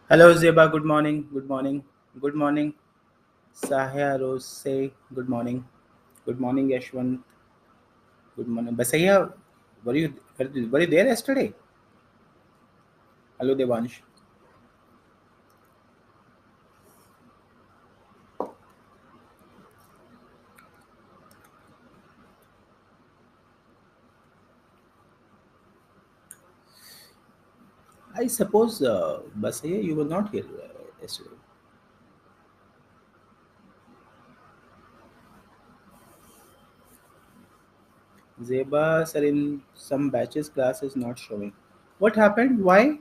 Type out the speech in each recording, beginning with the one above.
Hello Zeba, good morning, good morning, good morning. Sahya Rose say good morning. Good morning Yashwant, good morning. Basaya, were you there yesterday? Hello Devansh. I suppose Basaya, you were not here yesterday. Zeba sir in some batches class is not showing. What happened? Why?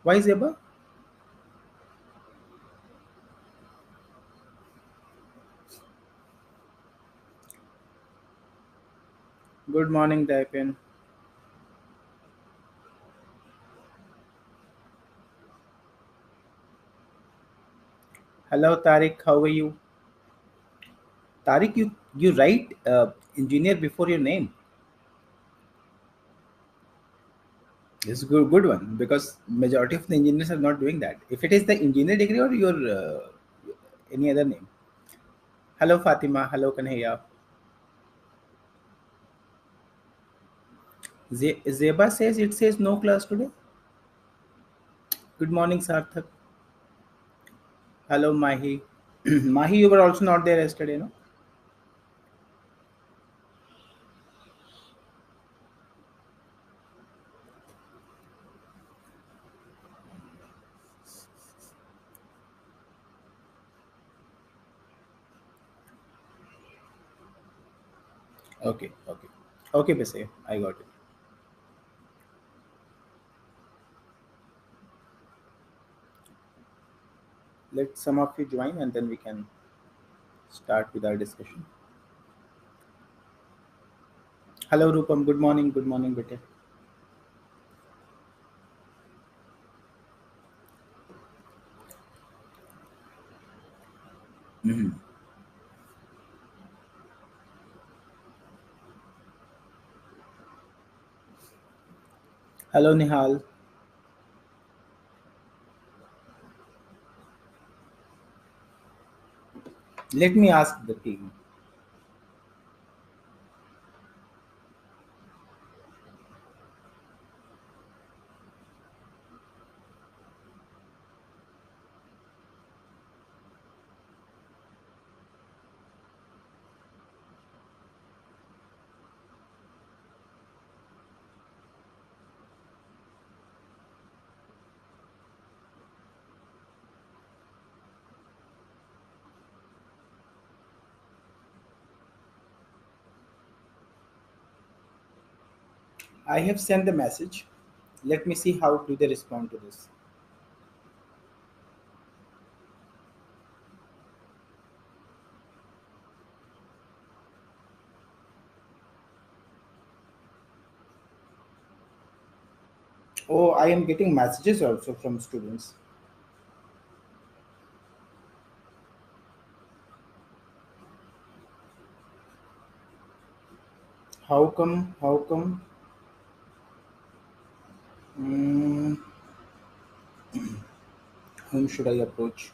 Why Zeba? Good morning Daipen. Hello Tariq, how are you? Tariq, you write engineer before your name. It's a good one because majority of the engineers are not doing that. If it is the engineer degree or your any other name. Hello Fatima. Hello Kanhaya. Zeba says it says no class today. Good morning Sarthak. Hello Mahi. Mahi, you were also not there yesterday, no? Okay, okay, okay, Bese, I got it. Let some of you join and then we can start with our discussion. Hello Rupam. Good morning. Good morning, Bete. Mhm. Hello Nihal. Let me ask the team. I have sent the message. Let me see how do they respond to this. Oh, I am getting messages also from students. How come? How come? Mm, whom should I approach?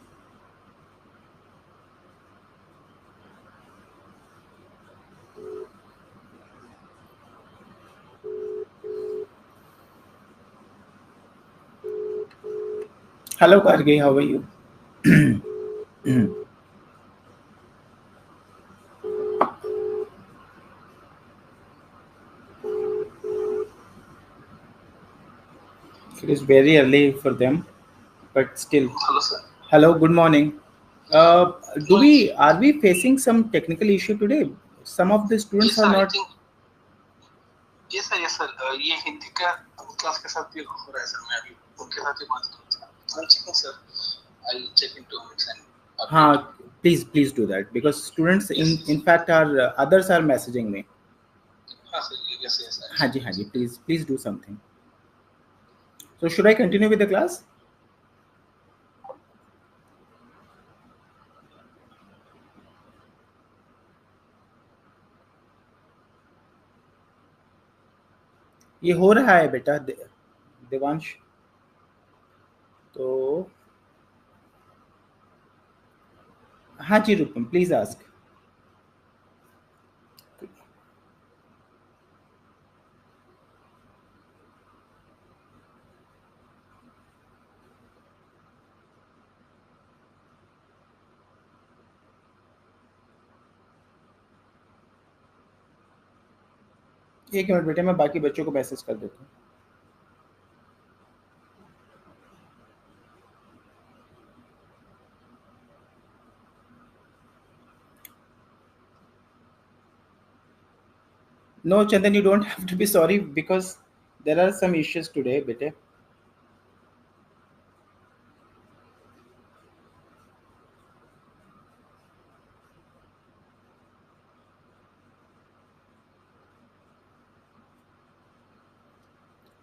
Hello, Kargi. How are you? It is very early for them, but still. Hello, sir. Hello. Good morning. Uh, Good do morning. we are we facing some technical issue today? Some of the Yes, students sir. are I not. think yes, sir. Yes, sir. ये हिंदी का class के साथ भी हो रहा है sir. मैं अभी उनके साथ ही बात करूँगा. I'm checking, sir. I'll check into it and update you. Please do that because students Yes, in yes. fact are others are messaging me. हाँ sir. Yes, yes. I'll हाँ check जी हाँ it, ji sir. please do something. So should I continue with the class? ये हो रहा है बेटा देवांश, तो हाँ जी रूपम, प्लीज आस्क. एक मिनट बेटे, मैं बाकी बच्चों को मैसेज कर देता हूँ. No, Chandan, you don't have to be sorry because there are some issues today, bete.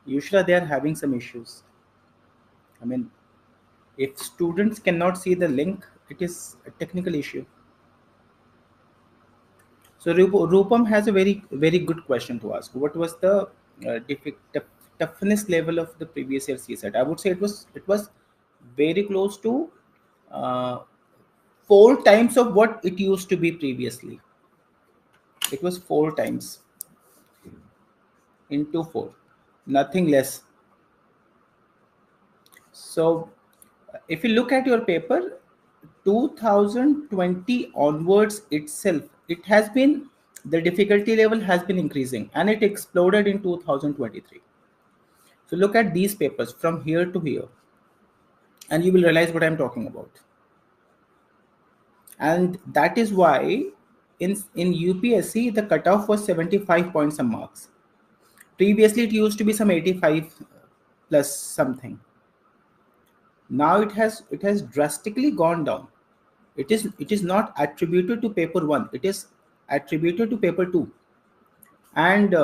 Usually they are having some issues. I mean, if students cannot see the link, it is a technical issue. So Rupam has a very good question to ask. What was the toughness level of the previous year CSAT? I would say it was very close to uh, 4 times of what it used to be previously. It was 4 times into four, nothing less. So, if you look at your paper, 2020 onwards itself, it has been, the difficulty level has been increasing and it exploded in 2023. So, look at these papers from here to here and you will realize what I'm talking about. And that is why in UPSC, the cutoff was 75 points some marks. Previously, it used to be some 85 plus something. Now it has drastically gone down. It is not attributed to paper 1, it is attributed to paper 2. And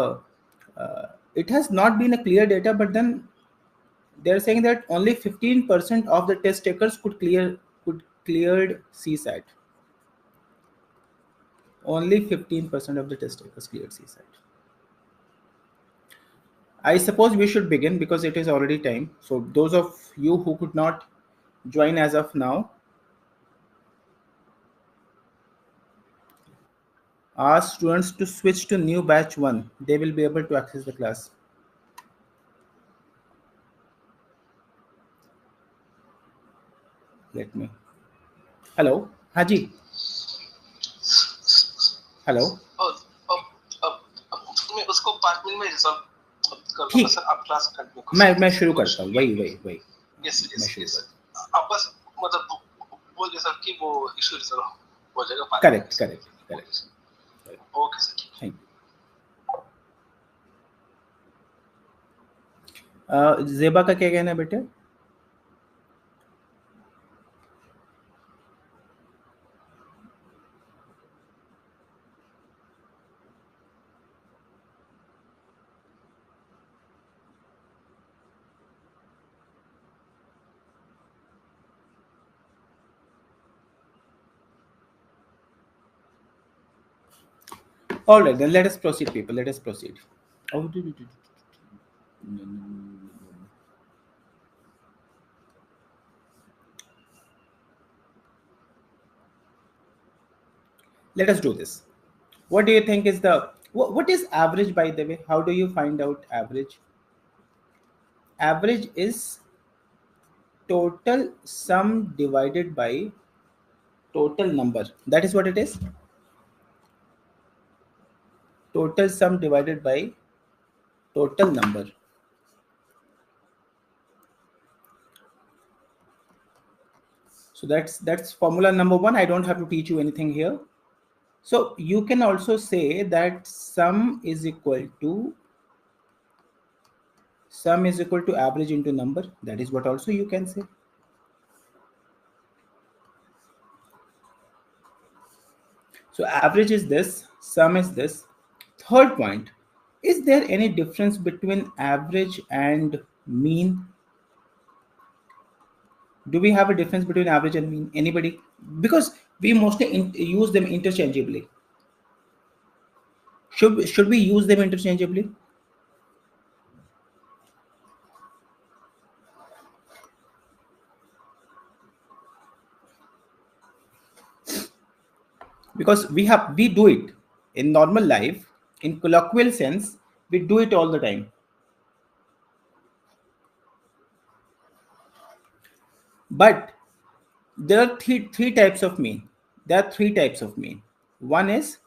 it has not been a clear data, but then they're saying that only 15% of the test takers could cleared CSAT. Only 15% of the test takers cleared CSAT. I suppose we should begin because it is already time. So those of you who could not join as of now, ask students to switch to new batch 1. They will be able to access the class. Let me. Hello. हाँ जी. Hello. मैं उसको 5 minute में resolve कर दूंगा ठीक. Sir, आप class continue कर सकते मैं शुरू करता हूँ. वही. यस मैं शुरू यस करता हूँ. आप बस मतलब बोल दे सर कि वो इशू रिजॉल्व हो जाएगा 5 correct. Okay sir, thank you. जेबा का क्या कहना है बेटे? All right, then let us proceed, people. Let us proceed. Oh, let us do this. What do you think is what is average, by the way? How do you find out average? Average is total sum divided by total number. That is what it is. Total sum divided by total number. So that's formula number 1. I don't have to teach you anything here. So you can also say that sum is equal to average into number. That is what also you can say. So average is this, sum is this. Third point, is there any difference between average and mean? Do we have a difference between average and mean? Anybody? Because we mostly use them interchangeably. Should we use them interchangeably? because we do it in normal life, in colloquial sense, we do it all the time. But there are three types of mean. There are three types of mean. One is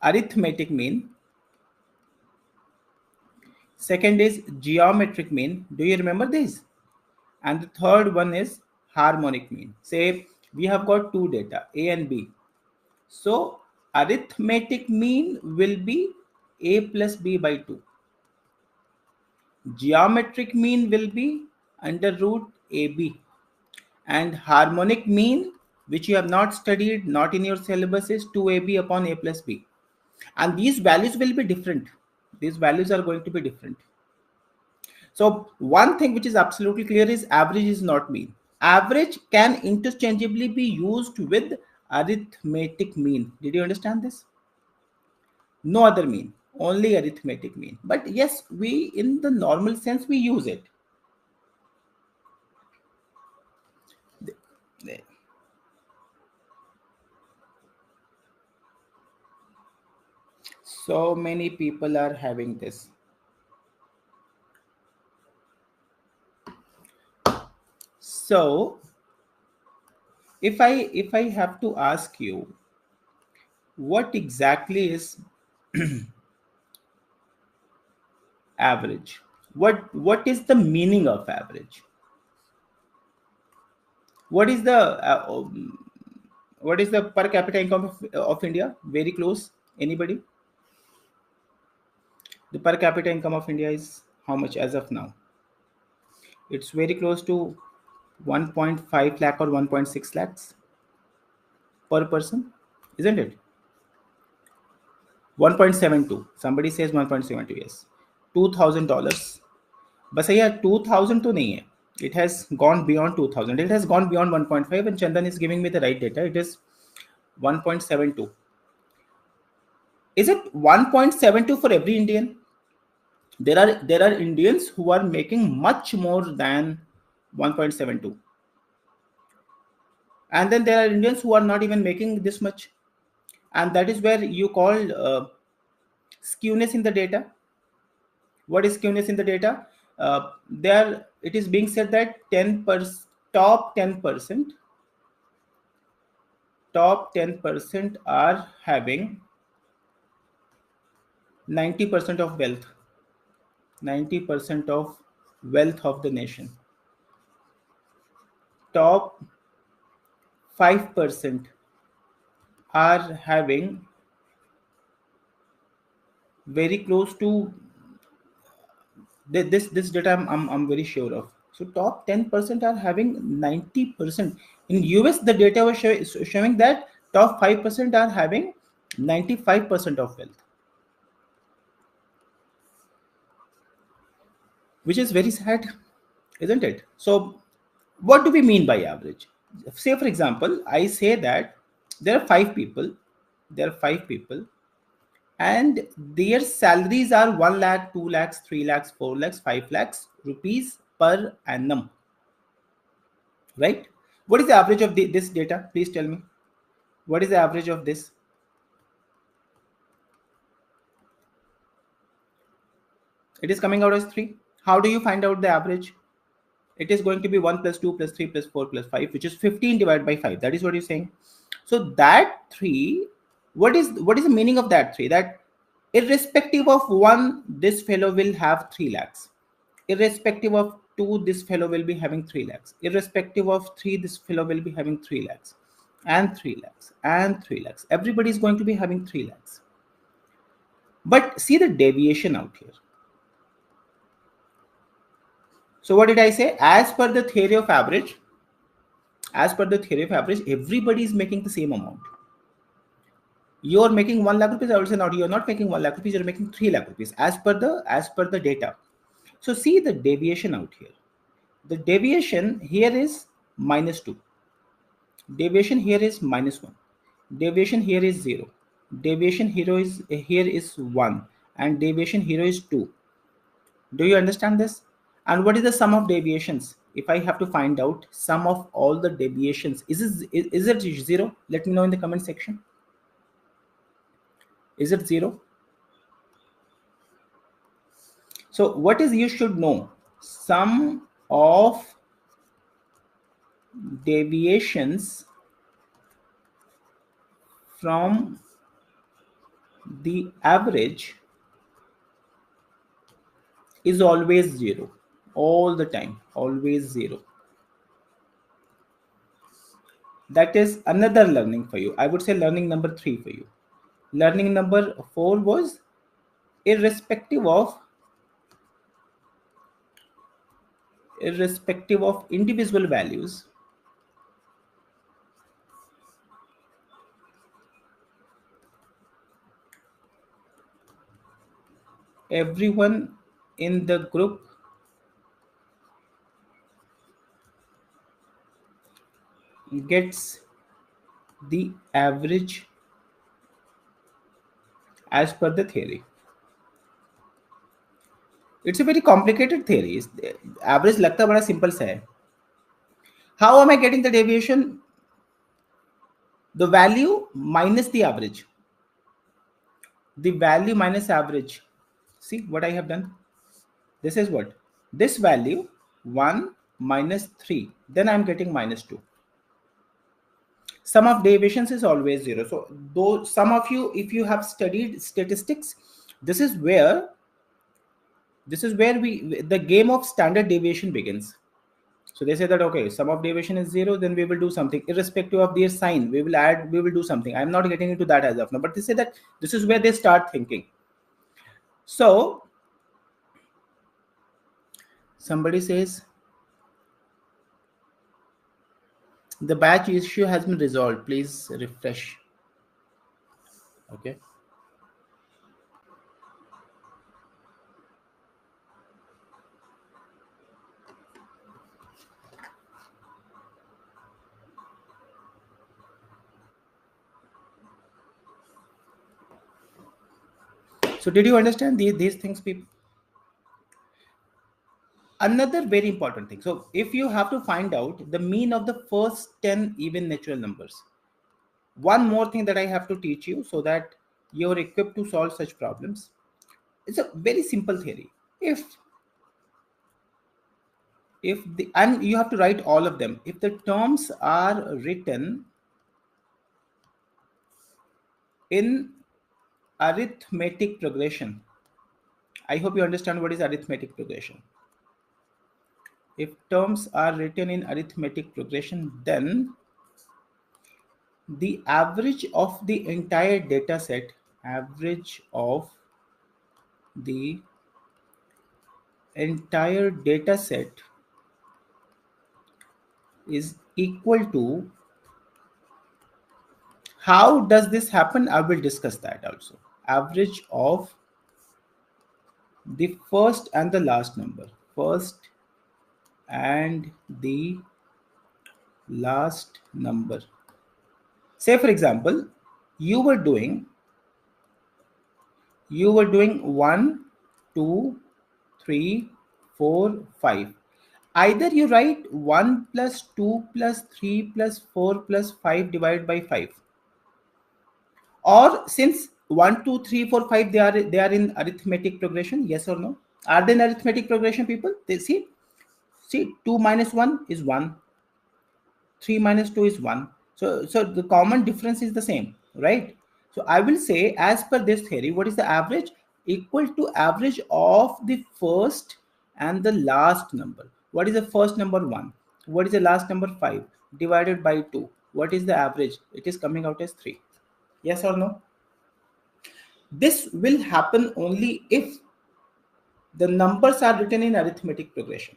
arithmetic mean. Second is geometric mean. Do you remember this? And the third one is harmonic mean. Say we have got two data, A and B. So arithmetic mean will be A plus B by 2. Geometric mean will be under root AB. And harmonic mean, which you have not studied, not in your syllabus, is 2AB upon A plus B. And these values will be different. These values are going to be different. So one thing which is absolutely clear is average is not mean. Average can interchangeably be used with arithmetic mean. Did you understand this? No other mean, only arithmetic mean. But yes, we in the normal sense we use it. So many people are having this. So if I have to ask you what exactly is average, what is the meaning of average? What is the what is the per capita income of India? Very close. Anybody? The per capita income of India is how much as of now? It's very close to 1.5 lakh or 1.6 lakhs per person, isn't it? 1.72. Somebody says 1.72. Yes, $2,000. बस भैया 2000 तो नहीं है. It has gone beyond 2000. It has gone beyond 1.5, and Chandan is giving me the right data. It is 1.72. Is it 1.72 for every Indian? There are Indians who are making much more than 1.72, and then there are Indians who are not even making this much, and that is where you call skewness in the data. What is skewness in the data? There it is being said that 10% top 10% are having 90% of wealth. 90% of wealth of the nation. Top 5% are having very close to this data. I'm very sure of. So top 10% are having 90%. In US, the data was showing that top 5% are having 95% of wealth, which is very sad, isn't it? So what do we mean by average? Say for example, I say that there are five people and their salaries are 1 lakh, 2 lakhs, 3 lakhs, 4 lakhs, 5 lakhs rupees per annum, right? What is the average of this data? Please tell me. What is the average of this? It is coming out as 3. How do you find out the average? It is going to be 1 plus 2 plus 3 plus 4 plus 5, which is 15 divided by 5. That is what you're saying. So that 3, what is the meaning of that 3? That irrespective of 1, this fellow will have 3 lakhs. Irrespective of 2, this fellow will be having 3 lakhs. Irrespective of 3, this fellow will be having 3 lakhs. And 3 lakhs. And 3 lakhs. Everybody is going to be having 3 lakhs. But see the deviation out here. So what did I say? As per the theory of average, everybody is making the same amount. You're making 1 lakh rupees. I would say not. You're not making 1 lakh rupees. You're making 3 lakh rupees as per the data. So see the deviation out here. The deviation here is -2. Deviation here is -1. Deviation here is 0. Deviation here is 1, and deviation here is 2. Do you understand this? And what is the sum of deviations? If I have to find out sum of all the deviations, is it 0? Let me know in the comment section. Is it 0? So what is you should know? Sum of deviations from the average is always 0. All the time. Always 0. That is another learning for you. I would say learning number 3 for you. Learning number 4 was irrespective of individual values, everyone in the group gets the average as per the theory. It's a very complicated theory. Average लगता बड़ा simple सा है. How am I getting the deviation? The value minus the average. The value minus average. See what I have done? This is what? This value 1 minus 3. Then I am getting minus 2. Sum of deviations is always 0. So though some of you, if you have studied statistics, this is where we the game of standard deviation begins. So they say that okay, sum of deviation is 0, then we will do something irrespective of their sign. We will do something. I'm not getting into that as of now, but they say that this is where they start thinking. So somebody says the batch issue has been resolved. Please refresh. Okay. So did you understand these things, people? Another very important thing. So if you have to find out the mean of the first 10 even natural numbers, one more thing that I have to teach you so that you're equipped to solve such problems. It's a very simple theory. If the and you have to write all of them. If the terms are written in arithmetic progression, I hope you understand what is arithmetic progression. If terms are written in arithmetic progression, then the average of the entire data set, average of the entire data set is equal to, how does this happen? I will discuss that also. Average of the first and the last number, first and the last number. Say for example, you were doing 1, 2, 3, 4, 5. Either you write 1 plus 2 plus 3 plus 4 plus 5 divided by 5, or since 1, 2, 3, 4, 5, they are in arithmetic progression. Yes or no? Are they in arithmetic progression, people? They see 2 minus 1 is 1, 3 minus 2 is 1. So the common difference is the same, right? So I will say, as per this theory, what is the average? Equal to average of the first and the last number. What is the first number? 1. What is the last number? 5. Divided by 2. What is the average? It is coming out as 3. Yes or no? This will happen only if the numbers are written in arithmetic progression.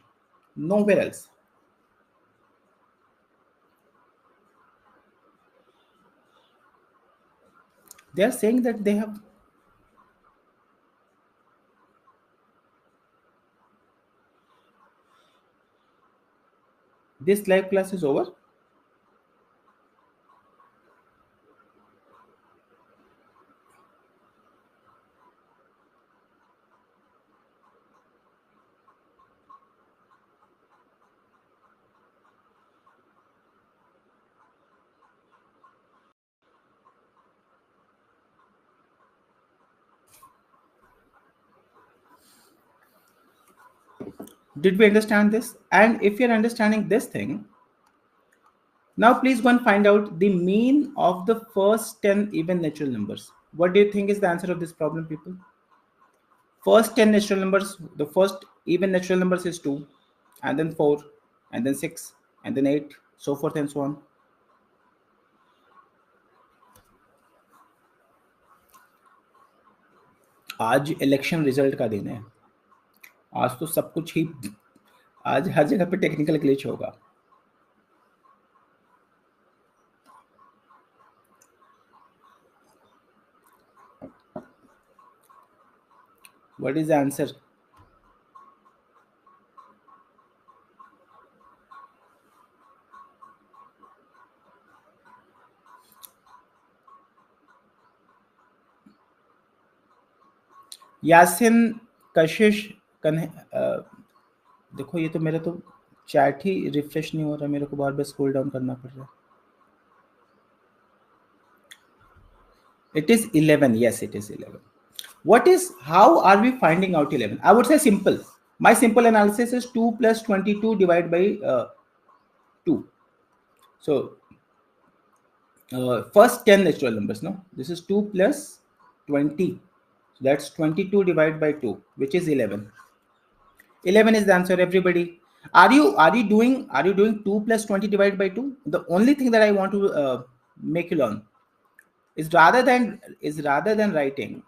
Nowhere else. They are saying that they have. This live class is over. Did we understand this? And if you're understanding this thing, now please go and find out the mean of the first 10 even natural numbers. What do you think is the answer of this problem, people? First 10 natural numbers, the first even natural numbers is 2, and then 4, and then 6, and then 8, so forth and so on. आज election result का दिन है. आज तो सब कुछ ही, आज हर जगह पे टेक्निकल ग्लिच होगा. What is the answer? Yasin, Kashish, देखो ये तो मेरा तो चैट ही रिफ्रेश नहीं हो रहा, मेरे को बार बार स्क्रॉल डाउन करना पड़ रहा है. It is 11. Yes, it is 11. What is, how are we finding out 11? I would say simple. My simple analysis is 2 plus 22 divided by 2. So, first 10 natural numbers, no? This is 2 plus 20. So that's 22 divided by 2, which is 11. 11 is the answer, everybody. Are you doing 2 plus 20 divided by 2? The only thing that I want to make you learn is rather than writing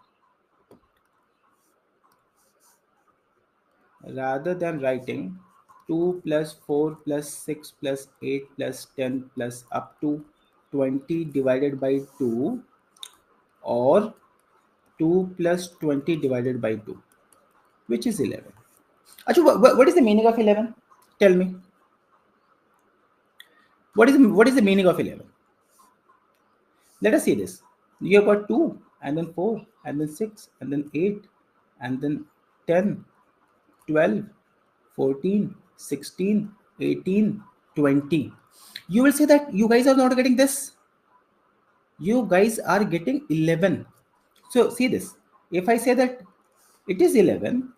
2 plus 4 plus 6 plus 8 plus 10 plus up to 20 divided by 2, or 2 plus 20 divided by 2, which is 11. Achha, what is the meaning of 11? Tell me. What is the meaning of 11? Let us see this. You have got 2, and then 4, and then 6, and then 8, and then 10, 12, 14, 16, 18, 20. You will say that you guys are not getting this. You guys are getting 11. So see this. If I say that it is 11,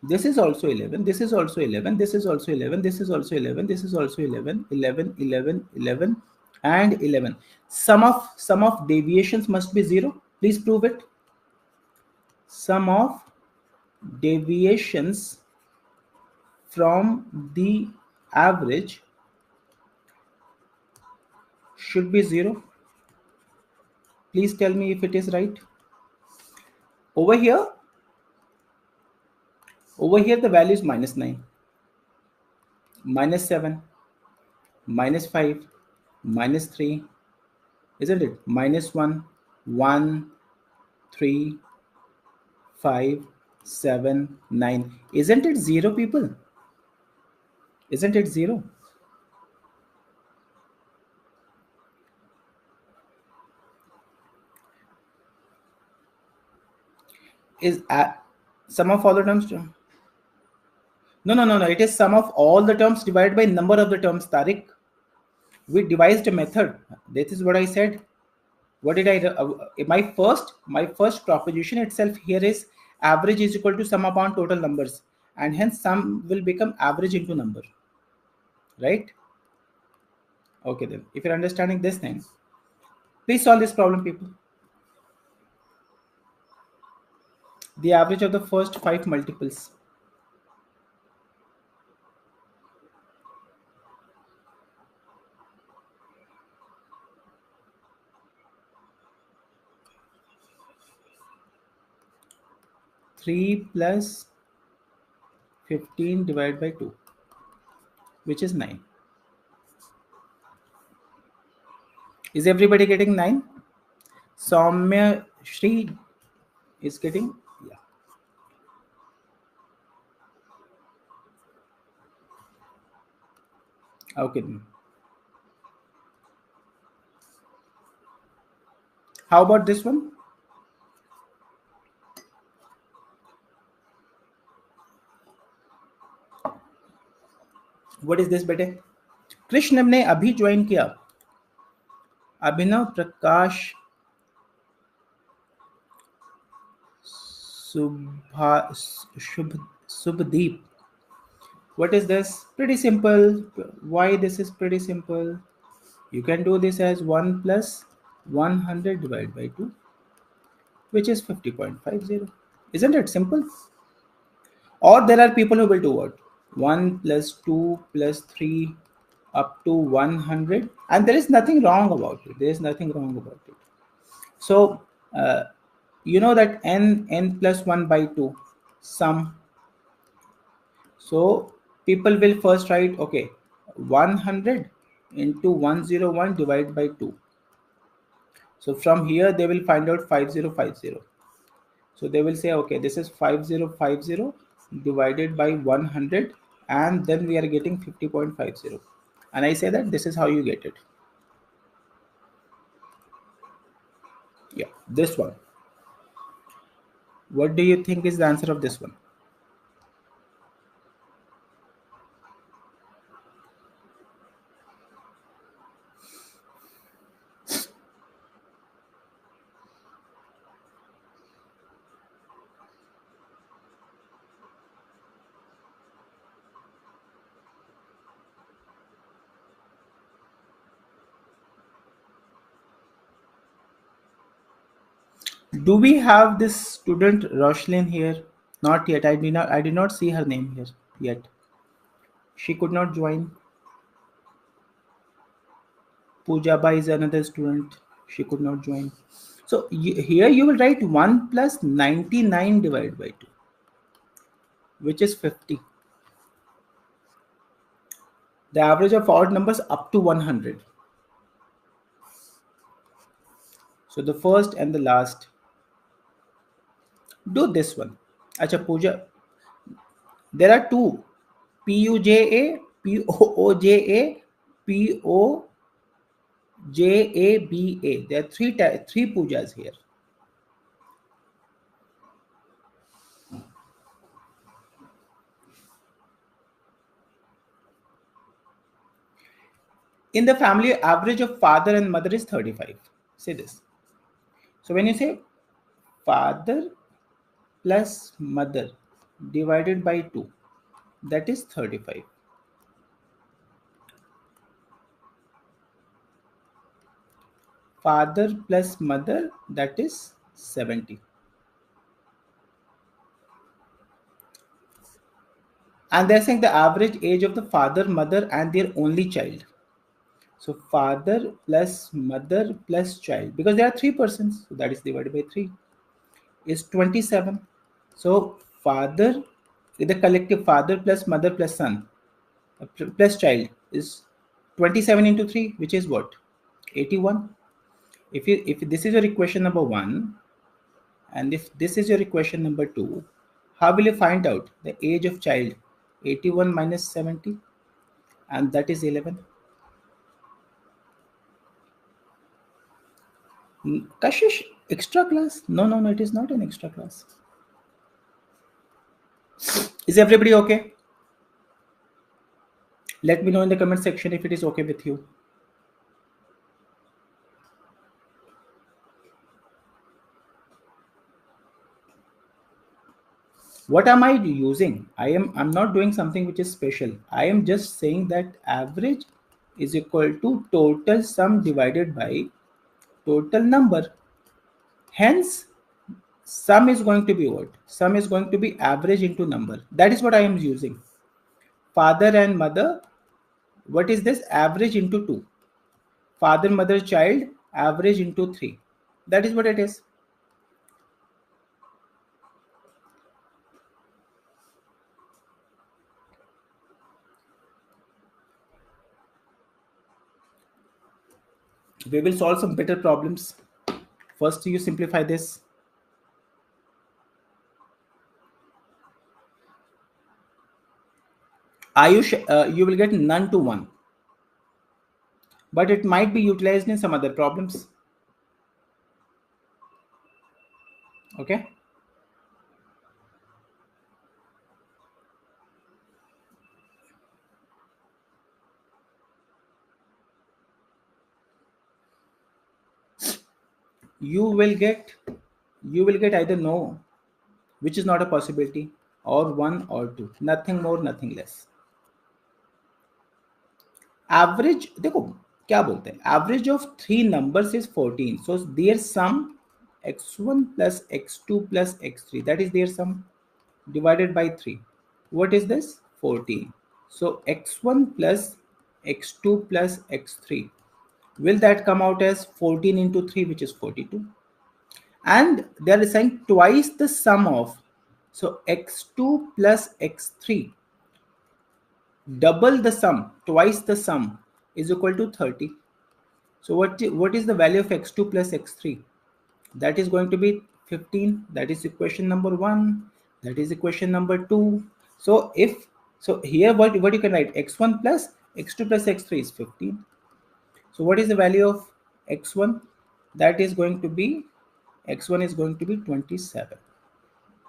this is also 11, this is also 11, this is also 11, this is also 11, this is also 11, 11, 11, 11, and 11. Sum of deviations must be 0. Please prove it. Sum of deviations from the average should be 0. Please tell me if it is right. Over here the value is -9, -7, -5, -3, isn't it? -1, 1, 3, 5, 7, 9. Isn't it 0, people? Isn't it 0? Is sum of all the terms? No. It is sum of all the terms divided by number of the terms, Tariq. We devised a method. This is what I said. What did I? My first proposition itself here is average is equal to sum upon total numbers, and hence sum will become average into number. Right? Okay then. If you're understanding this thing, please solve this problem, people. The average of the first 5 multiples. Three plus 15 divided by 2, which is 9. Is everybody getting 9? Soumya Shri is getting, yeah. Okay. How about this one? What is this, बेटे? कृष्ण ने अभी join किया. अभिनव, प्रकाश, Shubhdeep. What is this? Pretty simple. Why this is pretty simple? You can do this as 1 plus 100 divided by 2, which is 50.50. Isn't it simple? Or there are people who will do what? 1 plus 2 plus 3 up to 100. And there is nothing wrong about it. There is nothing wrong about it. So, uh, you know that n plus 1 by 2 sum. So, people will first write, okay, 100 into 101 divided by 2. So, from here, they will find out 5050. So they will say, okay, this is 5050 divided by 100, and then we are getting 50.50. And I say that this is how you get it. Yeah, this one. What do you think is the answer of this one? Do we have this student Roshlin here? Not yet. I did not see her name here yet. She could not join. Pujaba is another student. She could not join. So here you will write 1 plus 99 divided by 2, which is 50. The average of odd numbers up to 100. So the first and the last. Do this one. Acha Pooja. There are two. Puja, Pooja, Pojaba. There are three pujas here. In the family, average of father and mother is 35. Say this. So when you say father plus mother divided by 2, that is 35. Father plus mother, that is 70. And they're saying the average age of the father, mother, and their only child. So father plus mother plus child, because there are three persons, so that is divided by 3, is 27. So father, the collective father plus mother plus son plus child is 27 into 3, which is what? 81. If this is your equation number 1, and if this is your equation number 2, how will you find out the age of child? 81 minus 70, and that is 11. Kashish, extra class? No, no, no, it is not an extra class. Is everybody okay? Let me know in the comment section if it is okay with you. What am I using? I'm not doing something which is special. I am just saying that average is equal to total sum divided by total number. Hence, sum is going to be what? Sum is going to be average into number. That is what I am using. Father and mother, what is this? Average into 2. Father, mother, child, average into 3. That is what it is. We will solve some better problems. First, you simplify this. Ayush, you will get none to 1. But it might be utilized in some other problems. Okay. You will get either no, which is not a possibility, or 1 or 2. Nothing more, nothing less. Average देखो क्या बोलते हैं, average of three numbers is 14, so their sum x1 plus x2 plus x3, that is their sum, divided by 3. What is this? 14. So x1 plus x2 plus x3, will that come out as 14 into 3, which is 42? And they are saying twice the sum of, so x2 plus x3, double the sum, twice the sum is equal to 30. So what is the value of x2 plus x3? That is going to be 15. That is equation number 1. That is equation number 2. So if, so here what you can write, x1 plus x2 plus x3 is 15. So what is the value of x1? That is going to be, x1 is going to be 27.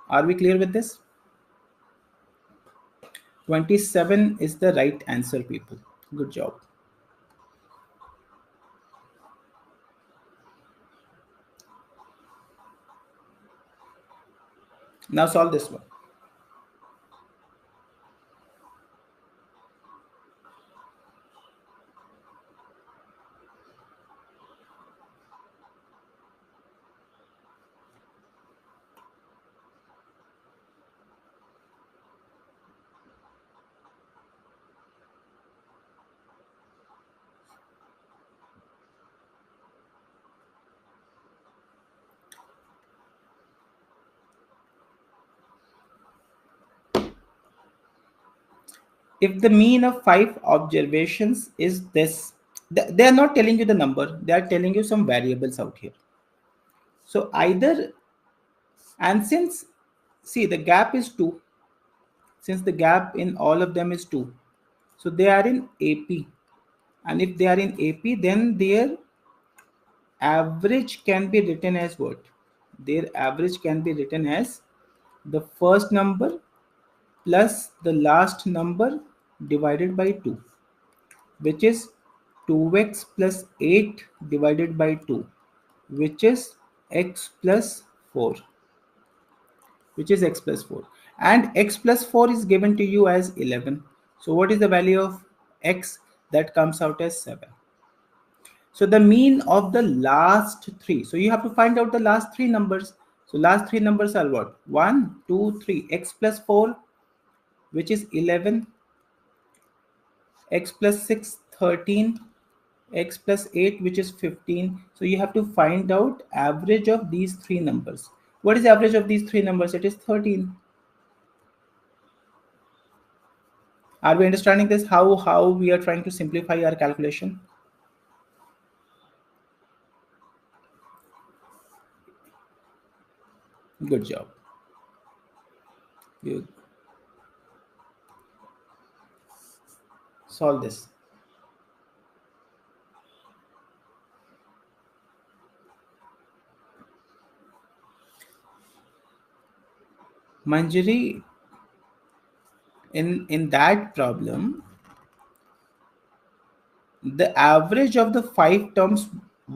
Are we clear with this? 27 is the right answer, people. Good job. Now solve this one. If the mean of 5 observations is this, they are not telling you the number, they are telling you some variables out here. So either, and since, see, the gap is 2, since the gap in all of them is 2, so they are in AP, and if they are in AP, then their average can be written as what? Their average can be written as the first number plus the last number divided by 2, which is 2x plus 8 divided by 2, which is x plus 4, which is x plus 4, and x plus 4 is given to you as 11. So what is the value of x? That comes out as 7. So the mean of the last three, so you have to find out the last three numbers. So last three numbers are what? 1, 2, 3. X plus 4, which is 11, x plus 6, 13, x plus 8, which is 15. So you have to find out average of these three numbers. What is the average of these three numbers? It is 13. Are we understanding this? How we are trying to simplify our calculation? Good job. You solve this. Manjari, in that problem, the average of the 5 terms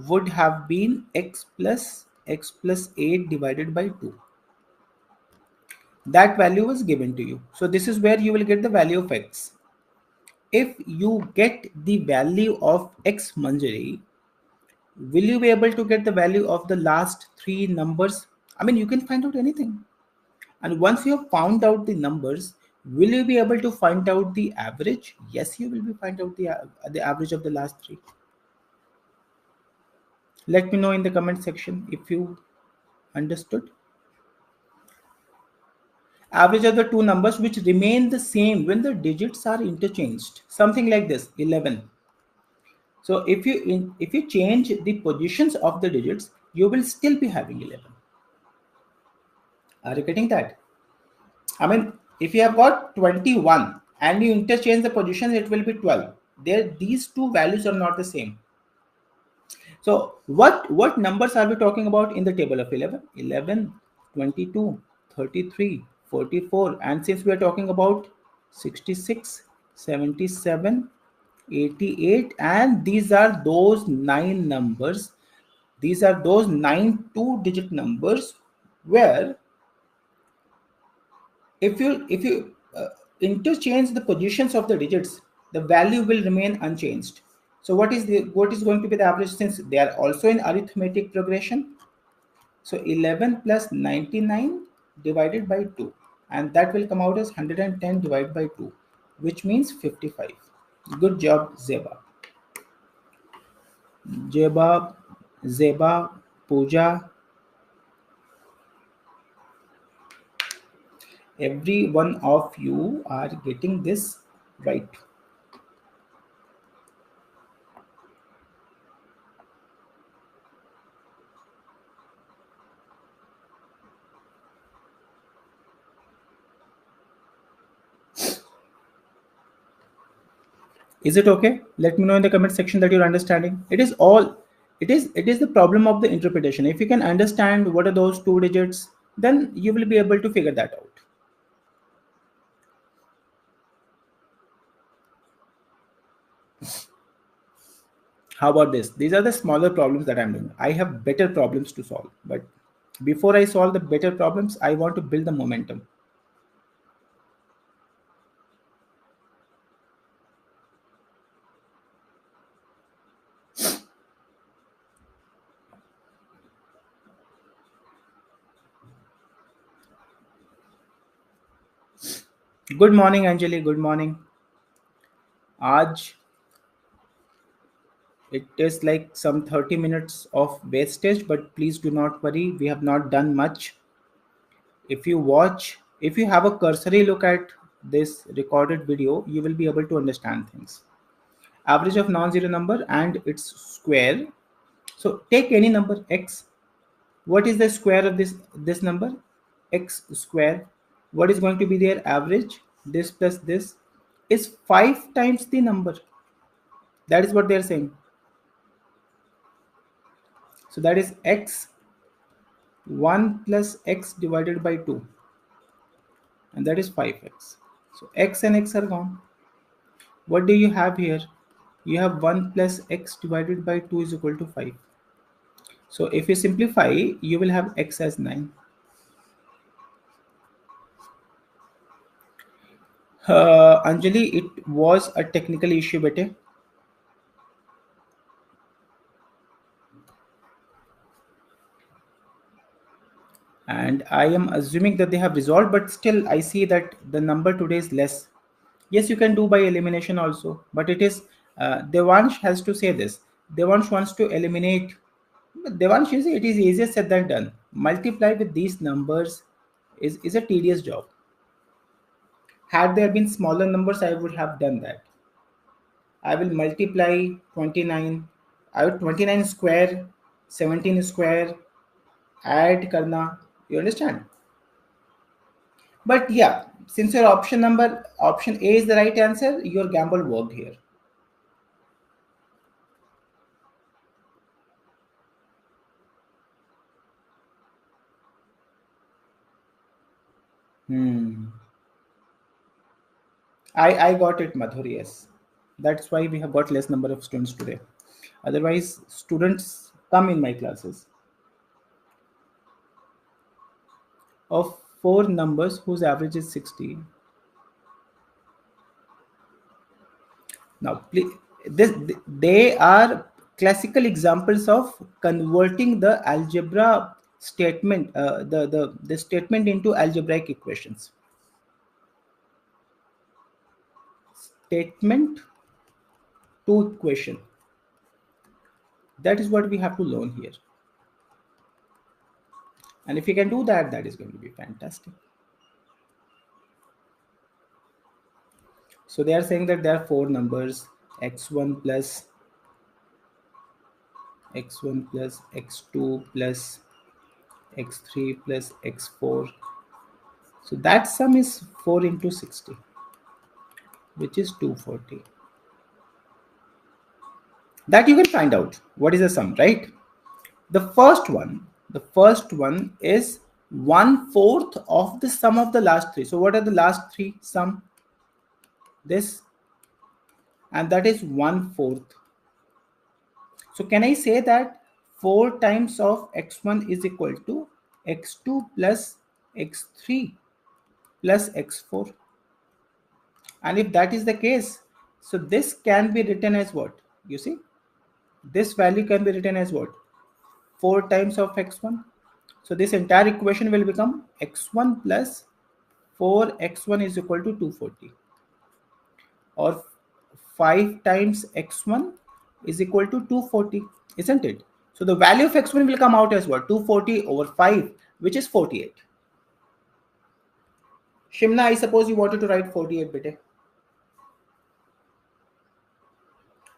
would have been x plus 8 divided by 2. That value was given to you. So this is where you will get the value of x. If you get the value of x, Manjari, will you be able to get the value of the last three numbers? I mean, you can find out anything. And once you have found out the numbers, will you be able to find out the average? Yes, you will be find out the average of the last three. Let me know in the comment section if you understood. Average of the two numbers which remain the same when the digits are interchanged. Something like this, 11. So if you change the positions of the digits, you will still be having 11. Are you getting that? I mean, if you have got 21 and you interchange the positions, it will be 12. There, these two values are not the same. So what numbers are we talking about in the table of 11? 11, 22, 33, 44, and since we are talking about 66, 77, 88, and these are those 9 numbers. These are those 9 two-digit numbers where if you interchange the positions of the digits, the value will remain unchanged. So what is going to be the average, since they are also in arithmetic progression? So 11 plus 99 divided by 2, and that will come out as 110 divided by 2, which means 55. Good job, Zeba. Jeba, Zeba, Pooja, every one of you are getting this right. Is it okay? Let me know in the comment section that you're understanding. It is the problem of the interpretation. If you can understand what are those two digits, then you will be able to figure that out. How about this? These are the smaller problems that I'm doing. I have better problems to solve, but before I solve the better problems, I want to build the momentum. Good morning, Anjali. Good morning. Aj, it is like some 30 minutes of wastage, but please do not worry. We have not done much. If you have a cursory look at this recorded video, you will be able to understand things. Average of non-zero number and its square. So take any number x. What is the square of this number? X square. What is going to be their average? This plus this is 5 times the number. That is what they are saying. So that is x 1 plus x divided by 2, and that is 5x. So x and x are gone. What do you have here? You have 1 plus x divided by 2 is equal to 5. So if you simplify, you will have x as 9. Anjali, it was a technical issue, bete. And I am assuming that they have resolved, but still I see that the number today is less. Yes, you can do by elimination also, but it is Devansh has to say this. Devansh wants to eliminate. Devansh, you see, it is easier said than done. Multiply with these numbers is a tedious job. Had there been smaller numbers, I would have done that. I will multiply 29. I would 29 square, 17 square, add karna. You understand? But yeah, since your option A is the right answer, your gamble worked here. Hmm. I got it, Madhur. Yes, that's why we have got less number of students today. Otherwise, students come in my classes. Of four numbers whose average is 60. Now, please, they are classical examples of converting the algebra statement, the statement into algebraic equations. Statement to equation. That is what we have to learn here. And if you can do that, that is going to be fantastic. So they are saying that there are four numbers: x1 plus x1 plus x2 plus x3 plus x4. So that sum is 4 into 60, which is 240. That you can find out what is the sum, right? The first one is 1/4 of the sum of the last three. So what are the last three sum? This, and that is 1/4. So can I say that 4 times of x1 is equal to x2 plus x3 plus x4? And if that is the case, So this can be written as what? You see, this value can be written as what? 4 times of x1. So this entire equation will become x1 plus 4x1 is equal to 240, or 5 times x1 is equal to 240, isn't it? So the value of x1 will come out as what? 240 over 5, which is 48. Shimna, I suppose you wanted to write 48, bete.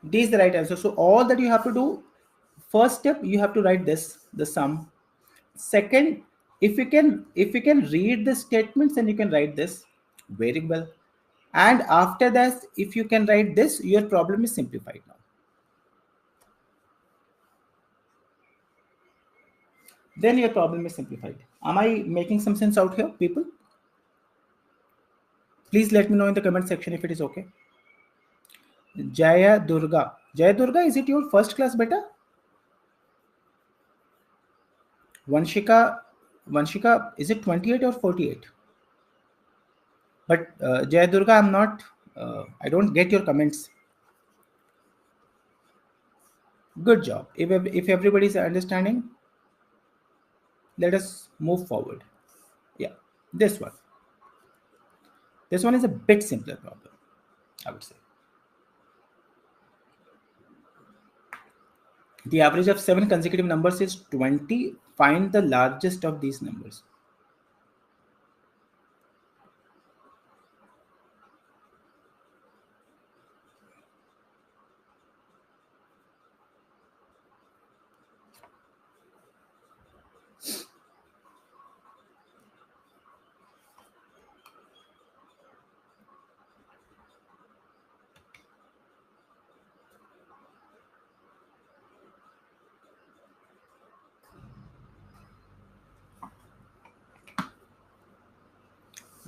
D is the right answer. So all that you have to do, first step, you have to write this, the sum. Second, if you can read the statements, then you can write this very well. And after that, if you can write this, your problem is simplified now. Then your problem is simplified. Am I making some sense out here, people? Please let me know in the comment section if it is okay. Jaya Durga. Jaya Durga, is it your first class beta? Vanshika, is it 28 or 48? But Jaya Durga, I don't get your comments. Good job. If everybody is understanding, let us move forward. Yeah, this one. This one is a bit simpler problem, I would say. The average of 7 consecutive numbers is 20. Find the largest of these numbers.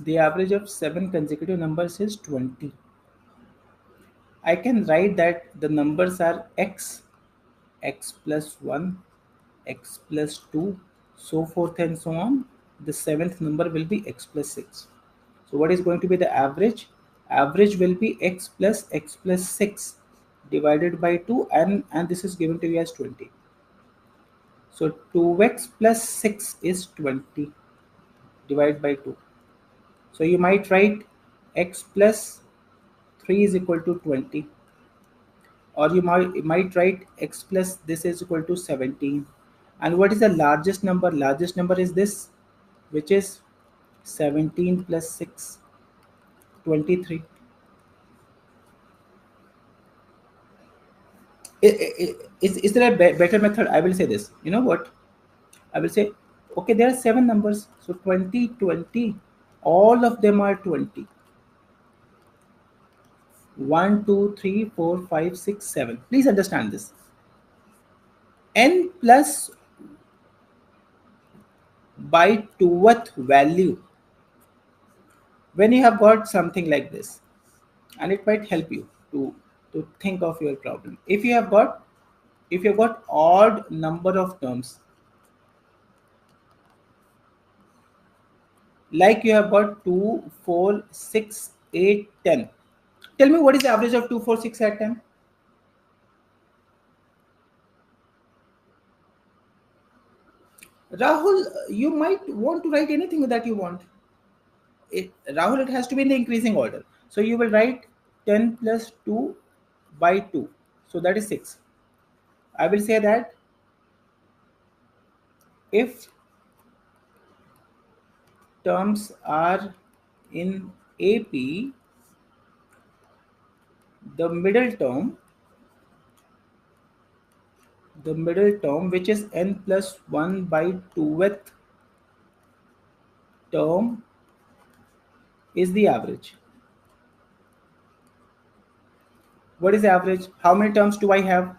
The average of 7 consecutive numbers is 20. I can write that the numbers are x, x plus 1, x plus 2, so forth and so on. The seventh number will be x plus 6. So what is going to be the average? Average will be x plus 6 divided by 2, and this is given to you as 20. So 2x plus 6 is 20 divided by 2. So you might write x plus 3 is equal to 20, or you might write x plus this is equal to 17. And what is the largest number? Largest number is this, which is 17 plus 6, 23. Is there a better method? I will say this. You know what? I will say, okay, there are 7 numbers. So 20, 20. All of them are 20. 1, 2, 3, 4, 5, 6, 7. Please understand this. N plus by 2th value. When you have got something like this, and it might help you to think of your problem. If you've got odd number of terms, like you have got 2, 4, 6, 8, 10. Tell me, what is the average of 2, 4, 6, 8, 10? Rahul, you might want to write anything that you want. Rahul, it has to be in the increasing order. So you will write 10 plus 2 by 2. So that is 6. I will say that if terms are in AP, the middle term, which is n plus 1 by 2th term, is the average. What is the average? How many terms do I have?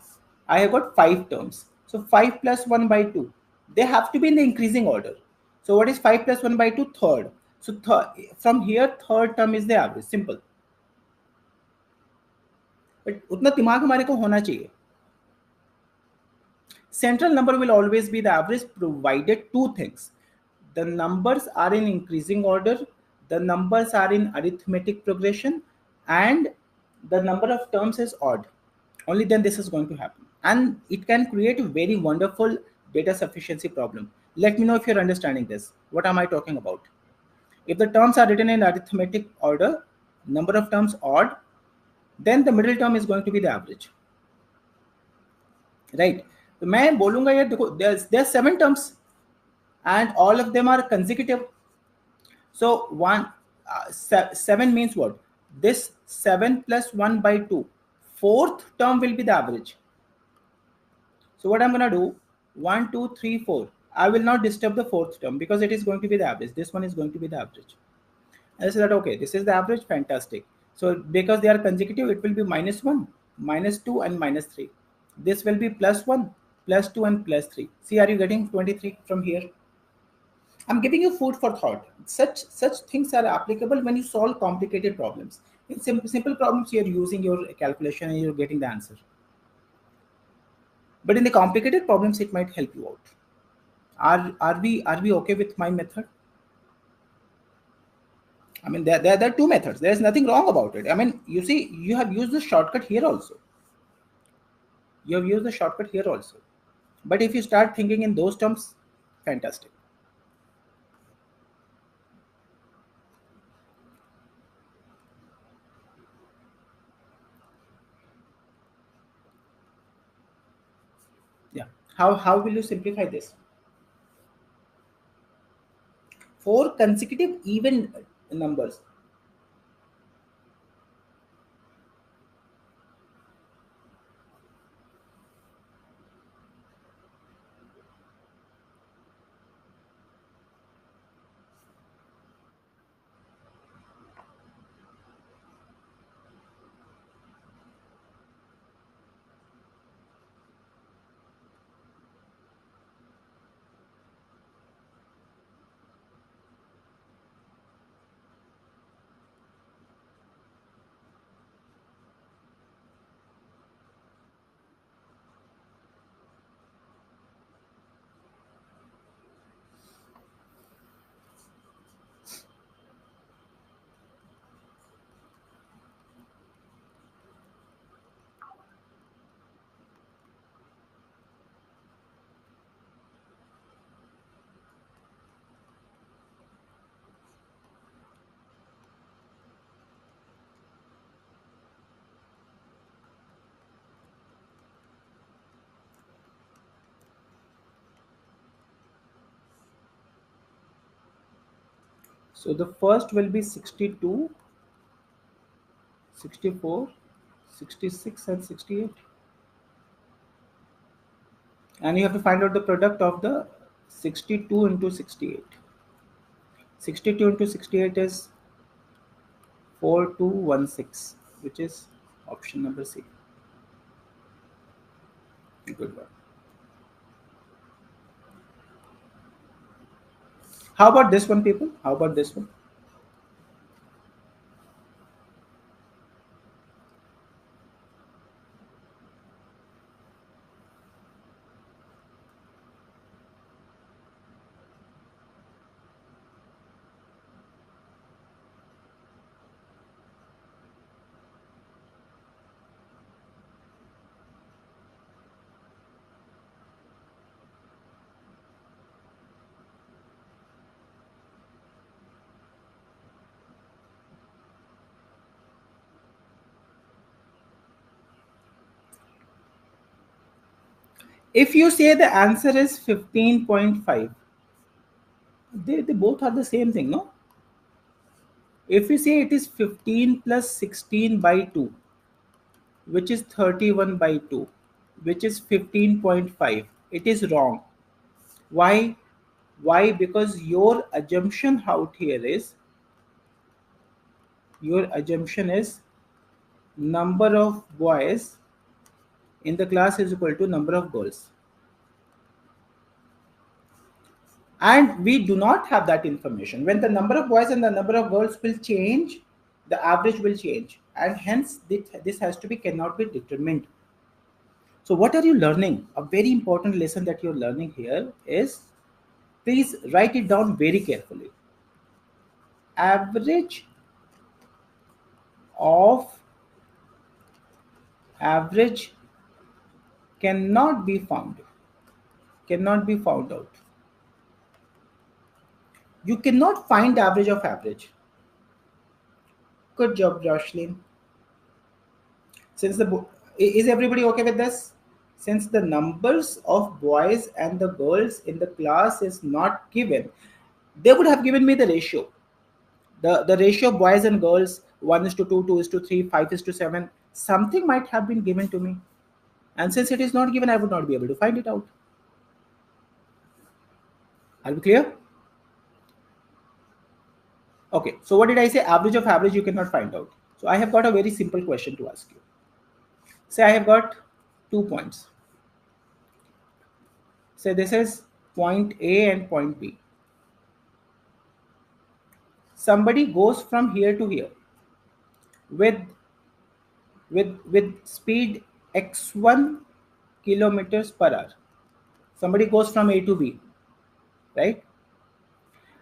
I have got 5 terms. So 5 plus 1 by 2. They have to be in the increasing order. So what is 5 plus 1 by 2? Third. So from here, third term is the average. Simple. But उतना दिमाग हमारे को होना चाहिए. Central number will always be the average, provided 2 things. The numbers are in increasing order, the numbers are in arithmetic progression, and the number of terms is odd, only then this is going to happen. And it can create a very wonderful data sufficiency problem. Let me know if you're understanding this. What am I talking about? If the terms are written in arithmetic order, number of terms odd, then the middle term is going to be the average, right? तो मैं बोलूंगा यार देखो there's 7 terms and all of them are consecutive. So 7 means what? This 7 plus 1 by 2. Fourth term will be the average. So what I'm going to do, 1, 2, 3, 4. I will not disturb the fourth term because it is going to be the average. This one is going to be the average. And I said that, okay, this is the average, fantastic. So because they are consecutive, it will be -1, -2, and -3. This will be +1, +2, and +3. See, are you getting 23 from here? I'm giving you food for thought. Such things are applicable when you solve complicated problems. In simple problems, you're using your calculation and you're getting the answer. But in the complicated problems, it might help you out. Are we okay with my method? I mean, there are two methods. There is nothing wrong about it. I mean, you see, you have used the shortcut here also. You have used the shortcut here also. But if you start thinking in those terms, fantastic. Yeah. How will you simplify this? 4 consecutive even numbers. So the first will be 62, 64, 66, and 68. And you have to find out the product of the 62 into 68. 62 into 68 is 4216, which is option number C. Good one. How about this one, people? How about this one? If you say the answer is 15.5, they both are the same thing, no? If you say it is 15 plus 16 by 2, which is 31 by 2, which is 15.5, it is wrong. Why? Why? Because your assumption is number of boys in the class is equal to number of girls. And we do not have that information. When the number of boys and the number of girls will change, the average will change. And hence, this has to be cannot be determined. So, what are you learning? A very important lesson that you're learning here is, please write it down very carefully. Average of average cannot be found, cannot be found out. You cannot find average of average. Good job, Jocelyn. Since is everybody okay with this? Since the numbers of boys and the girls in the class is not given, they would have given me the ratio. The ratio of boys and girls, 1 is to 2, 2 is to 3, 5 is to 7, something might have been given to me. And since it is not given, I would not be able to find it out. Are we clear? Okay, so what did I say? Average of average you cannot find out. So I have got a very simple question to ask you. Say I have got 2 points. Say this is point A and point B. Somebody goes from here to here with with speed x1 kilometers per hour. Somebody goes from A to B, right?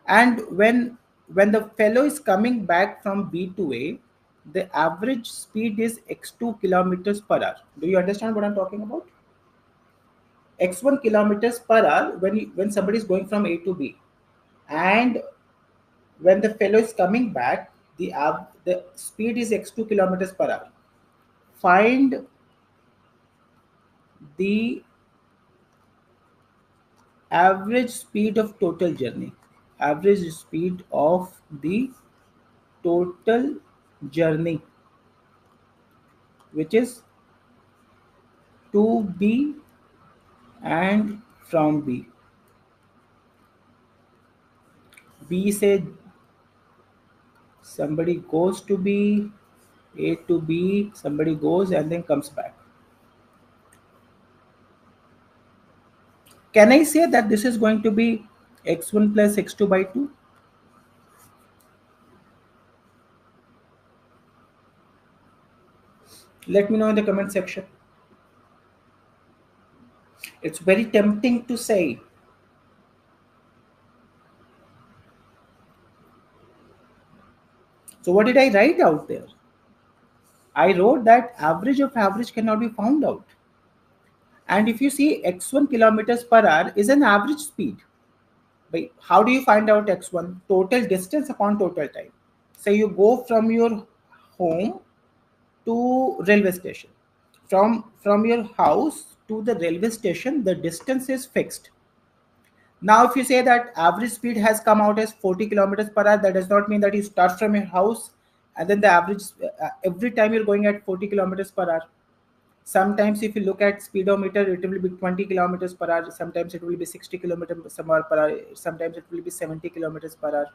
And when the fellow is coming back from B to A, the average speed is x2 kilometers per hour. Do you understand what I'm talking about? X1 kilometers per hour when somebody is going from A to B, and when the fellow is coming back, the speed is x2 kilometers per hour. Find the average speed of total journey. Average speed of the total journey, which is to B and from B. B say somebody goes to B, A to B, somebody goes and then comes back. Can I say that this is going to be x1 plus x2 by 2? Let me know in the comment section. It's very tempting to say. So what did I write out there? I wrote that average of average cannot be found out. And if you see x1 kilometers per hour is an average speed. But how do you find out x1? Total distance upon total time. Say you go from your home to railway station. From your house to the railway station, the distance is fixed. Now, if you say that average speed has come out as 40 kilometers per hour, that does not mean that you start from your house and then the average every time you're going at 40 kilometers per hour. Sometimes, if you look at speedometer, it will be 20 kilometers per hour. Sometimes it will be 60 kilometers per hour. Sometimes it will be 70 kilometers per hour.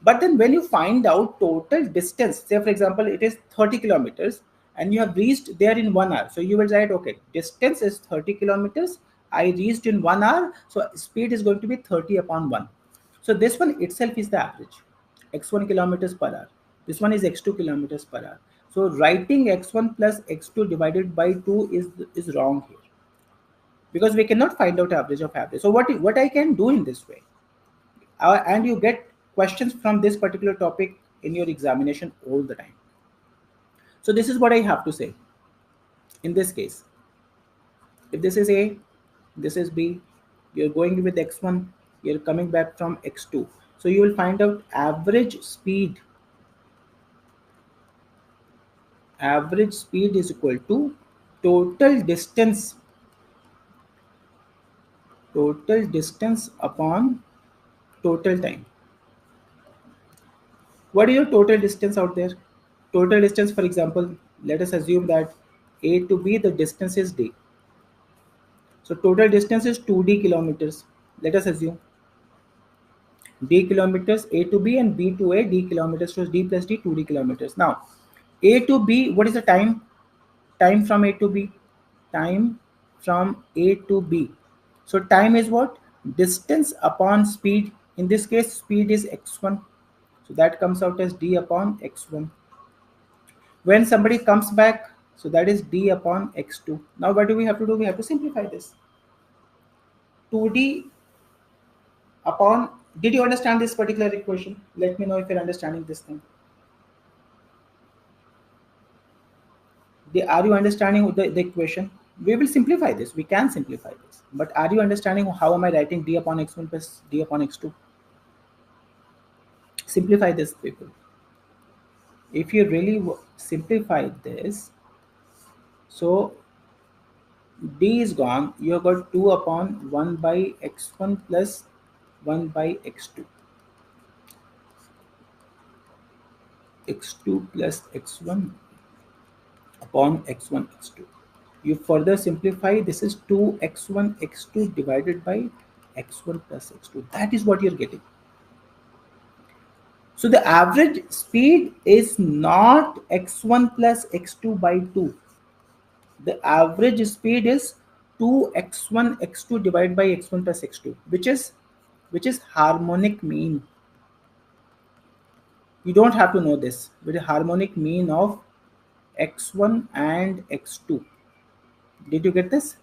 But then when you find out total distance, say for example, it is 30 kilometers and you have reached there in 1 hour. So you will write, okay, distance is 30 kilometers. I reached in 1 hour. So speed is going to be 30 upon 1. So this one itself is the average, x1 kilometers per hour. This one is x2 kilometers per hour. So writing x1 plus x2 divided by 2 is wrong here, because we cannot find out average of average. So what I can do in this way, and you get questions from this particular topic in your examination all the time. So this is what I have to say in this case. If this is A, this is B, you're going with x1, you're coming back from x2. So you will find out average speed. Average speed is equal to total distance, total distance upon total time. What is your total distance out there? Total distance, for example, let us assume that A to B, the distance is D. So total distance is 2D kilometers. Let us assume D kilometers A to B and B to A, D kilometers. So D plus D, 2D kilometers. Now, A to B, what is the time? Time from A to B. Time from A to B. So time is what? Distance upon speed. In this case, speed is x1. So that comes out as D upon x1. When somebody comes back, so that is D upon x2. Now what do we have to do? We have to simplify this. 2D upon, did you understand this particular equation? Let me know if you're understanding this thing. Are you understanding the equation? We will simplify this. We can simplify this. But are you understanding how am I writing d upon x1 plus d upon x2? Simplify this, people. If you really simplify this, so d is gone. You have got 2 upon 1 by x1 plus 1 by x2. x2 plus x1 upon x1 x2. You further simplify, this is 2x1 x2 divided by x1 plus x2. That is what you're getting. So the average speed is not x1 plus x2 by 2. The average speed is 2x1 x2 divided by x1 plus x2, which is harmonic mean. You don't have to know this, with a harmonic mean of x1 and x2. Did you get this?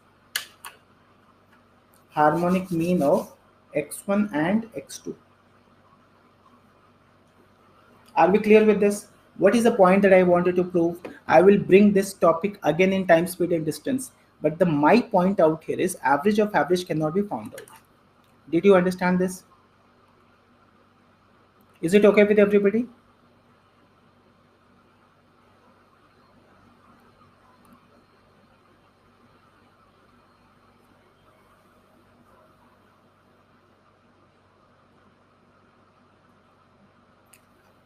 Harmonic mean of x1 and x2. Are we clear with this? What is the point that I wanted to prove? I will bring this topic again in time, speed, and distance. But my point out here is average of average cannot be found out. Did you understand this? Is it okay with everybody?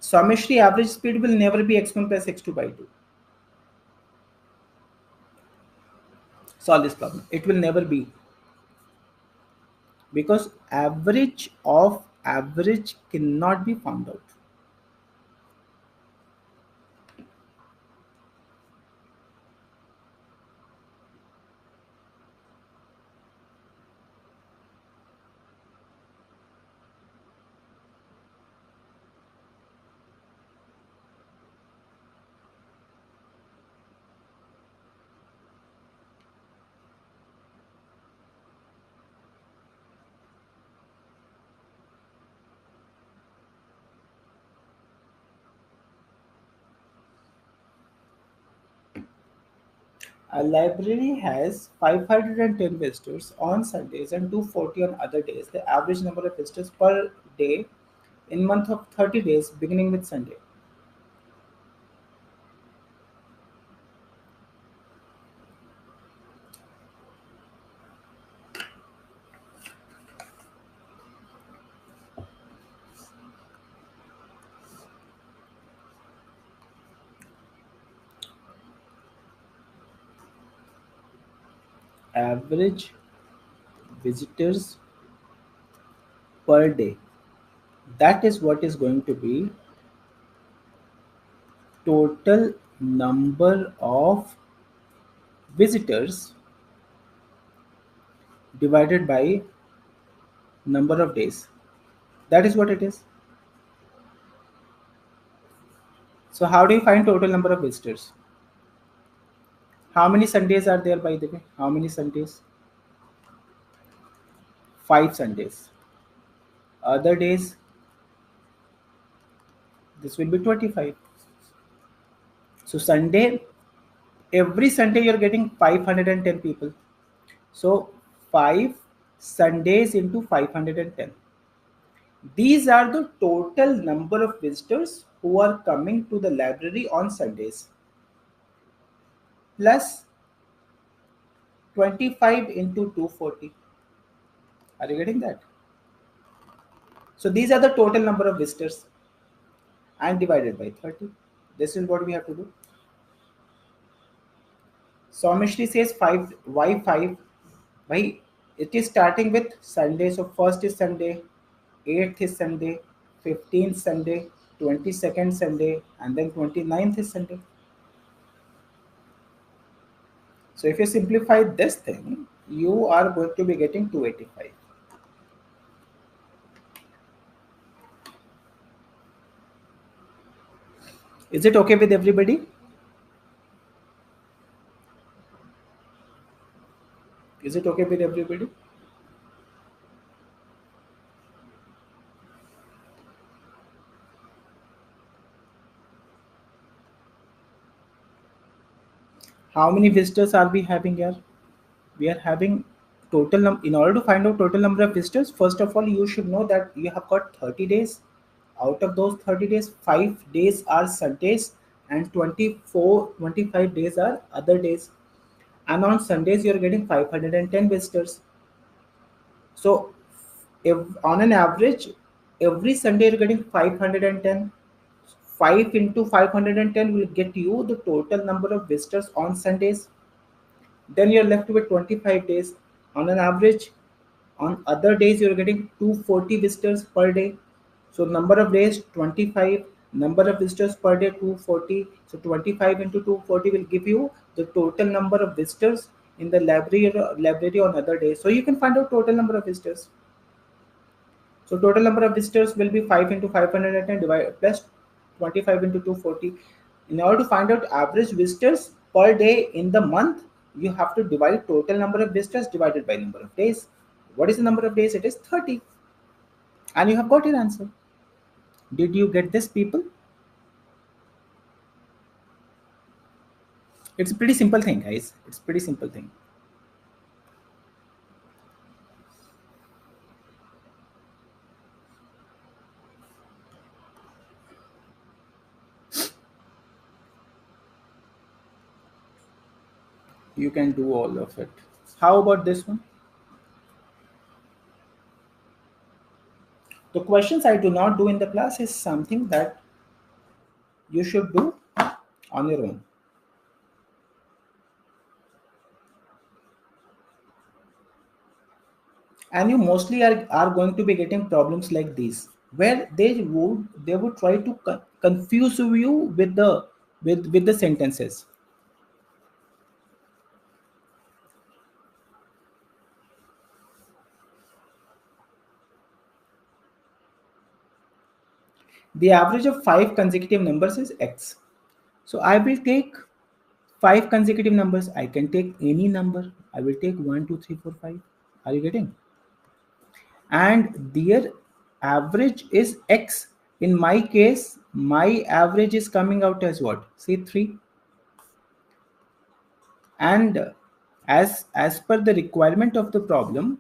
Summatory average speed will never be x1 plus x2 by 2. Solve this problem. It will never be, because average of average cannot be found out. A library has 510 visitors on Sundays and 240 on other days. The average number of visitors per day in month of 30 days beginning with Sunday. Average visitors per day. That is what is going to be total number of visitors divided by number of days. That is what it is. So how do you find total number of visitors? How many Sundays are there, by the way? How many Sundays? 5 Sundays. Other days, this will be 25. So Sunday, every Sunday you're getting 510 people. So 5 Sundays into 510. These are the total number of visitors who are coming to the library on Sundays, plus 25 into 240. Are you getting that? So these are the total number of visitors and divided by 30. This is what we have to do. Soumishri says 5. Why 5? Why? It is starting with Sunday. So first is Sunday, 8th is Sunday, 15th Sunday, 22nd Sunday, and then 29th is Sunday. So if you simplify this thing, you are going to be getting 285. Is it okay with everybody? Is it okay with everybody? How many visitors are we having here? We are having in order to find out total number of visitors, first of all you should know that you have got 30 days. Out of those 30 days, 5 days are Sundays and 25 days are other days. And on Sundays you are getting 510 visitors. So if on an average every Sunday you're getting 510, 5 into 510 will get you the total number of visitors on Sundays. Then you're left with 25 days. On an average, on other days, you're getting 240 visitors per day. So number of days 25, number of visitors per day 240. So 25 into 240 will give you the total number of visitors in the library on other days. So you can find out total number of visitors. So total number of visitors will be 5 into 510 divided plus 25 into 240. In order to find out average visitors per day in the month, you have to divide total number of visitors divided by number of days. What is the number of days? It is 30. And you have got your answer. Did you get this, people? It's a pretty simple thing, guys. It's a pretty simple thing. You can do all of it. How about this one? The questions I do not do in the class is something that you should do on your own. And you mostly are going to be getting problems like these where they would try to confuse you with the sentences. The average of 5 consecutive numbers is x. So I will take 5 consecutive numbers. I can take any number. I will take 1 2 3 4 5. Are you getting? And their average is x. In my case, my average is coming out as what? Say 3. And as per the requirement of the problem,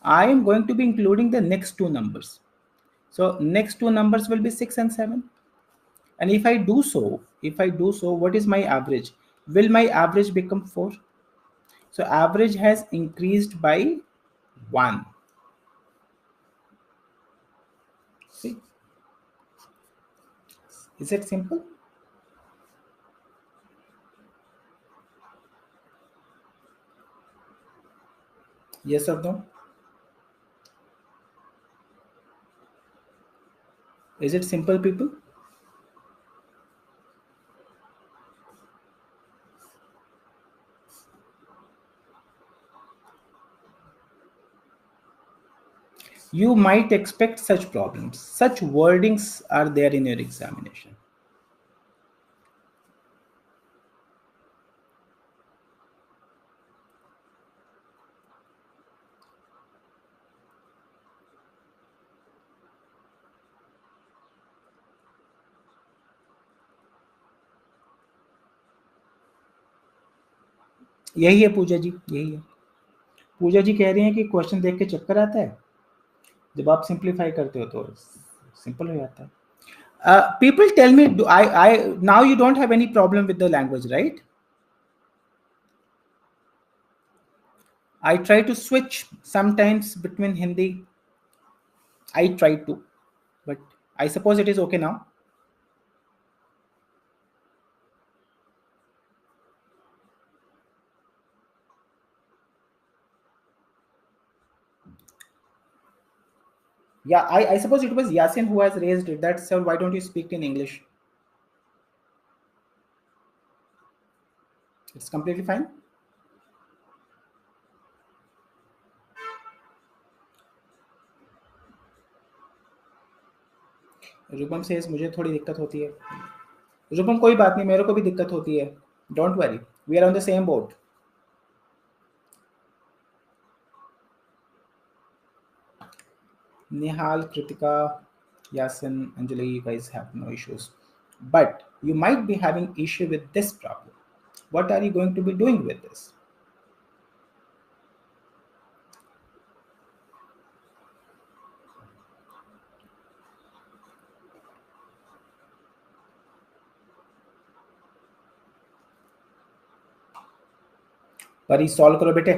I am going to be including the next two numbers. So next two numbers will be 6 and 7. And if I do so, what is my average? Will my average become 4? So average has increased by 1. See, is it simple? Yes or no? Is it simple, people? You might expect such problems. Such wordings are there in your examination. यही है पूजा जी, यही है। पूजा जी कह रही हैं कि question देख के चक्कर आता है, जब आप सिंप्लीफाई करते हो तो सिंपल हो जाता है। People tell me, I now you don't have any problem with the language, right? I try to switch sometimes between Hindi. I try to, but I suppose it is okay now. Yeah, I suppose it was Yasin who has raised it. That, sir, why don't you speak in English? It's completely fine. रूपम से मुझे थोड़ी दिक्कत होती है। रूपम कोई बात नहीं, मेरे को भी दिक्कत होती है। Don't worry, we are on the same boat. Nihal, Kritika, Yasin, Anjali, you guys have no issues. But you might be having issue with this problem. What are you going to be doing with this? परी solve करो बेटे.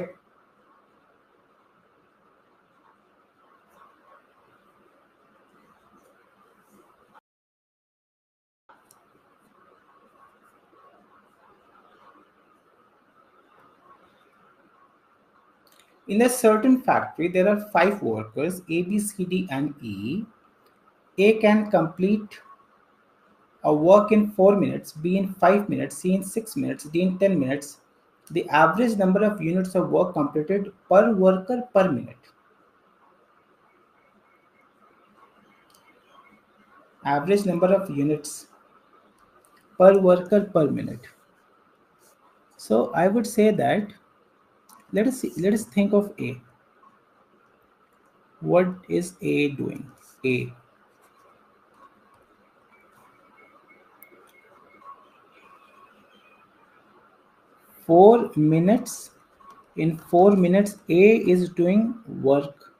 In a certain factory, there are 5 workers, A, B, C, D, and E. A can complete a work in 4 minutes, B in 5 minutes, C in 6 minutes, D in 10 minutes. The average number of units of work completed per worker per minute. Average number of units per worker per minute. So I would say that let us think of A. What is A doing? A. 4 minutes. In 4 minutes, A is doing work.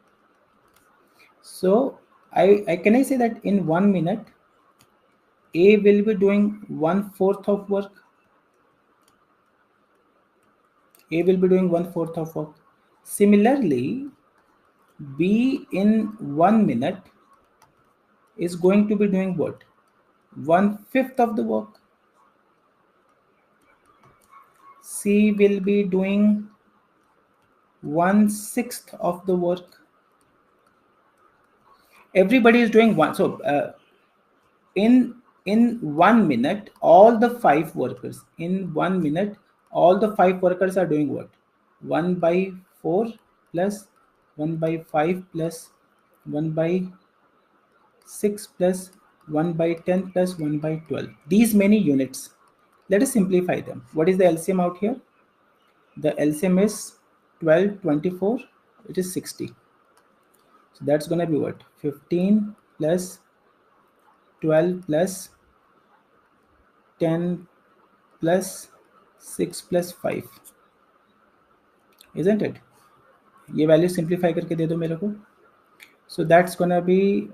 So I can I say that in 1 minute, A will be doing 1/4 of work. A will be doing 1/4 of work. Similarly, B in 1 minute is going to be doing what? 1/5 of the work. C will be doing 1/6 of the work. Everybody is doing one. So in 1 minute, all the 5 workers in 1 minute, all the 5 workers are doing what? 1/4 plus 1/5 plus 1/6 plus 1/10 plus 1/12. These many units. Let us simplify them. What is the LCM out here? The LCM is 12, 24. It is 60. So that's going to be what? 15 plus 12 plus 10 plus 6 plus 5. Isn't it? ये value simplify करके दे दो मेरे को. So that's gonna be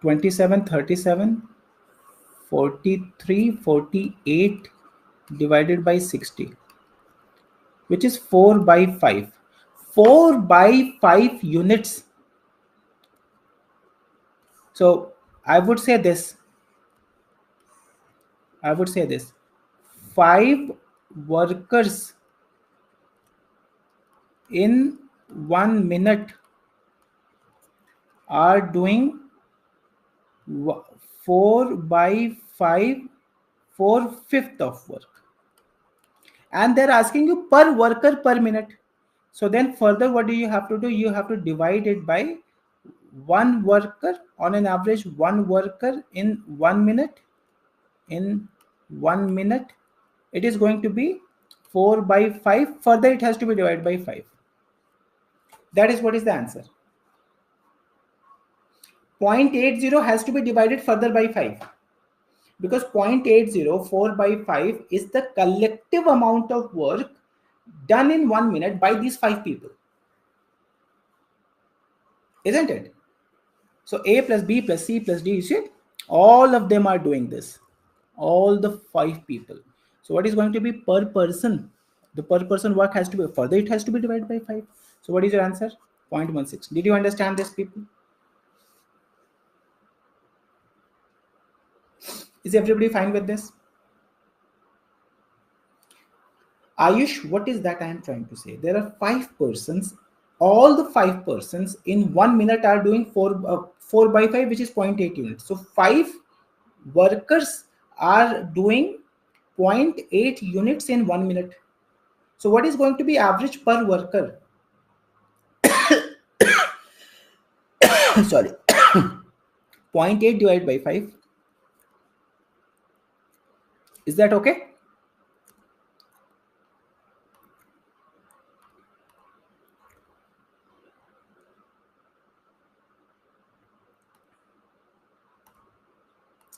27, 37, 43, 48 divided by 60, which is 4 by 5. 4 by 5 units. So I would say this. 5 workers in 1 minute are doing 4 by 5, 4/5 of work. And they're asking you per worker per minute. So then further, what do you have to do? You have to divide it by one worker. On an average, one worker in 1 minute. In 1 minute, it is going to be 4 by 5. Further, it has to be divided by 5. That is what is the answer. 0.80 has to be divided further by 5. Because 0.80, 4 by 5 is the collective amount of work done in 1 minute by these 5 people. Isn't it? So A plus B plus C plus D, you see, all of them are doing this. All the 5 people. So what is going to be per person? The per person work has to be, further it has to be divided by 5. So what is your answer? 0.16. Did you understand this, people? Is everybody fine with this? Ayush, what is that I am trying to say? There are 5 persons. All the 5 persons in 1 minute are doing 4 by 5, which is 0.8 units. So 5 workers are doing 0.8 units in 1 minute. So what is going to be average per worker? Sorry. 0.8 divided by 5. Is that okay?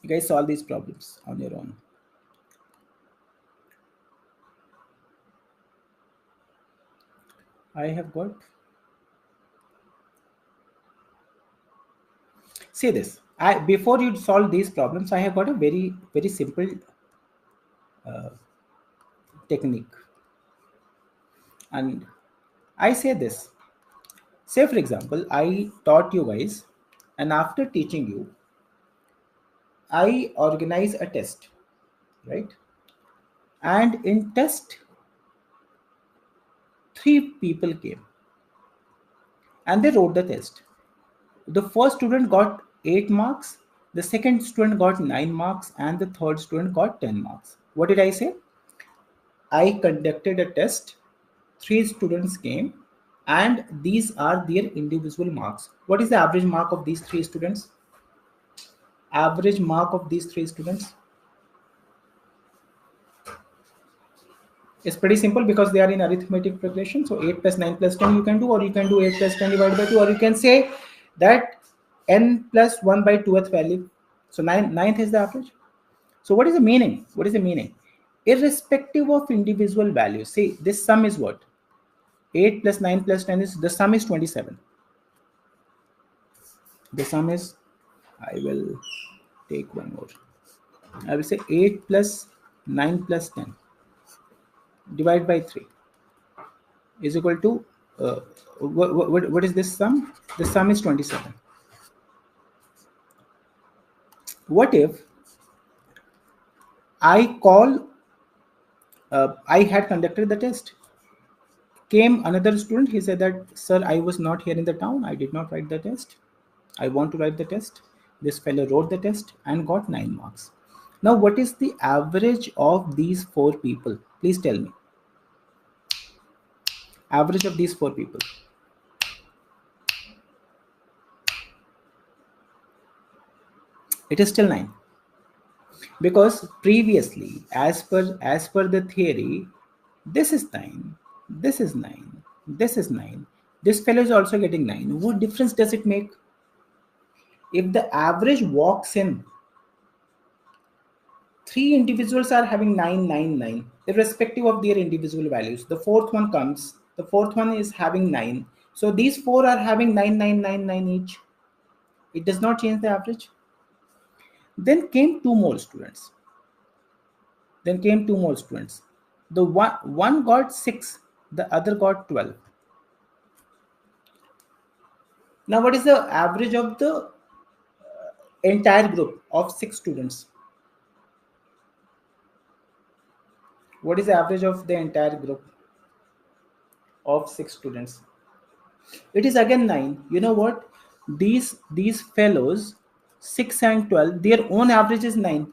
You guys solve these problems on your own. I have got. See this. I before you solve these problems, I have got a very simple technique, and I say this. Say for example, I taught you guys, and after teaching you, I organize a test, right? And in test, three people came and they wrote the test. The first student got 8 marks, the second student got 9 marks, and the third student got 10 marks. What did I say? I conducted a test, three students came, and these are their individual marks. What is the average mark of these three students? Average mark of these three students is pretty simple because they are in arithmetic progression. So 8 plus 9 plus 10 you can do, or you can do 8 plus 10 divided by 2, or you can say that n plus 1 by 2th value. So ninth is the average. So what is the meaning? What is the meaning? Irrespective of individual values, see this sum is what? 8 plus 9 plus 10 is, the sum is 27. The sum is, I will take one more. I will say 8 plus 9 plus 10 divided by 3 is equal to what is this sum? The sum is 27. What if I call, I had conducted the test, came another student, he said that, sir, I was not here in the town, I did not write the test, I want to write the test. This fellow wrote the test and got 9 marks. Now what is the average of these four people? Please tell me. Average of these four people. It is still 9. Because previously, as per the theory, this is 9, this is 9, this is 9, this fellow is also getting 9. What difference does it make? If the average walks in, three individuals are having 9, 9, 9, irrespective of their individual values. The fourth one comes, the fourth one is having 9. So these four are having 9, 9, 9, 9 each. It does not change the average. Then came two more students. The one got 6, the other got 12. Now what is the average of the entire group of 6 students? What is the average of the entire group of 6 students? It is again 9. You know what? These fellows, 6 and 12, their own average is 9.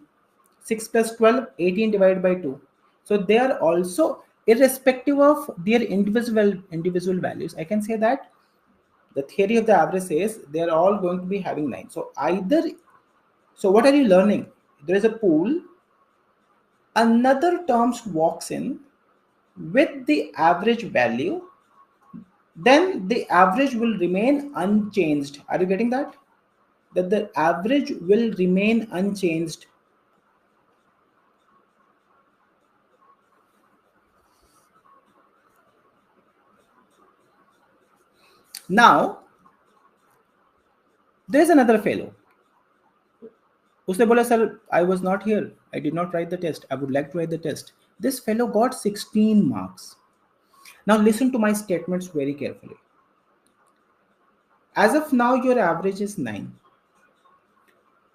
6 plus 12, 18 divided by 2. So they are also, irrespective of their individual values, I can say that the theory of the average says they are all going to be having 9. So either, so what are you learning? There is a pool, another terms walks in with the average value, then the average will remain unchanged. Are you getting that? That the average will remain unchanged. Now there is another fellow. उसने बोला sir I was not here I did not write the test I would like to write the test this fellow got 16 marks. Now listen to my statements very carefully. As of now your average is 9.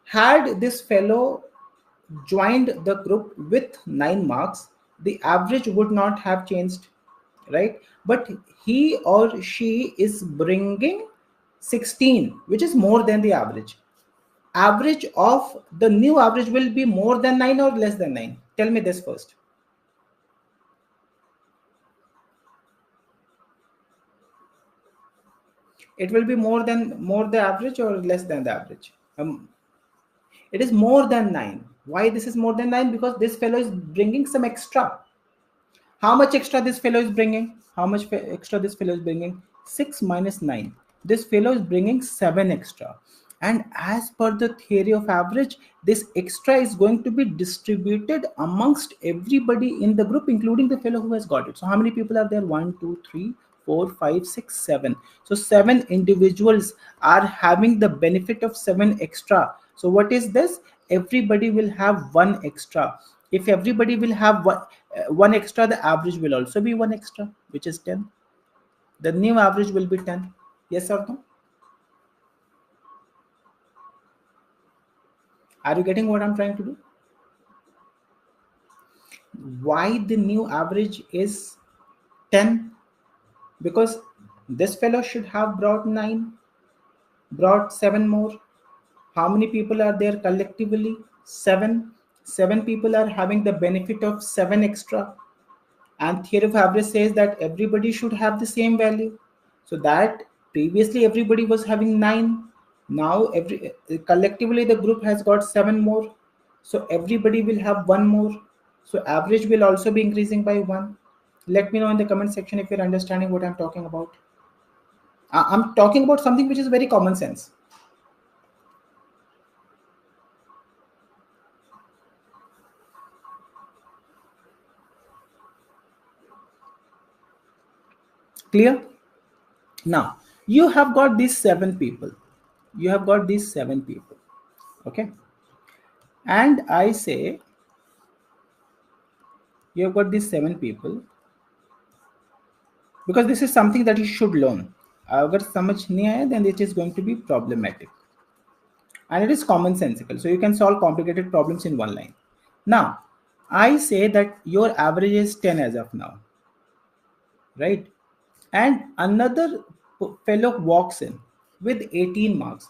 Had this fellow joined the group with 9 marks, the average would not have changed, right? But he or she is bringing 16, which is more than the average. Average of the new average will be more than 9 or less than 9? Tell me this first. It will be more the average or less than the average? It is more than 9. Why this is more than 9? Because this fellow is bringing some extra. How much extra this fellow is bringing? How much extra this fellow is bringing? 6 minus 9. This fellow is bringing 7 extra. And as per the theory of average, this extra is going to be distributed amongst everybody in the group, including the fellow who has got it. So how many people are there? 1, 2, 3, 4, 5, 6, 7. So 7 individuals are having the benefit of 7 extra. So what is this? Everybody will have 1 extra. If everybody will have one extra, the average will also be 1 extra, which is 10. The new average will be 10. Yes or no? Are you getting what I'm trying to do? Why the new average is 10? Because this fellow should have brought 9, brought 7 more. How many people are there collectively? 7. 7 people are having the benefit of 7 extra. And theory of average says that everybody should have the same value. So that previously everybody was having 9. Now every collectively the group has got 7 more. So everybody will have 1 more. So average will also be increasing by 1. Let me know in the comment section if you're understanding what I'm talking about. I'm talking about something which is very common sense. Clear? Now, you have got these 7 people. You have got these 7 people. Okay. And I say, you have got these 7 people because this is something that you should learn. अगर समझ नहीं आया, then it is going to be problematic. And it is commonsensical. So you can solve complicated problems in one line. Now, I say that your average is 10 as of now. Right? And another fellow walks in with 18 marks.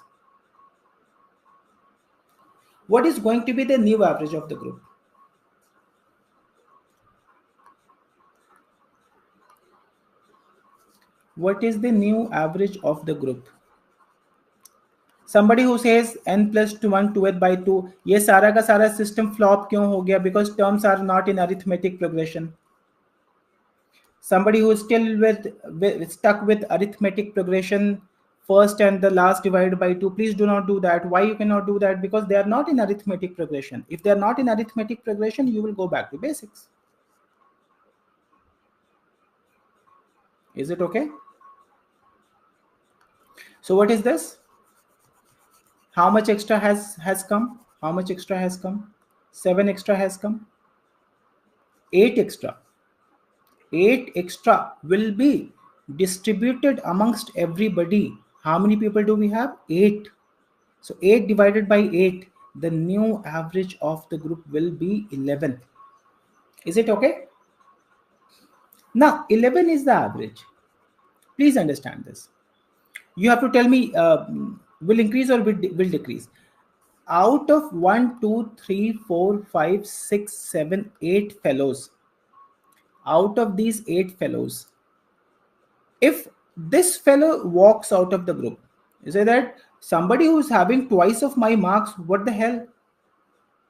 What is going to be the new average of the group? What is the new average of the group? Somebody who says n plus 2 1 2th by 2, ये सारा का सारा system flop क्यों हो गया? Because terms are not in arithmetic progression. Somebody who is still stuck with arithmetic progression, first and the last divided by 2, please do not do that. Why you cannot do that? Because they are not in arithmetic progression. If they are not in arithmetic progression, you will go back to basics. Is it okay? So what is this? How much extra has come? How much extra has come? 7 extra has come. 8 extra. 8 extra will be distributed amongst everybody. How many people do we have? 8. So 8 divided by 8, the new average of the group will be 11. Is it okay? Now 11 is the average. Please understand this. You have to tell me will increase or will decrease. Out of 1, 2, 3, 4, 5, 6, 7, 8 fellows, out of these 8 fellows, if this fellow walks out of the group, you say that somebody who is having twice of my marks, what the hell?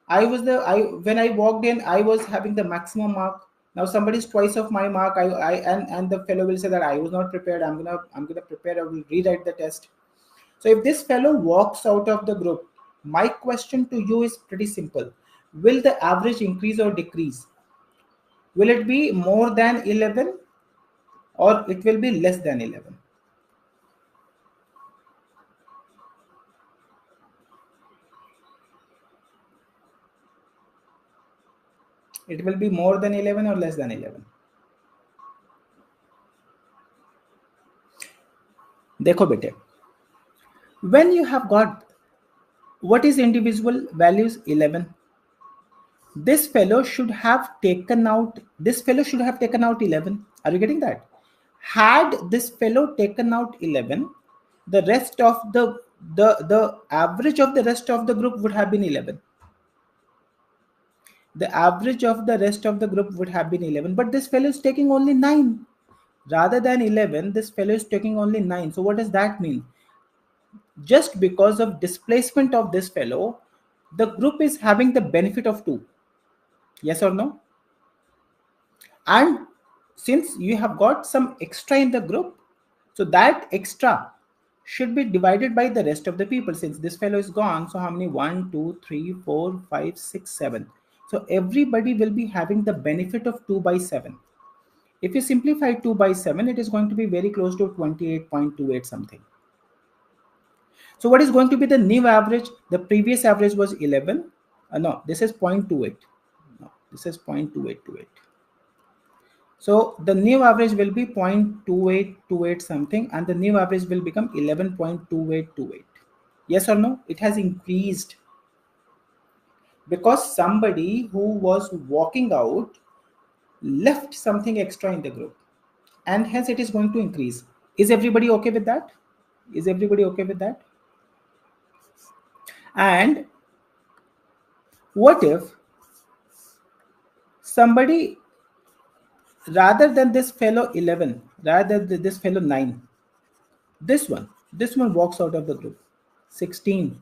When I walked in, I was having the maximum mark. Now somebody is twice of my mark. And the fellow will say that I was not prepared. I'm gonna prepare. I will rewrite the test. So if this fellow walks out of the group, my question to you is pretty simple. Will the average increase or decrease? Will it be more than 11 or it will be less than 11? It will be more than 11 or less than 11? देखो बेटे, when you have got what is individual values 11, this fellow should have taken out 11. Are you getting that? Had this fellow taken out 11, the rest of the average of the rest of the group would have been 11. The average of the rest of the group would have been 11, but this fellow is taking only 9 rather than 11. This fellow is taking only 9. So what does that mean? Just because of displacement of this fellow, the group is having the benefit of 2. Yes or no? And since you have got some extra in the group, so that extra should be divided by the rest of the people. Since this fellow is gone, so how many? 1, 2, 3, 4, 5, 6, 7. So everybody will be having the benefit of 2 by 7. If you simplify 2 by 7, it is going to be very close to 28.28 something. So what is going to be the new average? The previous average was 11. No, this is 0.28. No, this is 0.2828. So the new average will be 0.2828 something, and the new average will become 11.2828. Yes or no? It has increased because somebody who was walking out left something extra in the group, and hence it is going to increase. Is everybody okay with that? Is everybody okay with that? And what if somebody, rather than this fellow 11, rather than this fellow 9, this one walks out of the group, 16.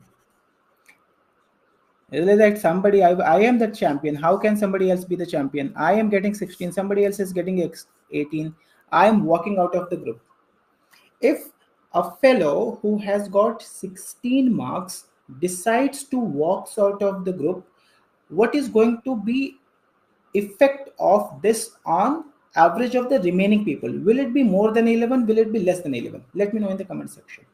It is like somebody, I am the champion. How can somebody else be the champion? I am getting 16, somebody else is getting 18. I am walking out of the group. If a fellow who has got 16 marks decides to walks out of the group, what is going to be effect of this on average of the remaining people? Will it be more than 11? Will it be less than 11? Let me know in the comment section.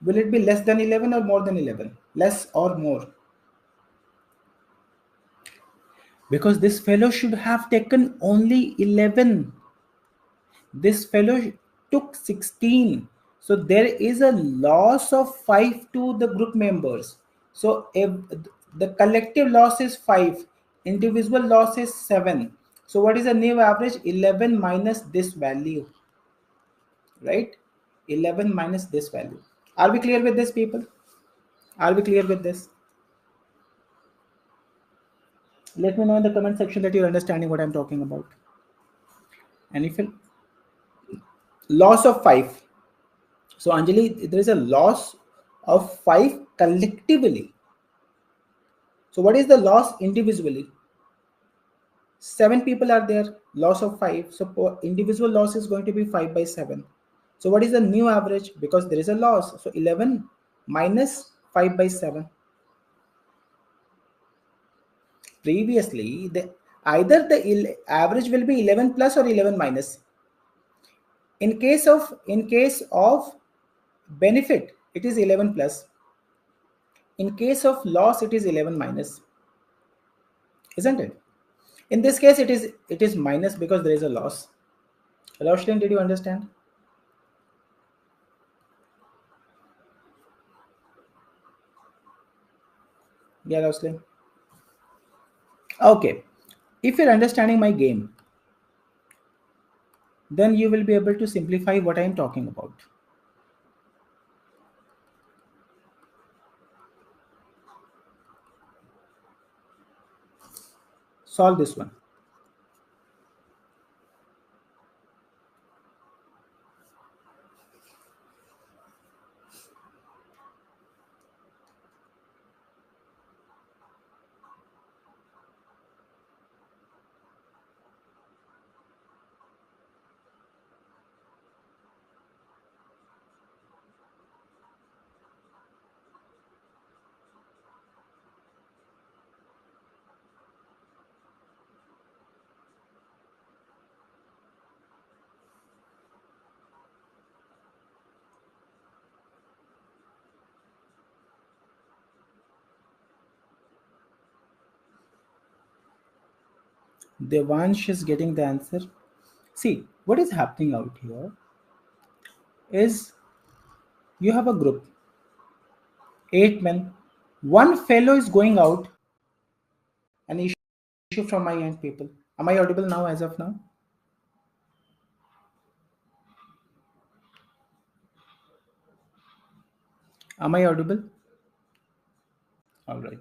Will it be less than 11 or more than 11? Less or more? Because this fellow should have taken only 11. This fellow took 16. So there is a loss of 5 to the group members. So if the collective loss is 5, individual loss is 7. So what is the new average? 11 minus this value, right? 11 minus this value. Are we clear with this, people? Are we clear with this? Let me know in the comment section that you're understanding what I'm talking about. And if you loss of 5. So Anjali, there is a loss of 5 collectively. So what is the loss individually? 7 people are there, loss of 5. So individual loss is going to be 5 by 7. So what is the new average? Because there is a loss. So 11 minus 5 by 7. Previously, either the average will be 11 plus or 11 minus. In case of benefit, it is 11 plus. In case of loss, it is 11 minus, isn't it? In this case, it is minus because there is a loss. Roshlin, did you understand? Yeah, Roshlin. Okay. If you're understanding my game, then you will be able to simplify what I am talking about. Solve this one. Devansh is getting the answer. See, what is happening out here is you have a group, 8 men. One fellow is going out. An issue from my end, people. Am I audible now as of now? Am I audible? All right.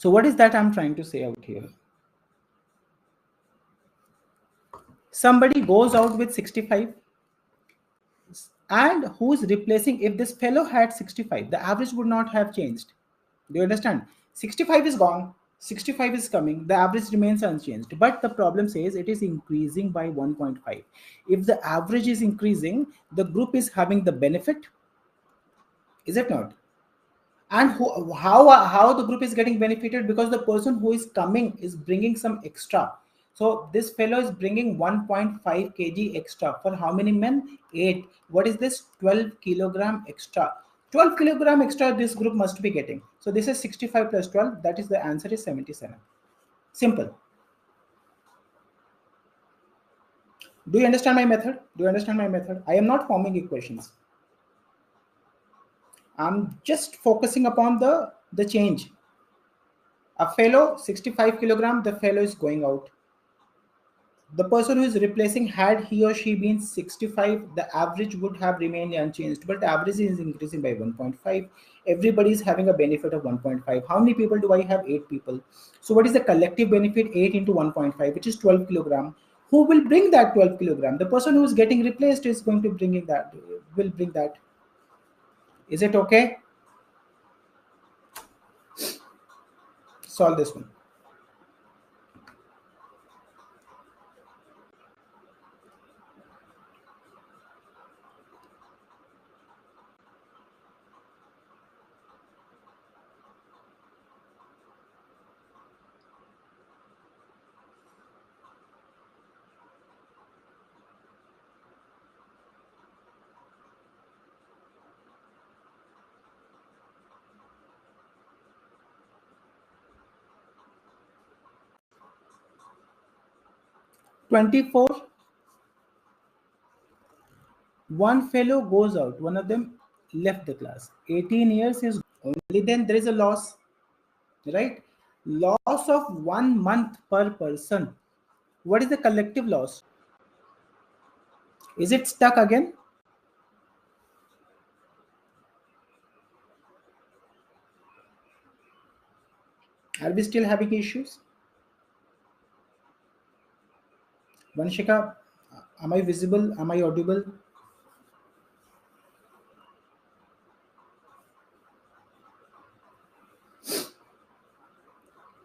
So what is that I'm trying to say out here? Somebody goes out with 65, and who's replacing? If this fellow had 65, the average would not have changed. Do you understand? 65 is gone, 65 is coming, the average remains unchanged, but the problem says it is increasing by 1.5. If the average is increasing, the group is having the benefit, is it not? And how the group is getting benefited, because the person who is coming is bringing some extra. So this fellow is bringing 1.5 kg extra for how many men? 8. What is this? 12 kilogram extra. 12 kilogram extra this group must be getting. So this is 65 plus 12, that is the answer is 77. Simple. Do you understand my method? Do you understand my method? I am not forming equations. I'm just focusing upon the change. A fellow 65 kilogram, the fellow is going out. The person who is replacing, had he or she been 65, the average would have remained unchanged, but the average is increasing by 1.5. Everybody is having a benefit of 1.5. How many people do I have? 8 people. So what is the collective benefit? 8 into 1.5, which is 12 kilogram. Who will bring that 12 kilogram? The person who is getting replaced is going to bring in that, will bring that. Is it okay? Solve this one. 24. One fellow goes out, one of them left the class. 18 years is only then there is a loss, right? Loss of 1 month per person. What is the collective loss? Is it stuck again? Are we still having issues? Vanshika, am I visible? Am I audible?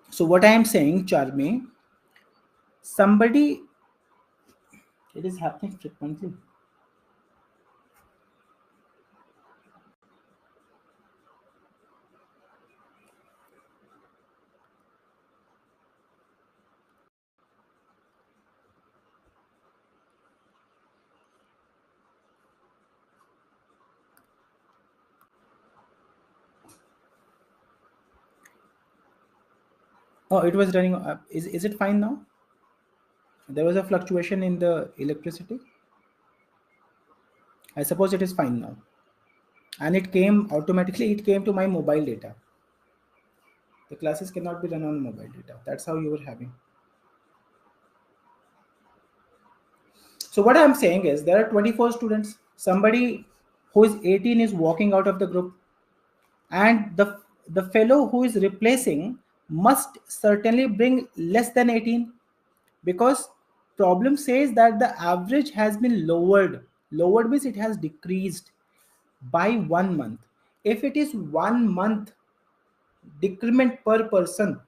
So what I am saying, Charmi, somebody, it is happening frequently. Oh, it was running. Is it fine now? There was a fluctuation in the electricity. I suppose it is fine now. And it came automatically, it came to my mobile data. The classes cannot be run on mobile data. That's how you were having. So what I'm saying is there are 24 students. Somebody who is 18 is walking out of the group, and the fellow who is replacing must certainly bring less than 18, because problem says that the average has been lowered. Lowered means it has decreased by 1 month. If it is 1 month decrement per person,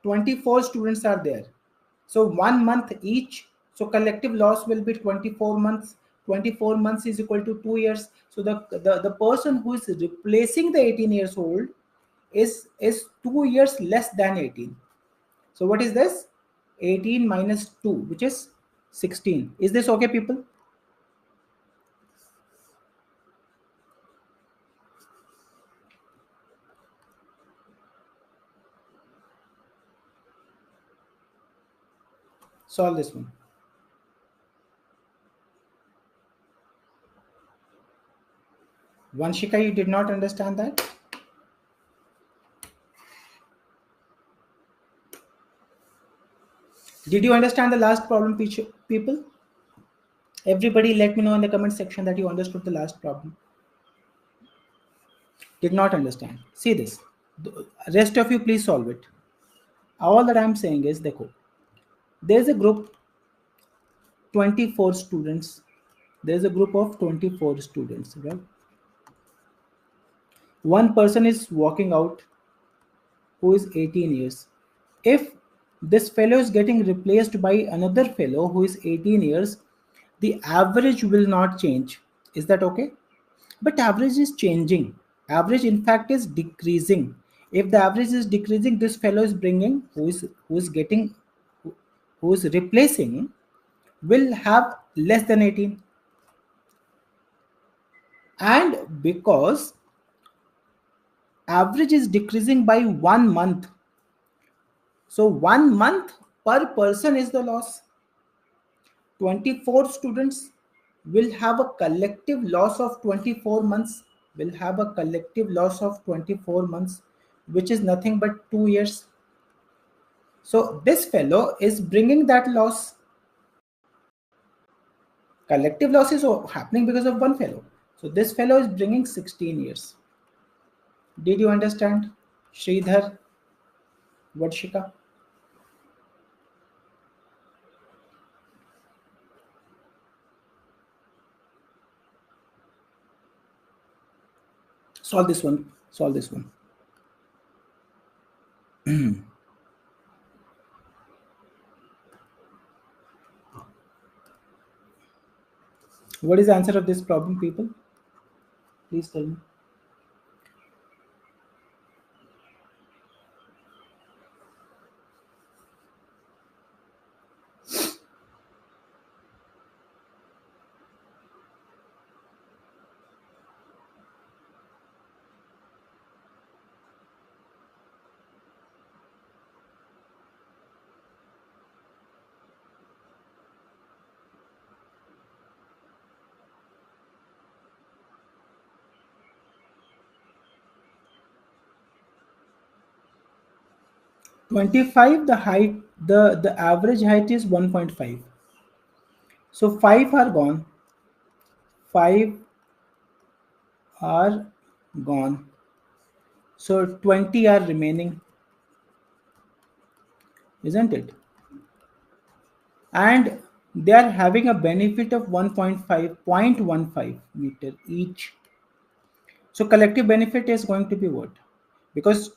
24 students are there. So 1 month each. So collective loss will be 24 months. 24 months is equal to 2 years. So the person who is replacing the 18 years old is 2 years less than 18. So what is this? 18 minus 2, which is 16. Is this okay, people? Solve this one. Vanshika, you did not understand that? Did you understand the last problem, people? Everybody let me know in the comment section that you understood the last problem. Did not understand. See this. The rest of you, please solve it. All that I'm saying is, देखो, there's a group 24 students. There's a group of 24 students, right? One person is walking out who is 18 years. If this fellow is getting replaced by another fellow who is 18 years, the average will not change. Is that okay? But average is changing. Average in fact is decreasing. If the average is decreasing, this fellow is bringing, who is getting, who is replacing, will have less than 18. And because average is decreasing by 1 month, so 1 month per person is the loss. 24 students will have a collective loss of 24 months, will have a collective loss of 24 months, which is nothing but 2 years. So this fellow is bringing that loss. Collective loss is happening because of one fellow. So this fellow is bringing 16 years. Did you understand, Sridhar, Varshika? Solve this one. Solve this one. What is the answer of this problem, people? Please tell me. 25, the height, the average height is 1.5. So 5 are gone. 5 are gone. So 20 are remaining, isn't it? And they are having a benefit of 1.5 meter each. So collective benefit is going to be what? Because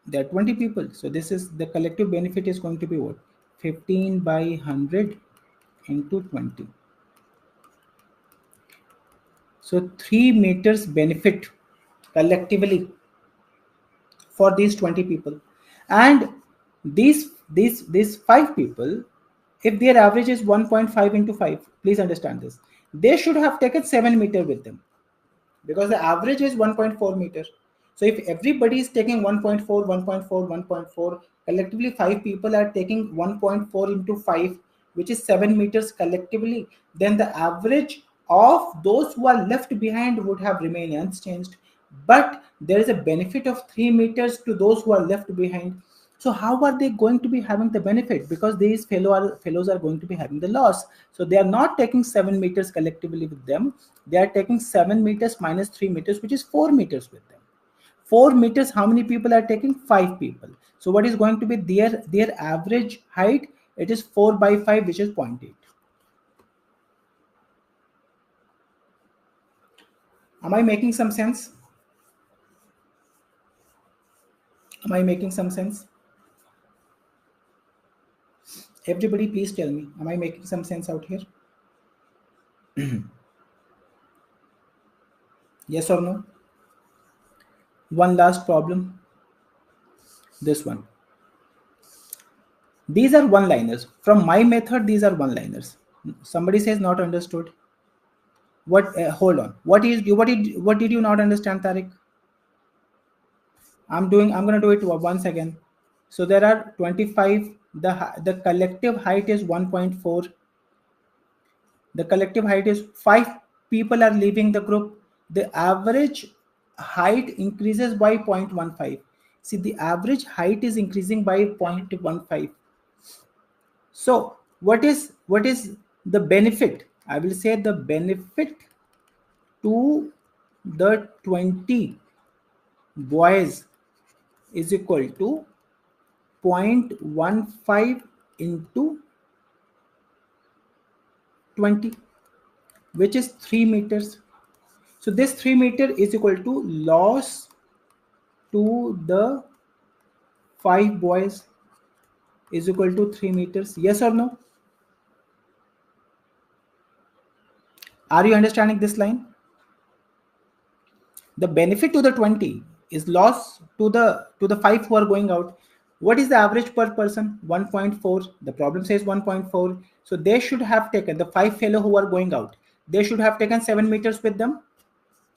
there are 20 people. So this is the collective benefit is going to be what? 15 by 100 into 20. So 3 meters benefit collectively for these 20 people. And these 5 people, if their average is 1.5 into 5, please understand this, they should have taken 7 meter with them, because the average is 1.4 meter. So if everybody is taking 1.4, 1.4, 1.4, collectively 5 people are taking 1.4 into 5, which is 7 meters collectively, then the average of those who are left behind would have remained unchanged. But there is a benefit of 3 meters to those who are left behind. So how are they going to be having the benefit? Because these fellows are going to be having the loss. So they are not taking 7 meters collectively with them. They are taking 7 meters minus 3 meters, which is 4 meters with them. 4 meters, how many people are taking? 5 people. So what is going to be their average height? It is 4 by 5, which is 0.8. Am I making some sense? Am I making some sense? Everybody, please tell me. Am I making some sense out here? Yes or no? One last problem. This one. These are one liners. From my method, these are one liners. Somebody says not understood. What? Hold on. What did you not understand, Tariq? I'm gonna do it once again. So there are 25. The collective height is 1.4. The collective height is 5 people are leaving the group. The average height increases by 0.15. See, the average height is increasing by 0.15. So what is the benefit? I will say the benefit to the 20 boys is equal to 0.15 into 20, which is 3 meters. So this 3 meter is equal to loss to the 5 boys is equal to 3 meters. Yes or no? Are you understanding this line? The benefit to the 20 is loss to the 5 who are going out. What is the average per person? 1.4. The problem says 1.4. So they should have taken the 5 fellow who are going out. They should have taken 7 meters with them.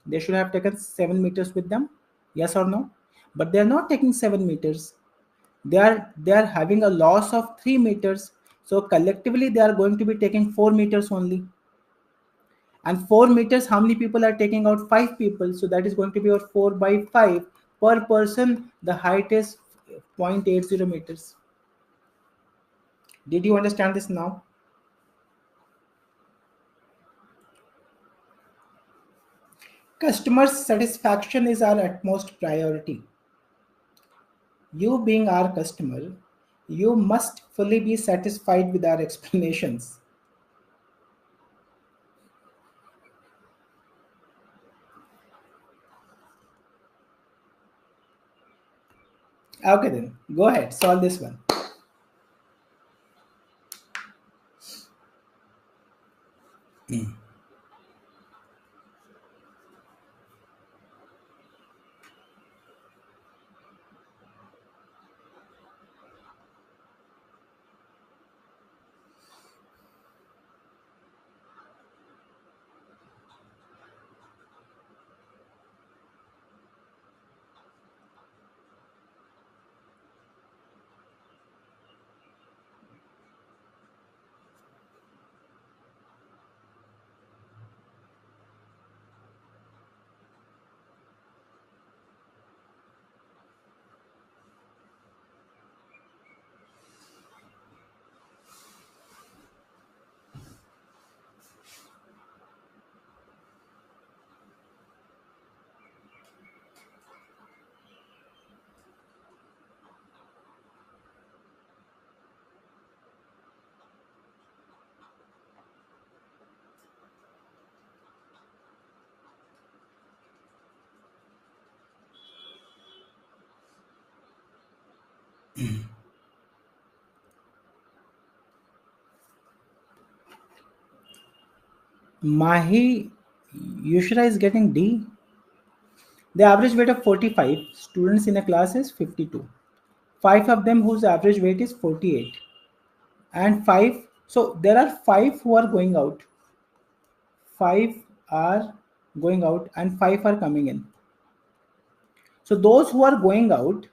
They should have taken 7 meters with them. Yes or no? But they are not taking 7 meters. They are having a loss of 3 meters. So collectively they are going to be taking 4 meters only. And 4 meters, how many people are taking out? 5 people. So that is going to be about 4 by 5 per person. The height is 0.80 meters. Did you understand this now? Customer satisfaction is our utmost priority. You being our customer, you must fully be satisfied with our explanations. Okay, then go ahead, solve this one. Mahi Yushra is getting D. The average weight of 45 students in a class is 52. 5 of them whose average weight is 48. And 5, so there are 5 who are going out. 5 are going out and 5 are coming in. So those who are going out,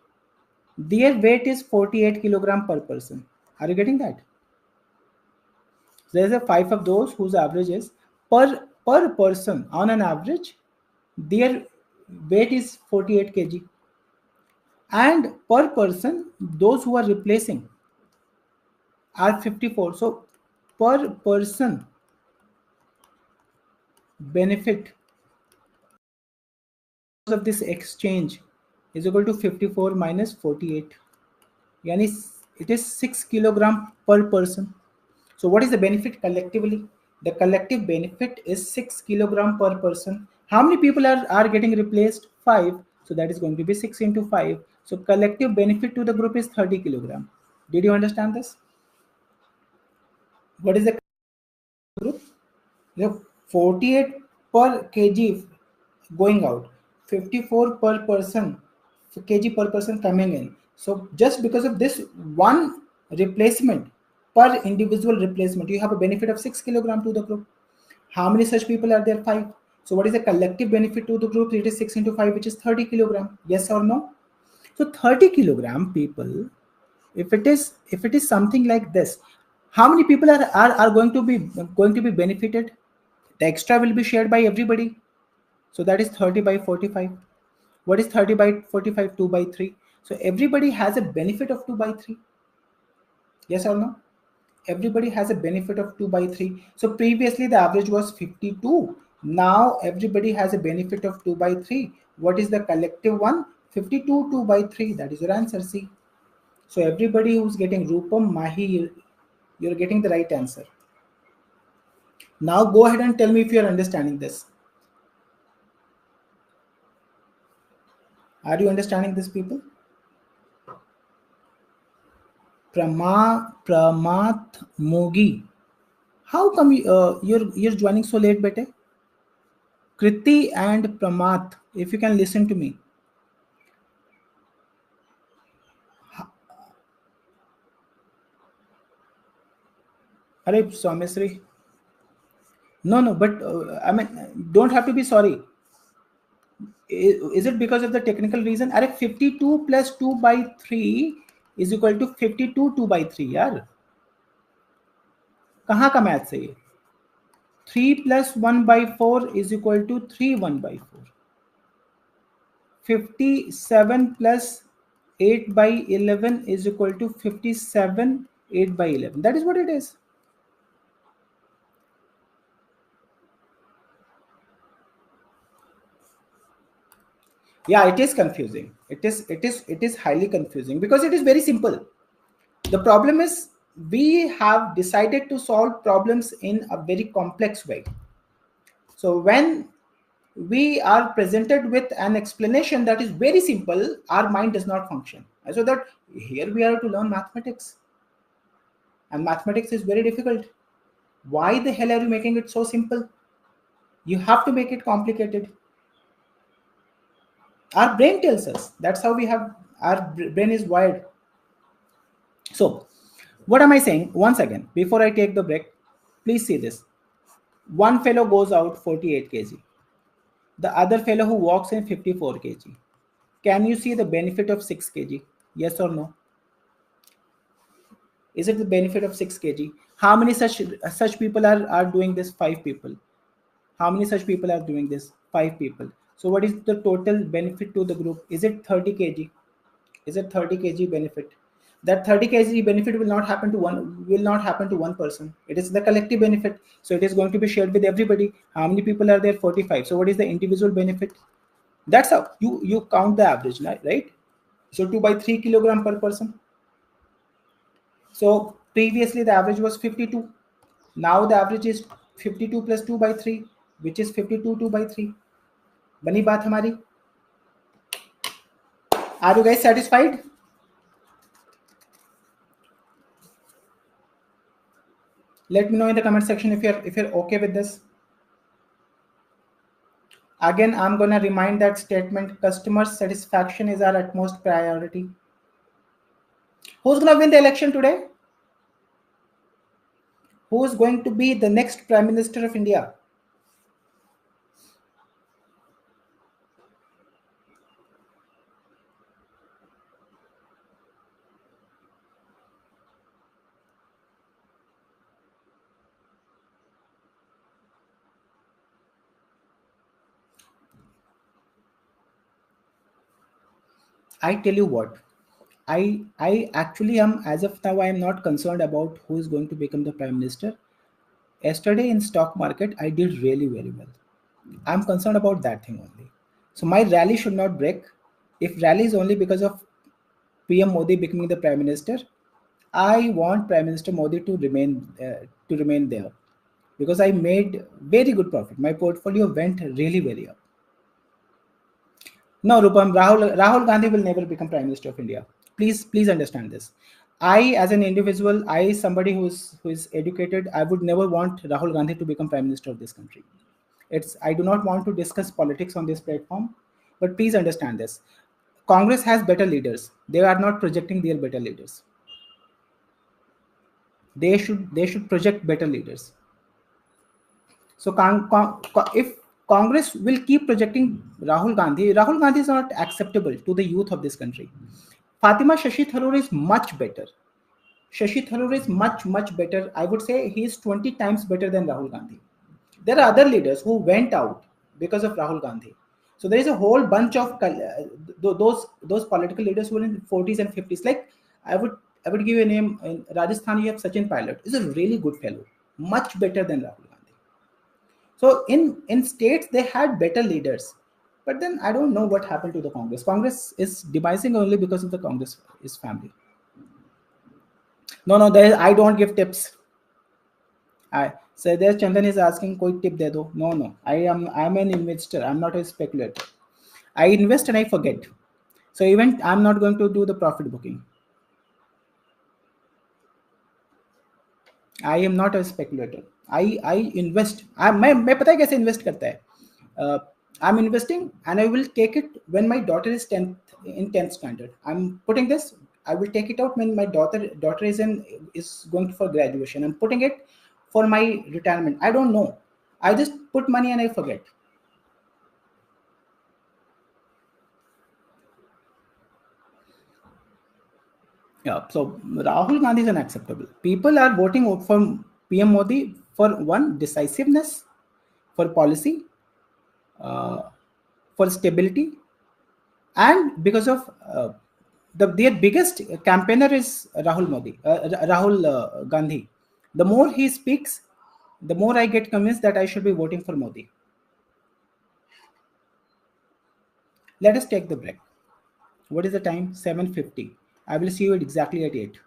their weight is 48 kilogram per person. Are you getting that? There is a 5 of those whose average is per person on an average, their weight is 48 kg. And per person, those who are replacing are 54. So per person benefit of this exchange is equal to 54 minus 48. Yani it is 6 kilogram per person. So what is the benefit collectively? The collective benefit is 6 kilogram per person. How many people are getting replaced? 5. So that is going to be 6 into 5. So collective benefit to the group is 30 kilogram. Did you understand this? What is the group? You have 48 per kg going out, 54 per person kg per person coming in. So just because of this one replacement per individual replacement, you have a benefit of 6 kilogram to the group. How many such people are there? 5. So what is the collective benefit to the group? It is 6 into 5, which is 30 kilogram. Yes or no? So 30 kilogram people, if it is something like this, how many people are going to be benefited? The extra will be shared by everybody. So that is 30 by 45. What is 30 by 45? 2 by 3. So everybody has a benefit of 2 by 3. Yes or no? Everybody has a benefit of 2 by 3. So previously the average was 52. Now everybody has a benefit of 2 by 3. What is the collective one? 52 2 by 3. That is your answer, C. So everybody who's getting Rupam, Mahi, you're getting the right answer. Now go ahead and tell me if you're understanding this. Are you understanding this, people? Pramath Mogi. How come you're joining so late, bete? Kriti and Pramath. if you can listen to me. Are Soumeshri? No, no, but I mean, don't have to be sorry. Is it because of the technical reason? Are 52 plus 2 by 3 is equal to 52 2 by 3 यार. कहाँ का math है ये? 3 plus 1 by 4 is equal to 3 1 by 4. 57 plus 8 by 11 is equal to 57 8 by 11. That is what it is. Yeah, it is confusing. It is highly confusing because it is very simple. The problem is we have decided to solve problems in a very complex way. So when we are presented with an explanation that is very simple, our mind does not function. And so that here we are to learn mathematics, and mathematics is very difficult. Why the hell are you making it so simple? You have to make it complicated. Our brain tells us that's how we have, our brain is wired. So what am I saying? Once again, before I take the break, please see this. One fellow goes out 48 kg, the other fellow who walks in 54 kg. Can you see the benefit of 6 kg? Yes or no? Is it the benefit of 6 kg? How many such people are doing this? 5 people. How many such people are doing this? 5 people. So what is the total benefit to the group? Is it 30 kg? Is it 30 kg benefit? That 30 kg benefit will not happen to one person. It is the collective benefit. So it is going to be shared with everybody. How many people are there? 45. So what is the individual benefit? That's how you count the average, right? So 2 by 3 kilogram per person. So previously the average was 52. Now the average is 52 plus 2 by 3, which is 52 2 by 3. बनी बात हमारी? Are you guys satisfied? Let me know in the comment section if you're okay with this. Again, I'm gonna remind that statement: customer satisfaction is our utmost priority. Who's gonna win the election today? Who's going to be the next Prime Minister of India? I tell you what, I actually am, as of now, I am not concerned about who is going to become the Prime Minister. Yesterday in stock market, I did really very well. I'm concerned about that thing only. So my rally should not break. If rally is only because of PM Modi becoming the Prime Minister, I want Prime Minister Modi to remain there because I made very good profit. My portfolio went really very up. No, Rupam, Rahul Gandhi will never become Prime Minister of India. Please understand this. I, as an individual, I, somebody who is educated, I would never want Rahul Gandhi to become Prime Minister of this country. I do not want to discuss politics on this platform, but please understand this. Congress has better leaders. They are not projecting their better leaders. They should project better leaders. So if Congress will keep projecting Rahul Gandhi is not acceptable to the youth of this country. Fatima Shashi Tharoor is much better. Shashi Tharoor is much better. I would say he is 20 times better than Rahul Gandhi. There are other leaders who went out because of Rahul Gandhi. So there is a whole bunch of those political leaders who are in 40s and 50s. Like I would give you a name. In Rajasthan, you have Sachin Pilot. He's a really good fellow, much better than Rahul Gandhi. So in states they had better leaders, but then I don't know what happened to the Congress. Congress is demising only because of the Congress is family. No, I don't give tips. So there's Chandan is asking, "Koi tip de do?" No. I'm an investor. I'm not a speculator. I invest and I forget. So even I'm not going to do the profit booking. I am not a speculator. I invest. मैं पता है कैसे invest करता है? I'm investing and I will take it when my daughter is 10th in 10th standard. I'm putting this. I will take it out when my daughter is going for graduation. I'm putting it for my retirement. I don't know. I just put money and I forget. Yeah. So Rahul Gandhi is unacceptable. People are voting for PM Modi for one decisiveness, for policy, uh, for stability, and because of their biggest campaigner is Rahul Gandhi. The more he speaks, the more I get convinced that I should be voting for Modi. Let us take the break. What is the time? 7:50. I will see you exactly at 8.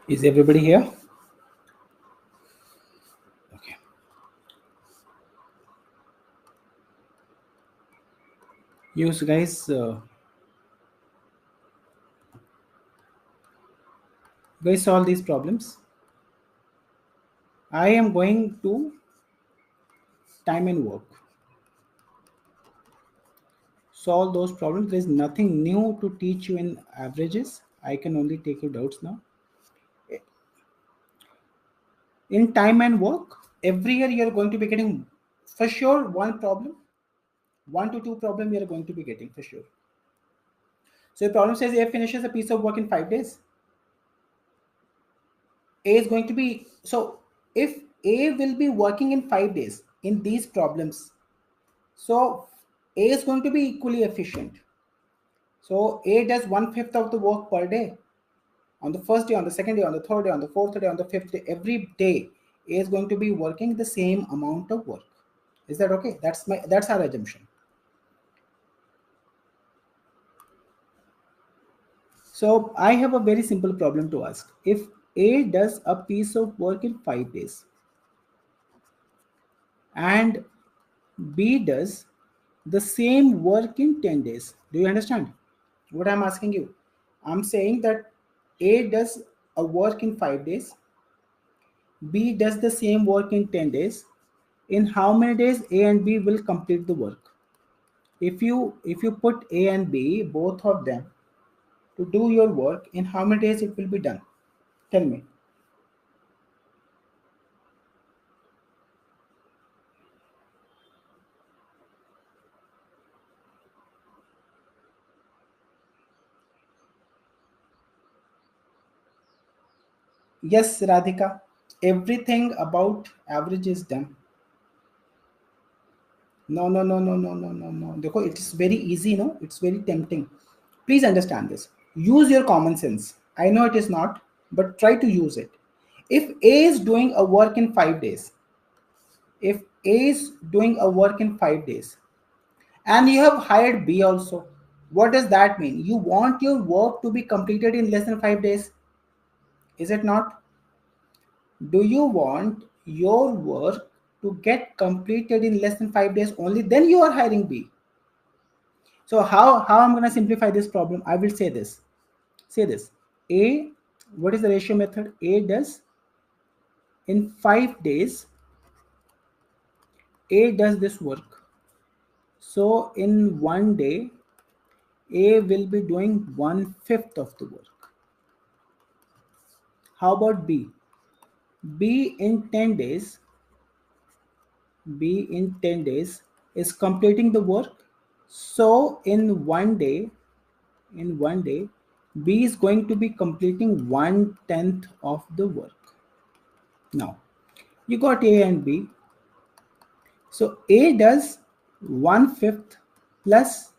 Is everybody here? Okay. You guys solve these problems. I am going to time and work. Solve those problems. There is nothing new to teach you in averages. I can only take your doubts now. In time and work, every year you are going to be getting for sure one problem, 1 to 2 problem you are going to be getting for sure. So the problem says A finishes a piece of work in 5 days. A is going to be, so if A will be working in 5 days in these problems, so A is going to be equally efficient. So A does 1/5 of the work per day. On the first day, on the second day, on the third day, on the fourth day, on the fifth day, every day A is going to be working the same amount of work. Is that okay? That's our assumption. So I have a very simple problem to ask. If A does a piece of work in 5 days and B does the same work in 10 days, do you understand what I'm asking you? I'm saying that A does a work in 5 days, B does the same work in 10 days. In how many days A and B will complete the work? If you put A and B, both of them, to do your work, in how many days it will be done? Tell me. Yes, Radhika. Everything about average is done. No, no, no, no, no, no, no, no. Dekho, it's very easy, no? It's very tempting. Please understand this. Use your common sense. I know it is not, but try to use it. If A is doing a work in 5 days, if A is doing a work in 5 days, and you have hired B also, what does that mean? You want your work to be completed in less than 5 days, is it not? Do you want your work to get completed in less than 5 days only? Then you are hiring B. So how I'm going to simplify this problem? I will say this. Say this. A, what is the ratio method? A does in 5 days. A does this work. So in one day, A will be doing 1/5 of the work. How about B? B in 10 days, B in 10 days is completing the work. So in one day, B is going to be completing 1/10 of the work. Now, you got A and B. So A does 1/5 plus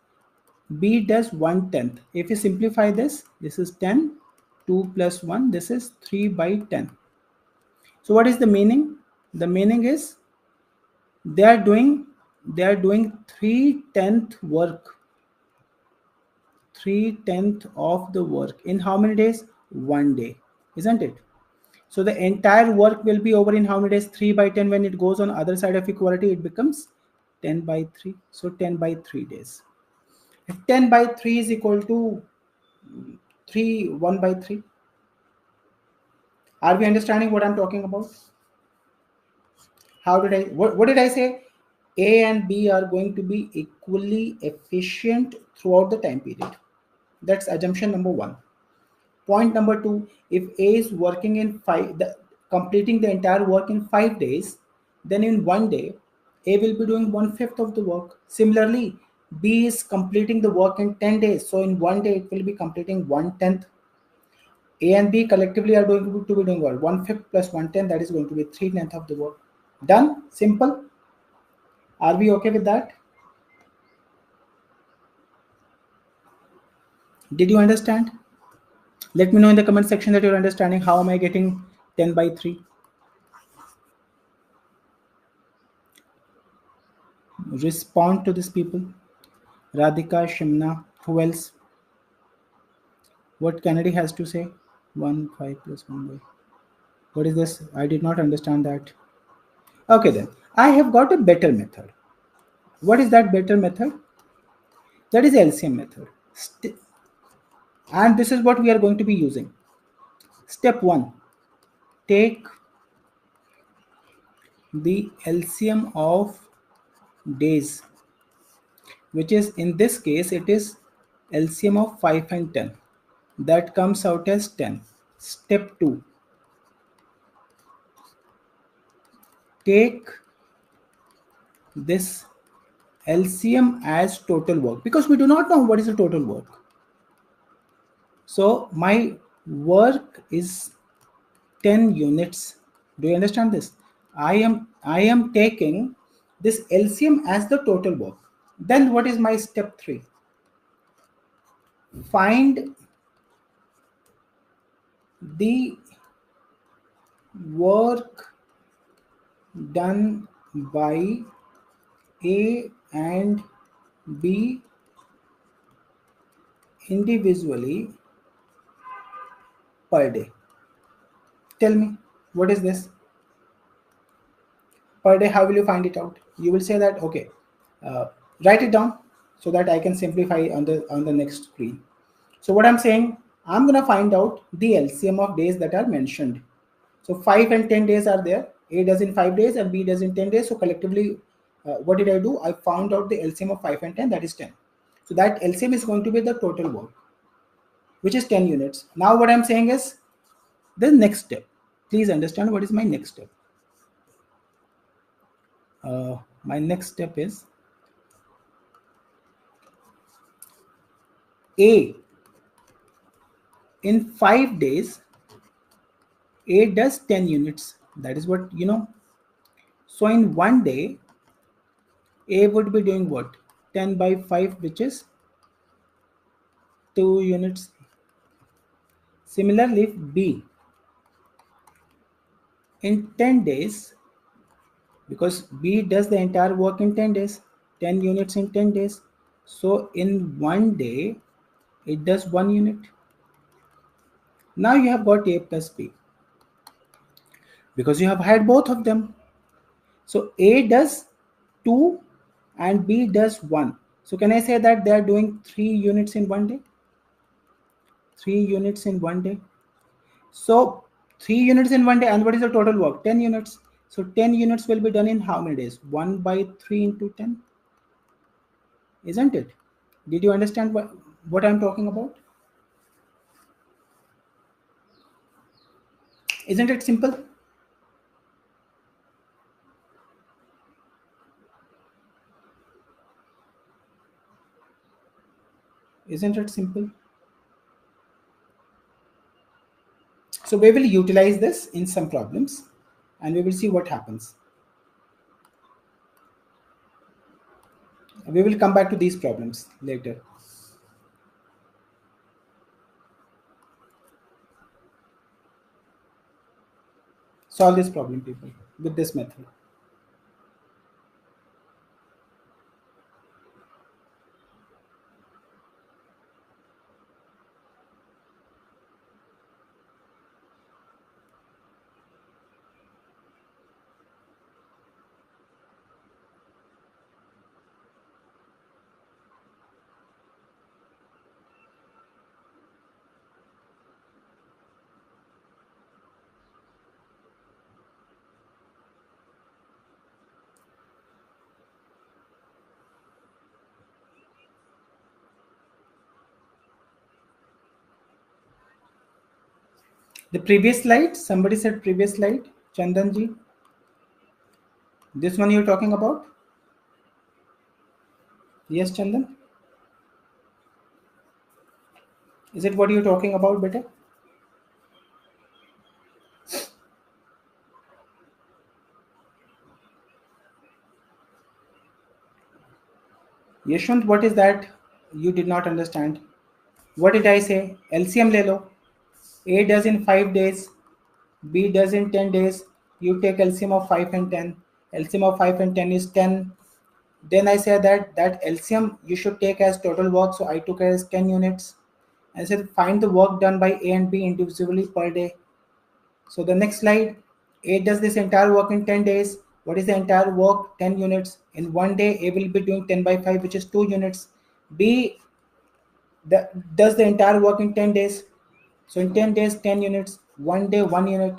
B does 1/10. If you simplify this, this is 10, 2 plus 1, this is 3/10. So what is the meaning? The meaning is they are doing 3/10 work, 3/10 of the work in how many days? One day, isn't it? So the entire work will be over in how many days? 3/10. When it goes on other side of equality, it becomes 10/3. So 10/3 days. If 10/3 is equal to 1/3, are we understanding what I'm talking about? What did I say? A and B are going to be equally efficient throughout the time period. That's assumption number one. Point number two, if A is working in completing the entire work in 5 days, then in one day, A will be doing 1/5 of the work. Similarly, B is completing the work in 10 days. So in one day, it will be completing 1/10. A and B collectively are going to be doing what? 1/5 plus 1/10, that is going to be 3/10 of the work. Done? Simple. Are we okay with that? Did you understand? Let me know in the comment section that you're understanding. How am I getting 10/3? Respond to these people. Radhika, Shimna, Who else? What Kennedy has to say? 1 5 plus 1 by. What is this? I did not understand that. Okay, then. I have got a better method. What is that better method? That is LCM method. And this is what we are going to be using. Step 1. Take the LCM of days, which is in this case it is LCM of 5 and 10. That comes out as 10. Step 2. Take this LCM as total work, because we do not know what is the total work. So my work is 10 units. Do you understand this? I am taking this LCM as the total work. Then what is my step 3? Find the work done by A and B individually per day. Tell me, what is this? Per day, how will you find it out? You will say that, okay, write it down so that I can simplify on the next screen. So what I'm saying, I'm going to find out the LCM of days that are mentioned. So 5 and 10 days are there. A does in 5 days and B does in 10 days. So collectively, what did I do? I found out the LCM of 5 and 10, that is 10. So that LCM is going to be the total work, which is 10 units. Now what I'm saying is the next step. Please understand what is my next step. My next step is A. In 5 days, A does 10 units. That is what you know. So in 1 day, A would be doing what? 10 by 5, which is 2 units. Similarly, B. In 10 days, because B does the entire work in 10 days, 10 units in 10 days. So in 1 day, it does 1 unit. Now you have got A plus B, because you have had both of them. So A does 2 and B does 1. So can I say that they are doing 3 units in 1 day? 3 units in 1 day. So 3 units in 1 day, and what is the total work? 10 units. So 10 units will be done in how many days? 1 by 3 into 10. Isn't it? Did you understand what I'm talking about? Isn't it simple? Isn't it simple? So we will utilize this in some problems and we will see what happens. We will come back to these problems later. Solve this problem, people, with this method. The previous slide, somebody said previous slide, Chandanji. This one you're talking about? Yes, Chandan? Is it what you're talking about, beta? Yashwant, what is that? You did not understand. What did I say? LCM le lo. A does in 5 days, B does in 10 days. You take LCM of 5 and 10. LCM of 5 and 10 is 10. Then I said that LCM you should take as total work, so I took as 10 units. I said find the work done by A and B individually per day. So the next slide, A does this entire work in 10 days. What is the entire work? 10 units. In one day, A will be doing 10 by 5, which is 2 units. B does the entire work in 10 days. So in 10 days, 10 units. One day, 1 unit.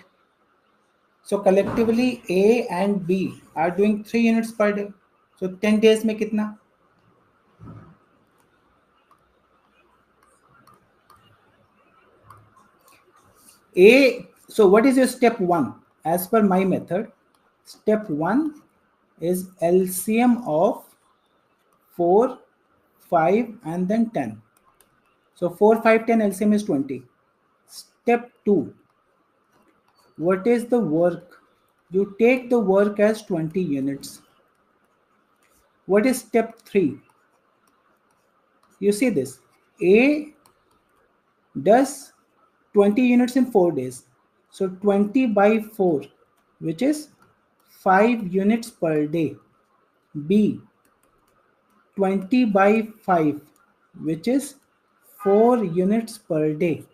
So collectively, A and B are doing 3 units per day. So 10 days में कितना? So what is your step 1? As per my method, step 1 is LCM of 4, 5 and then 10. So 4, 5, 10 LCM is 20. Step 2, what is the work? You take the work as 20 units. What is step 3? You see this. A does 20 units in 4 days. So 20 by 4, which is 5 units per day. B 20 by 5, which is 4 units per day.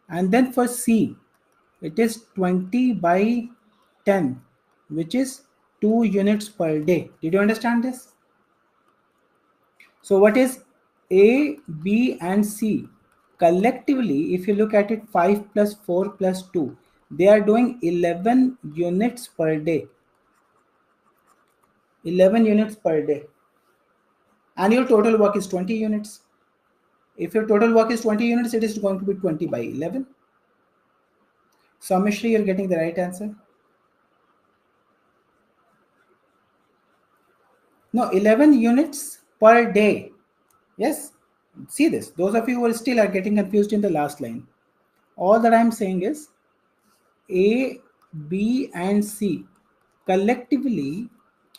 And then for C, it is 20 by 10, which is 2 units per day. Did you understand this? So what is A, B and C? Collectively, if you look at it, 5 plus 4 plus 2, they are doing 11 units per day. 11 units per day. And your total work is 20 units. If your total work is 20 units, it is going to be 20 by 11. So Mishri, you're getting the right answer. No, 11 units per day. Yes, see this. Those of you who are still are getting confused in the last line. All that I'm saying is A, B and C collectively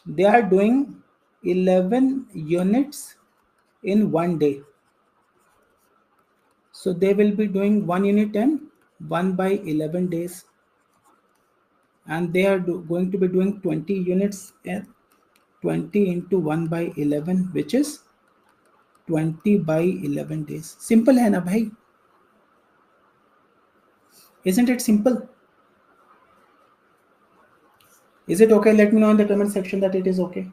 they are doing 11 units in one day. So they will be doing 1 unit in 1 by 11 days. And they are going to be doing 20 units in 20 into 1 by 11, which is 20 by 11 days. Simple hai na bhai? Isn't it simple? Is it okay? Let me know in the comment section that it is okay.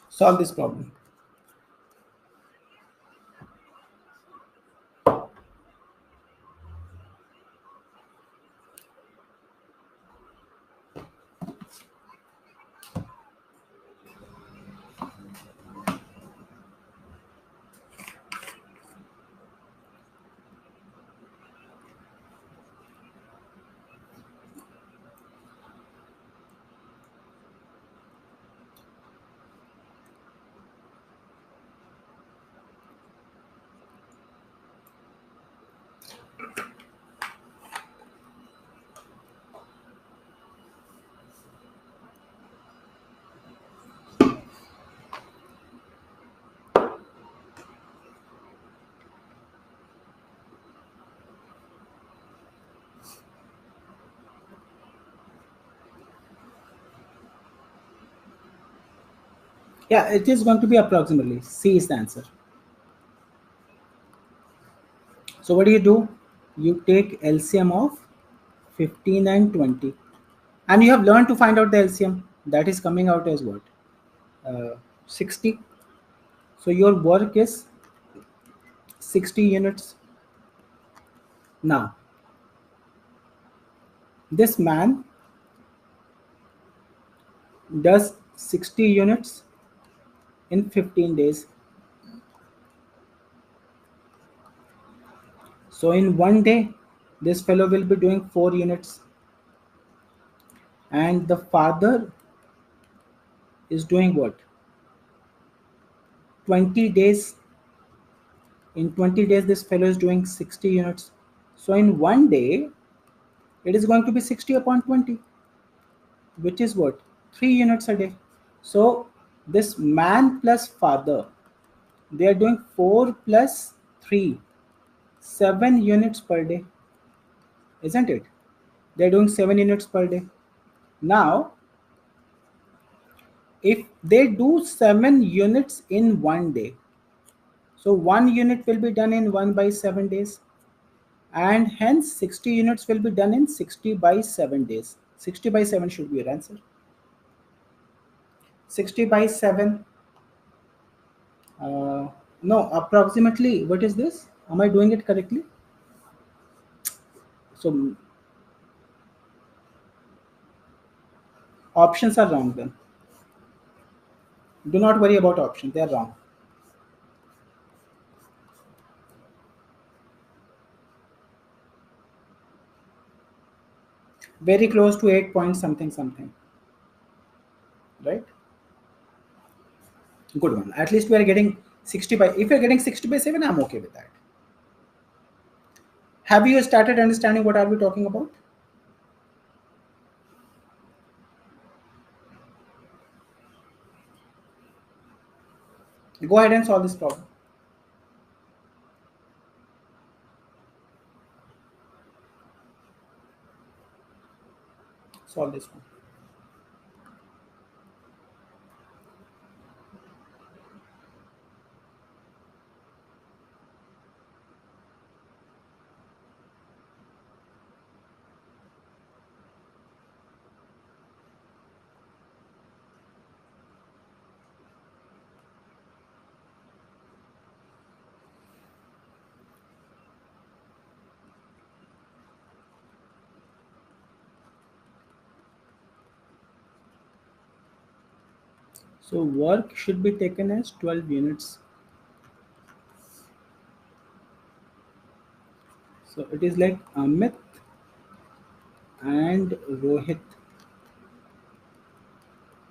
Solve this problem. Yeah, it is going to be approximately. C is the answer. So what do? You take LCM of 15 and 20. And you have learned to find out the LCM. That is coming out as what? 60. So your work is 60 units. Now, this man does 60 units in 15 days. So in one day, this fellow will be doing 4 units. And the father is doing what? 20 days. In 20 days, this fellow is doing 60 units. So in one day, it is going to be 60 upon 20, which is what? 3 units a day. So this man plus father, they are doing 4 plus 3, 7 units per day. isn't it? They're doing 7 units per day. Now, if they do 7 units in one day, so 1 unit will be done in 1 by 7 days, and hence 60 units will be done in 60 by 7 days. 60 by 7 should be your answer. 60 by 7. No, approximately, what is this? Am I doing it correctly? So options are wrong then. Do not worry about options, they are wrong. Very close to 8 point something something, right? Good one. At least we are getting 60 by, if you're getting 60 by 7, I'm okay with that. Have you started understanding what are we talking about? Go ahead and solve this problem. Solve this one. So work should be taken as 12 units. So it is like Amit and Rohit,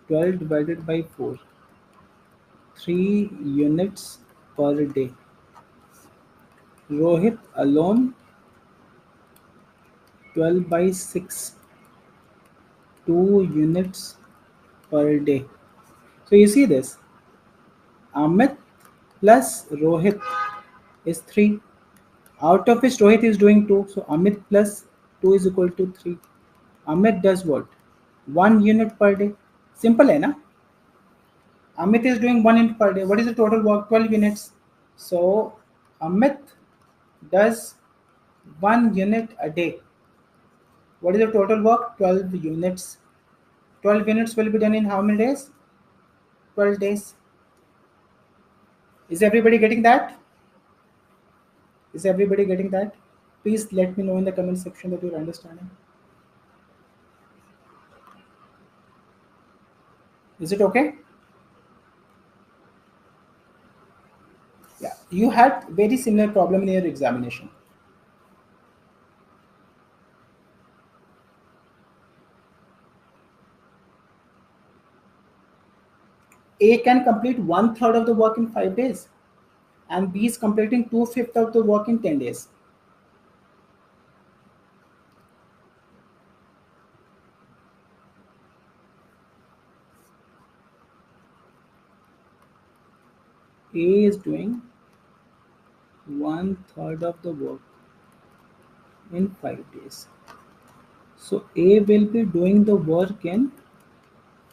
12 divided by 4, 3 units per day. Rohit alone, 12 by 6, 2 units per day. So you see this, Amit plus Rohit is 3. Out of which Rohit is doing 2. So Amit plus 2 is equal to 3. Amit does what? 1 unit per day. Simple hai na? Amit is doing 1 unit per day. What is the total work? 12 units. So Amit does 1 unit a day. What is the total work? 12 units. 12 units will be done in how many days? 12 days. Is everybody getting that? Is everybody getting that? Please let me know in the comment section that you're understanding. Is it okay? Yeah. You had very similar problem in your examination. A can complete 1/3 of the work in 5 days, and B is completing 2/5 of the work in 10 days. A is doing 1/3 of the work in 5 days. So A will be doing the work in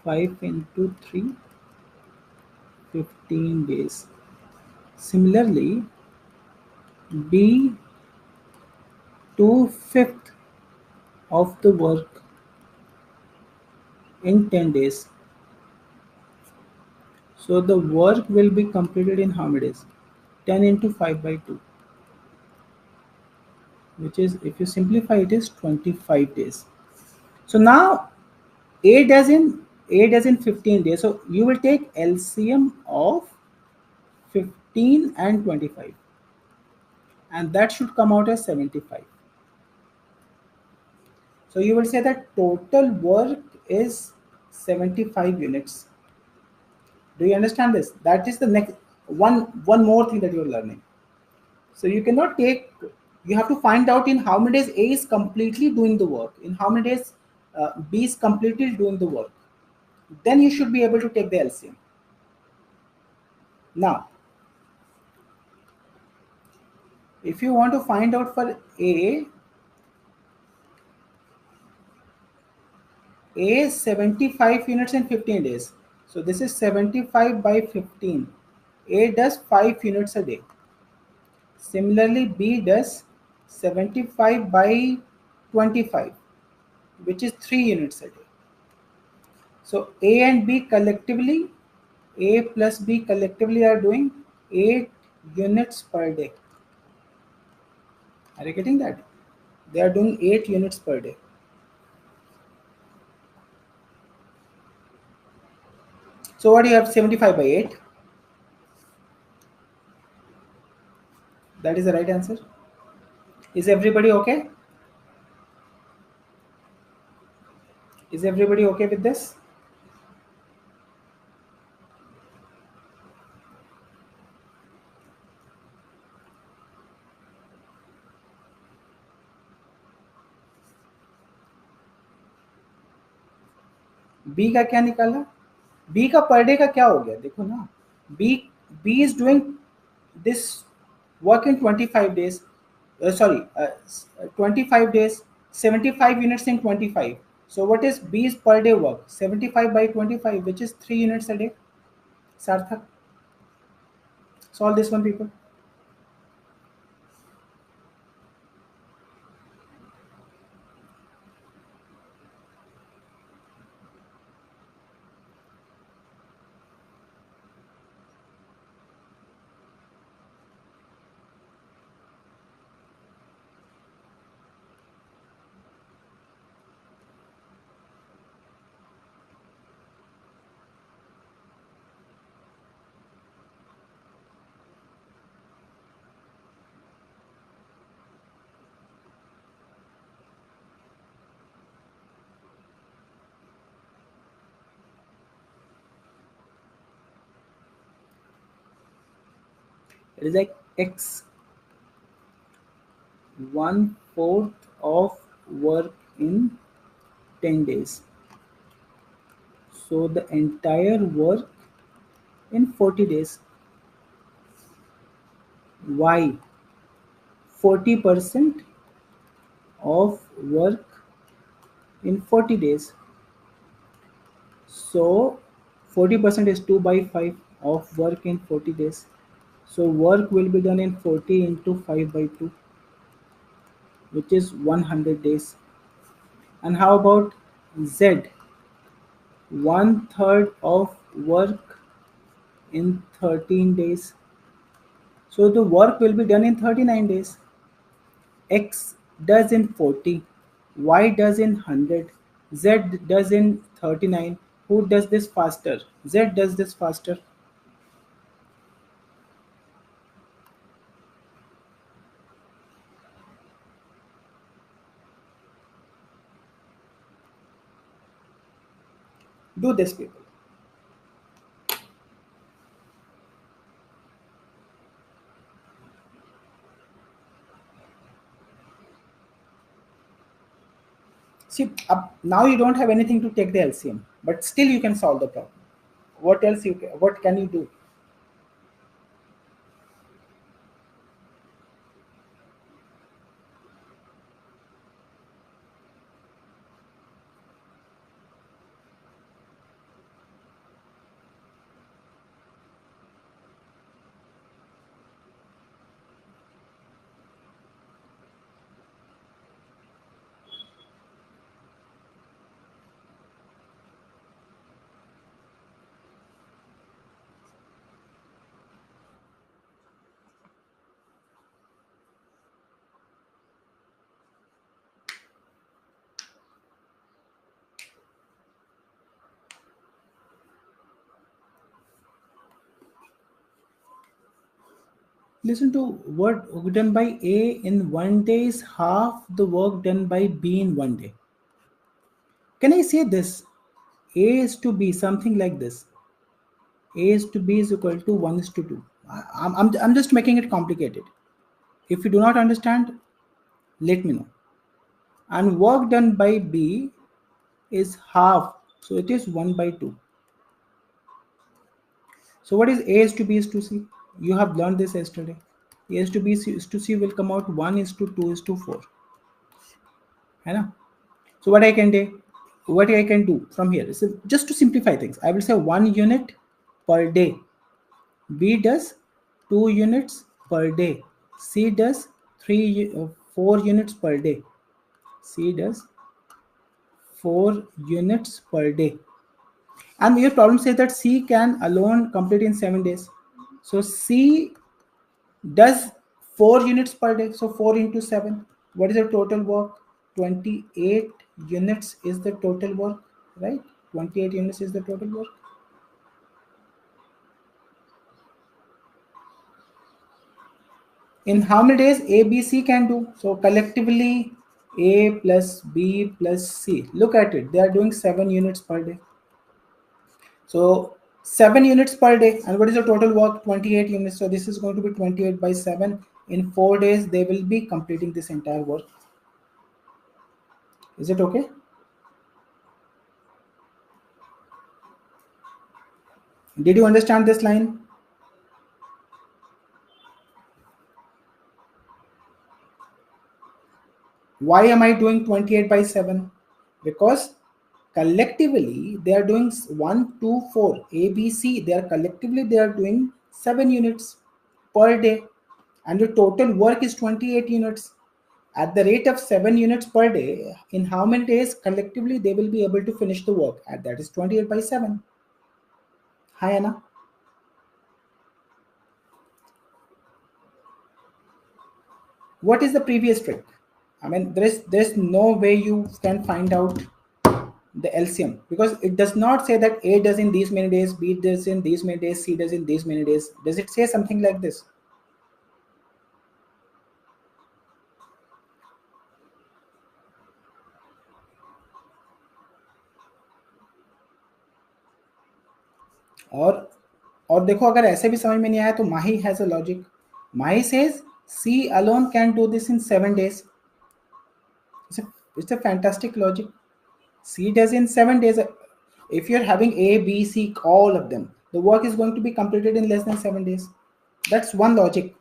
5 into 3, 15 days. Similarly, B 2/5 of the work in 10 days. So the work will be completed in how many days? 10 into 5 by 2, which is, if you simplify it, is 25 days. So now A does in 15 days. So you will take LCM of 15 and 25, and that should come out as 75. So you will say that total work is 75 units. Do you understand this? That is the next one more thing that you are learning. So you cannot take, you have to find out in how many days A is completely doing the work, in how many days B is completely doing the work. Then you should be able to take the LCM. Now, if you want to find out for A, A is 75 units in 15 days. So this is 75 by 15. A does 5 units a day. Similarly, B does 75 by 25, which is 3 units a day. So A and B collectively, A plus B collectively are doing 8 units per day. Are you getting that? They are doing 8 units per day. So what do you have? 75 by 8. That is the right answer. Is everybody okay? Is everybody okay with this? B का क्या निकाला? B का per day का क्या हो गया देखो ना. B B is doing this work in 25 days. Sorry, 25 days, 75 units in 25. So what is B's per day work? 75 by 25, which is 3 units a day. Sarthak, solve this one, people. It is like X, 1/4 of work in 10 days. So the entire work in 40 days. Y, 40% of work in 40 days. So 40% is 2 by 5 of work in 40 days. So work will be done in 40 into 5 by 2, which is 100 days. And how about Z? 1/3 of work in 13 days. So the work will be done in 39 days. X does in 40, Y does in 100, Z does in 39. Who does this faster? Z does this faster. Do this, people. See, now you don't have anything to take the LCM, but still you can solve the problem. What else what can you do? Listen to what work done by A in 1 day is half the work done by B in 1 day. Can I say this? A is to B, something like this. A is to B is equal to 1 is to 2. I'm just making it complicated. If you do not understand, let me know. And work done by B is half. So it is 1 by 2. So what is A is to B is to C? You have learned this yesterday. A is to B is to C will come out 1 is to 2 is to 4. है ना? So what I can do? what I can do from here is just to simplify things. I will say 1 unit per day. B does 2 units per day. C does 4 units per day. C does 4 units per day. And your problem says that C can alone complete in 7 days. So C does 4 units per day. So 4 into 7. What is the total work? 28 units is the total work, right? 28 units is the total work. In how many days A, B, C can do? So collectively, A plus B plus C. Look at it. They are doing 7 units per day. So 7 units per day. And what is the total work? 28 units. So this is going to be 28 by 7. In 4 days, they will be completing this entire work. Is it okay? Did you understand this line? Why am I doing 28 by 7? Because collectively they are doing 1, 2, 4, A, B, C. They are collectively they are doing 7 units per day, and the total work is 28 units. At the rate of 7 units per day, in how many days collectively they will be able to finish the work? And that is 28 by 7. Hi Anna. What is the previous trick? I mean, there's no way you can find out the LCM, because it does not say that A does in these many days, B does in these many days, C does in these many days. Does it say something like this? और देखो, अगर ऐसे भी समझ में नहीं आया तो Mahi has a logic. Mahi says C alone can do this in 7 days. It's a fantastic logic. C does in 7 days. If you're having A, B, C, all of them, the work is going to be completed in less than 7 days. That's one logic.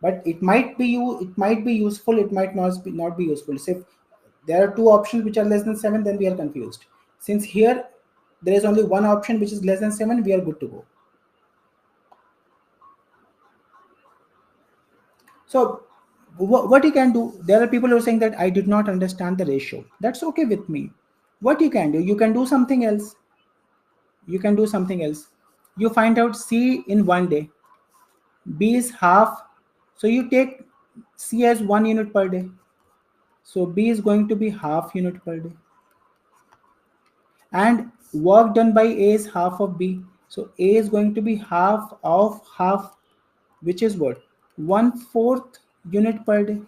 But it might be useful, it might not be useful. So if there are two options which are less than 7, then we are confused. Since here there is only one option which is less than 7, we are good to go. So what you can do, there are people who are saying that I did not understand the ratio. That's okay with me. What you can do, you can do something else. You find out C in 1 day, B is half. So you take C as 1 unit per day. So B is going to be half unit per day. And work done by A is half of B. So A is going to be half of half, which is what? 1/4 unit per day.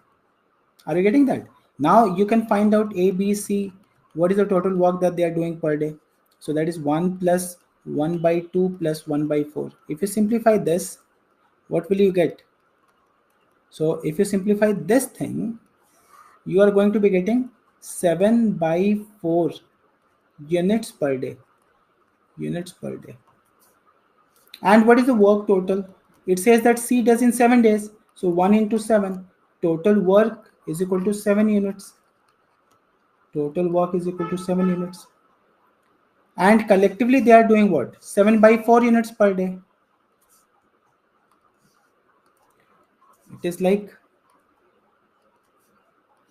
Are you getting that? Now you can find out A, B, C. What is the total work that they are doing per day? So that is 1 plus 1 by 2 plus 1 by 4. If you simplify this, what will you get? So if you simplify this thing, you are going to be getting 7 by 4 units per day. Units per day. And what is the work total? It says that C does in 7 days. So 1 into 7. Total work is equal to 7 units. Total work is equal to 7 units. And collectively they are doing what? 7 by 4 units per day. It is like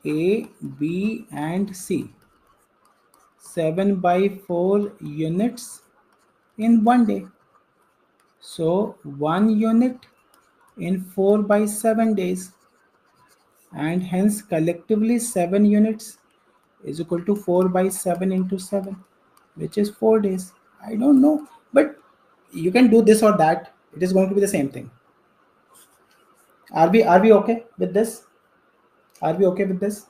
A, B, and C. 7 by 4 units in 1 day. So 1 unit in 4 by 7 days, and hence collectively 7 units is equal to 4 by 7 into 7, which is 4 days. I don't know, but you can do this or that. It is going to be the same thing. Are we okay with this? Are we okay with this?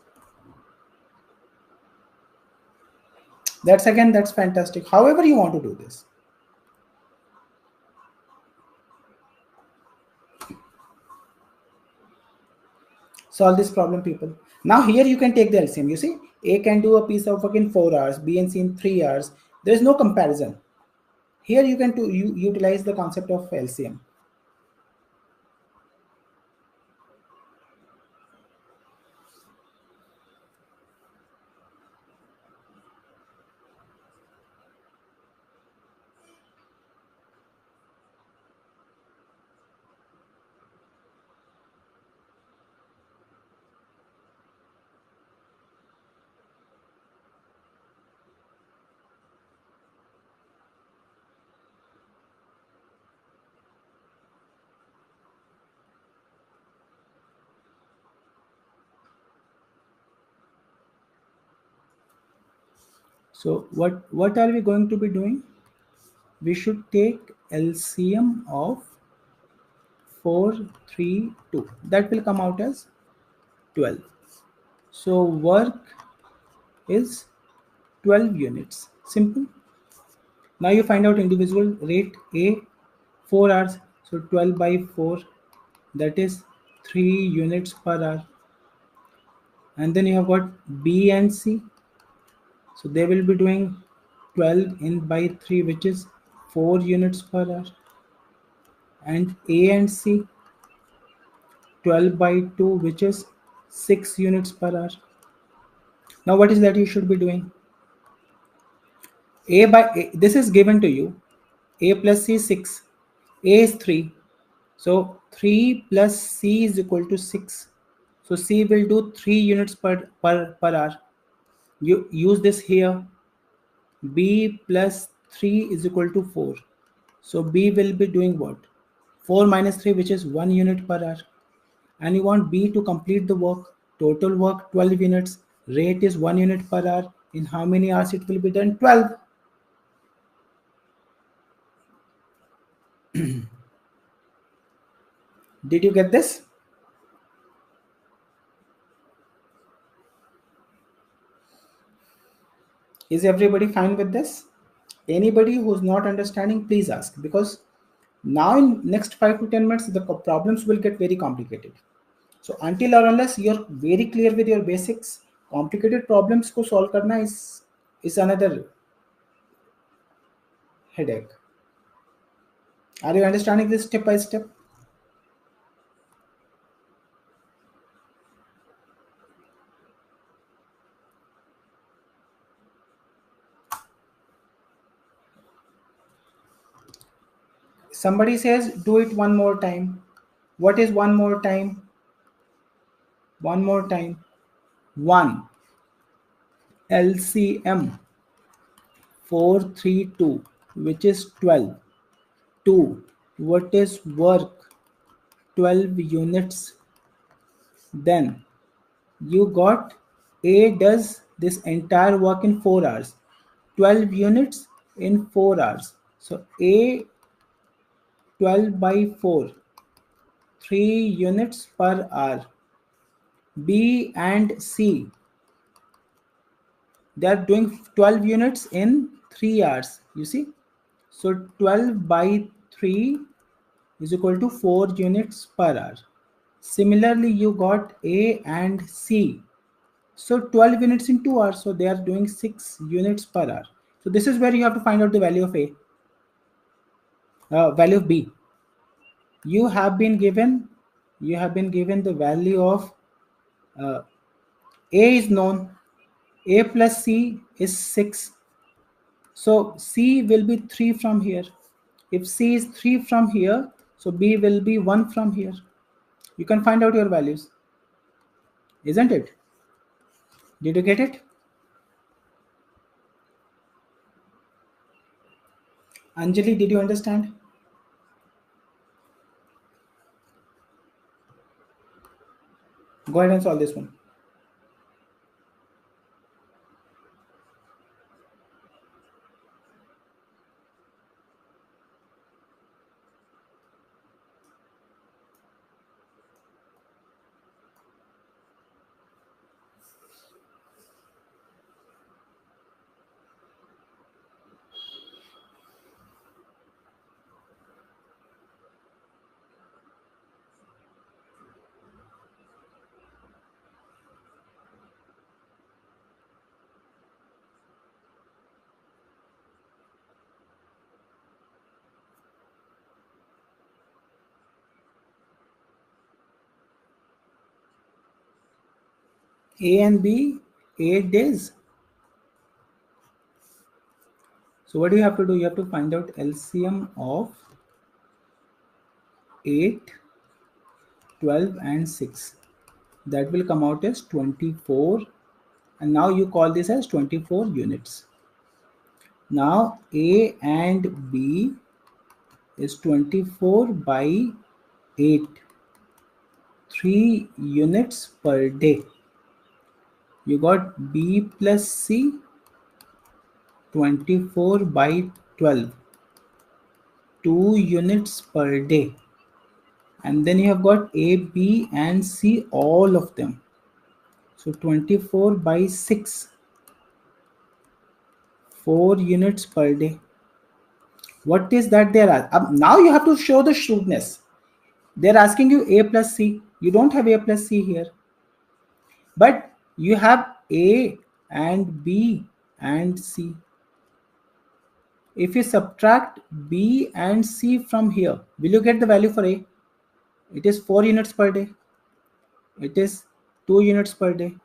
That's fantastic. However you want to do this. Solve this problem, people. Now here you can take the LCM. You see, A can do a piece of work in 4 hours, B and C in 3 hours. There is no comparison. Here you can utilize the concept of LCM. So what are we going to be doing? We should take LCM of 432. That will come out as 12. So work is 12 units. Simple. Now you find out individual rate. A 4 hours, so 12 by 4, that is 3 units per hour. And then you have got B and C, so they will be doing 12 in by 3, which is 4 units per hour. And A and C, 12 by 2, which is 6 units per hour. Now what is that you should be doing? A by A, this is given to you. A plus C is 6. A is 3. So 3 plus C is equal to 6. So C will do 3 units per hour. You use this here. B plus 3 is equal to 4. So B will be doing what? 4 minus 3, which is 1 unit per hour. And you want B to complete the work. Total work 12 units. Rate is 1 unit per hour. In how many hours it will be done? 12. Did you get this? Is everybody fine with this? Anybody who's not understanding, please ask, because now in next 5 to 10 minutes the problems will get very complicated. So until or unless you're very clear with your basics, complicated problems ko solve karna is another headache. Are you understanding this step by step? Somebody says do it one more time. What is one more time? One more time. 1 LCM 432, which is 12. 2. What is work? 12 units. Then you got A does this entire work in 4 hours. 12 units in 4 hours. So A 12 by 4, 3 units per hour. B and C, they are doing 12 units in 3 hours. You see? So 12 by 3 is equal to 4 units per hour. Similarly, you got A and C. So 12 units in 2 hours. So they are doing 6 units per hour. So this is where you have to find out the value of A. Value of B. You have been given the value of uh, A is known. A plus C is 6. So C will be 3 from here. If C is 3 from here, so B will be 1 from here. You can find out your values. Isn't it? Did you get it? Anjali, did you understand? Go ahead and solve this one. A and B, 8 days. So what do you have to do? You have to find out LCM of 8, 12 and 6. That will come out as 24. And now you call this as 24 units. Now A and B is 24 by 8. 3 units per day. You got B plus C 24 by 12, 2 units per day. And then you have got A, B, and C, all of them. So 24 by 6, 4 units per day. What is that there are? Now you have to show the shrewdness. They're asking you A plus C. You don't have A plus C here. But you have A and B and C. If you subtract B and C from here, will you get the value for A? It is 4 units per day. It is 2 units per day.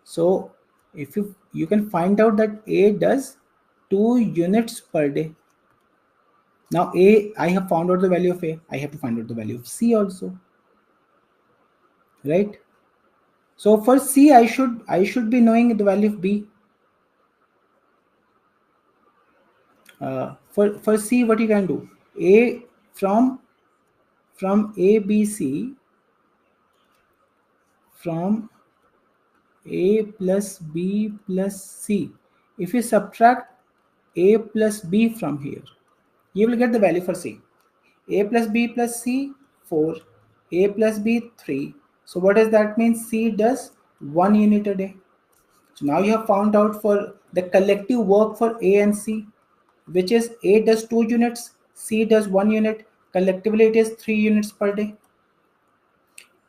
So if you can find out that A does 2 units per day. Now A, I have found out the value of A. I have to find out the value of C also. Right? So for C, I should be knowing the value of B. For C, what you can do? A from A B C, from A plus B plus C. If you subtract A plus B from here, you will get the value for C. A plus B plus C, 4. A plus B, 3. So what does that mean? C does 1 unit a day. So now you have found out for the collective work for A and C, which is A does 2 units, C does 1 unit. Collectively it is 3 units per day.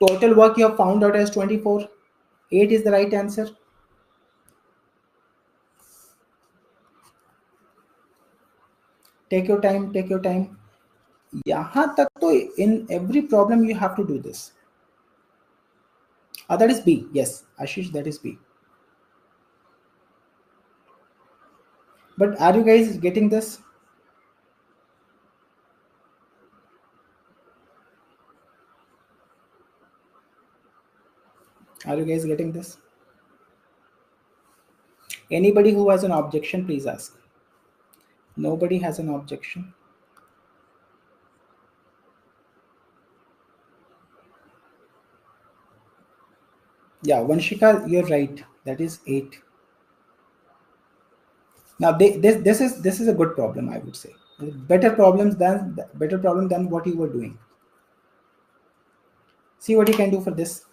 Total work you have found out as 24. 8 is the right answer. Take your time, take your time. यहाँ तक तो in every problem you have to do this. That is B. Yes, Ashish, that is B. But are you guys getting this? Are you guys getting this? Anybody who has an objection, please ask. Nobody has an objection. Yeah, Vanshika, you're right. That is 8. Now this is a good problem, I would say. Better problem than what you were doing. See what you can do for this.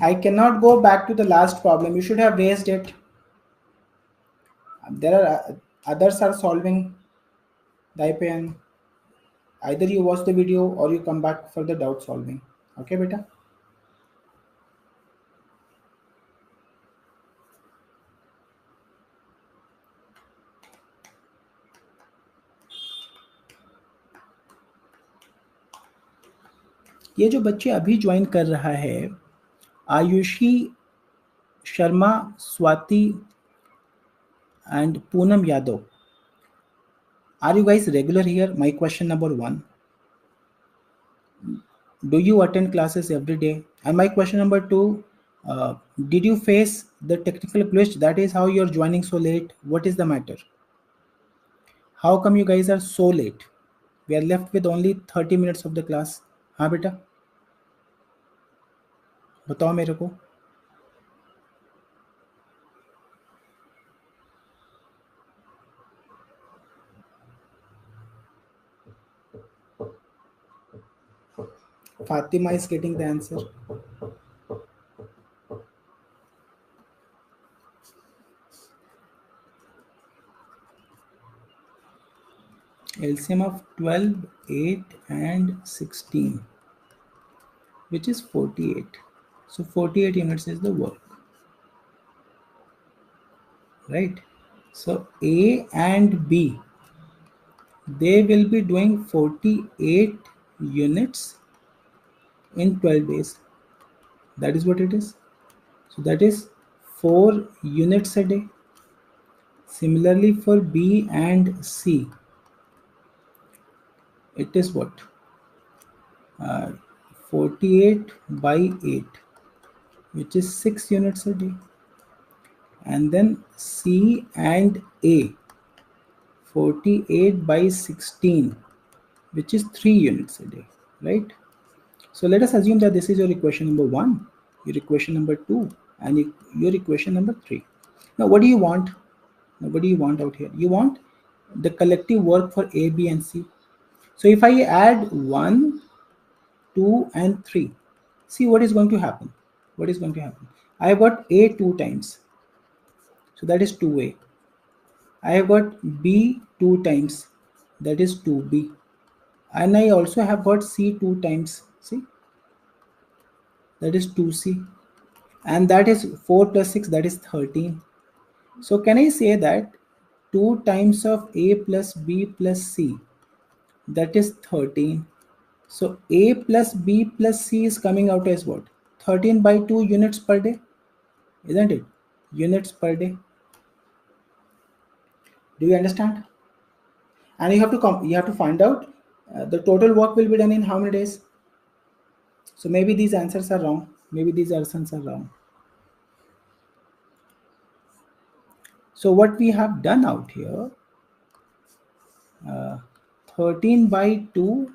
I cannot go back to the last problem. You should have raised it. There are others are solving the IPN. Either you watch the video or you come back for the doubt solving. Okay, beta? ये जो बच्चे अभी join कर रहा है, Ayushi Sharma, Swati and Poonam Yadav. Are you guys regular here? My question number 1. Do you attend classes every day? And my question number 2, did you face the technical glitch? That is how you're joining so late. What is the matter? How come you guys are so late? We are left with only 30 minutes of the class. हाँ बेटा, बताओ मेरे को. Fatima is getting the answer. LCM of 12, 8 and 16, which is 48. So 48 units is the work. Right? So A and B, they will be doing 48 units in 12 days. That is what it is. So that is 4 units a day. Similarly for B and C, it is what? Uh, 48 by 8, which is 6 units a day. And then C and A, 48 by 16, which is 3 units a day, right? So let us assume that this is your equation number 1, your equation number 2, and your equation number 3. Now what do you want? Now what do you want out here? You want the collective work for A, B and C. So if I add 1, 2 and 3, see what is going to happen. What is going to happen? I have got A 2 times, so that is 2A. I have got B 2 times, that is 2B. And I also have got C 2 times, see, that is 2C. And that is 4 plus 6, that is 13. So can I say that 2 times of A plus B plus C, that is 13. So A plus B plus C is coming out as what? 13 by 2 units per day, isn't it? Units per day. Do you understand? And you have to you have to find out the total work will be done in how many days. So maybe these answers are wrong. Maybe these answers are wrong. So what we have done out here, uh, 13 by 2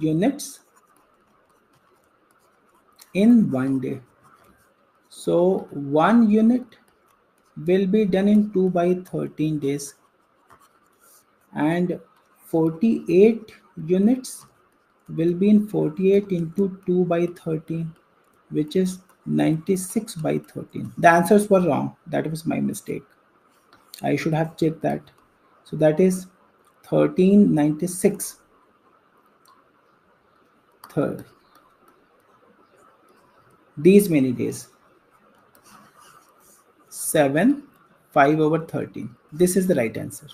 units in 1 day. So 1 unit will be done in 2 by 13 days, and 48 units will be in 48 into 2 by 13, which is 96 by 13. The answers were wrong. That was my mistake. I should have checked that. So that is 1396 third. These many days. 7, 5 over 13. This is the right answer.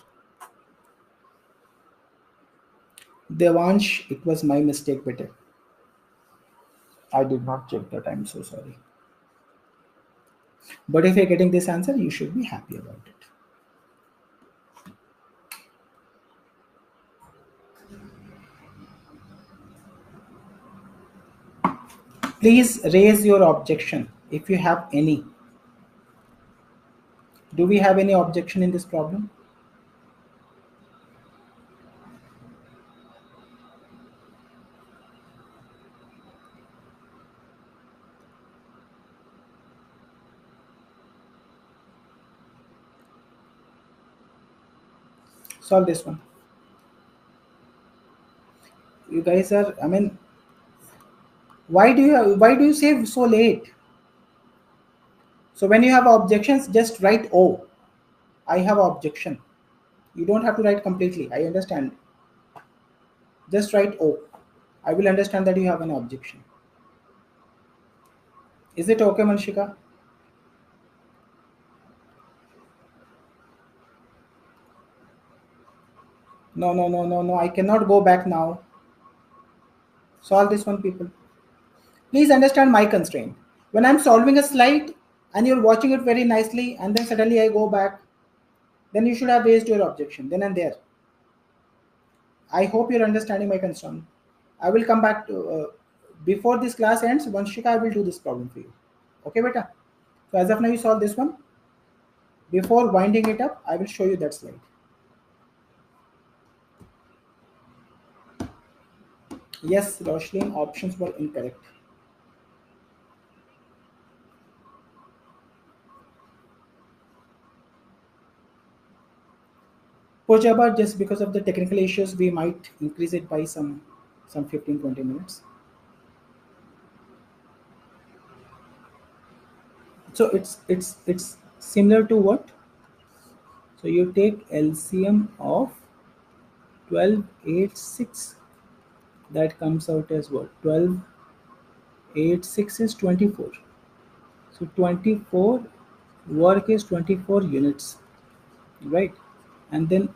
Devansh, it was my mistake, better. I did not check that. I'm so sorry. But if you're getting this answer, you should be happy about it. Please raise your objection if you have any. Do we have any objection in this problem? Solve this one. You guys are, I mean, why do you say so late? So when you have objections, just write O. I have objection. You don't have to write completely. I understand. Just write O. I will understand that you have an objection. Is it okay, Manshika? No, no, no, no, no. I cannot go back now. Solve this one, people. Please understand my constraint. When I'm solving a slide and you're watching it very nicely, and then suddenly I go back, then you should have raised your objection then and there. I hope you're understanding my concern. I will come back to before this class ends. Vanshika, I will do this problem for you. Okay, beta. So as of now, you solve this one. Before winding it up, I will show you that slide. Yes, Roshlin, options were incorrect. Pojaba, just because of the technical issues, we might increase it by some 15-20 minutes. So it's similar to what? So you take LCM of 1286. That comes out as what? 1286 is 24. So 24 work is 24 units, right? And then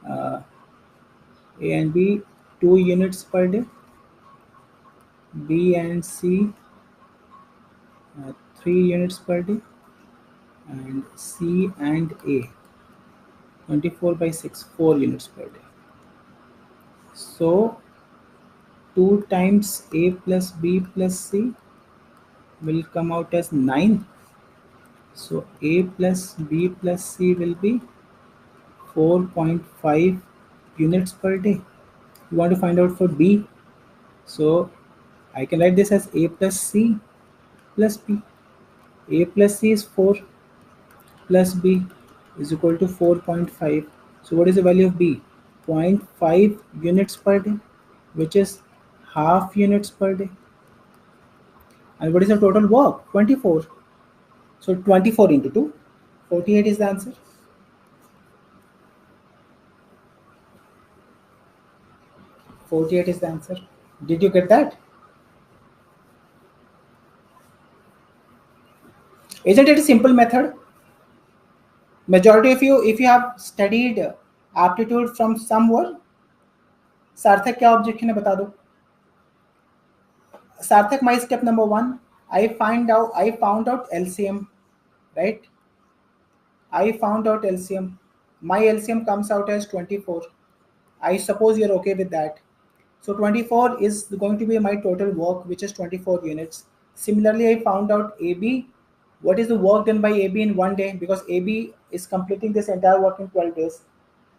uh, A and B 2 units per day. B and C 3 units per day, and C and A 24 by 6, 4 units per day. So 2 times A plus B plus C will come out as 9. So A plus B plus C will be 4.5 units per day. You want to find out for B, so I can write this as A plus C plus B. A plus C is 4 plus B is equal to 4.5. So what is the value of B? 0.5 units per day, which is half units per day. And what is the total work? 24. So 24 into 2, 48 is the answer. 48 is the answer. Did you get that? Isn't it a simple method? Majority of you, if you have studied aptitude from somewhere, सार्थक क्या objection है बता दो. Sarthak, my step number 1, I found out LCM, right? I found out LCM. My LCM comes out as 24. I suppose you're okay with that. So 24 is going to be my total work, which is 24 units. Similarly, I found out AB. What is the work done by AB in one day? Because AB is completing this entire work in 12 days.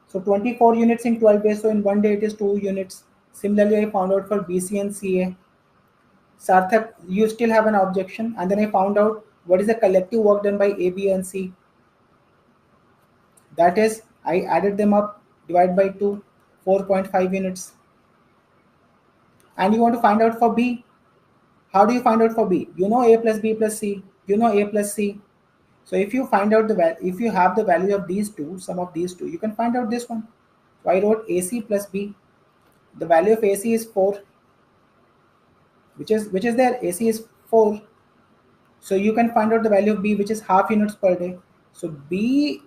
So 24 units in 12 days. So in one day, it is 2 units. Similarly, I found out for BC and CA. Sarthak, you still have an objection. And then I found out what is the collective work done by A, B, and C. That is, I added them up, divide by 2, 4.5 units. And you want to find out for B. How do you find out for B? You know A plus B plus C. You know A plus C. So if you find out the value, if you have the value of these two, sum of these two, you can find out this one. So I wrote AC plus B. The value of AC is 4, which is there. AC is 4. So you can find out the value of B, which is half units per day. So B,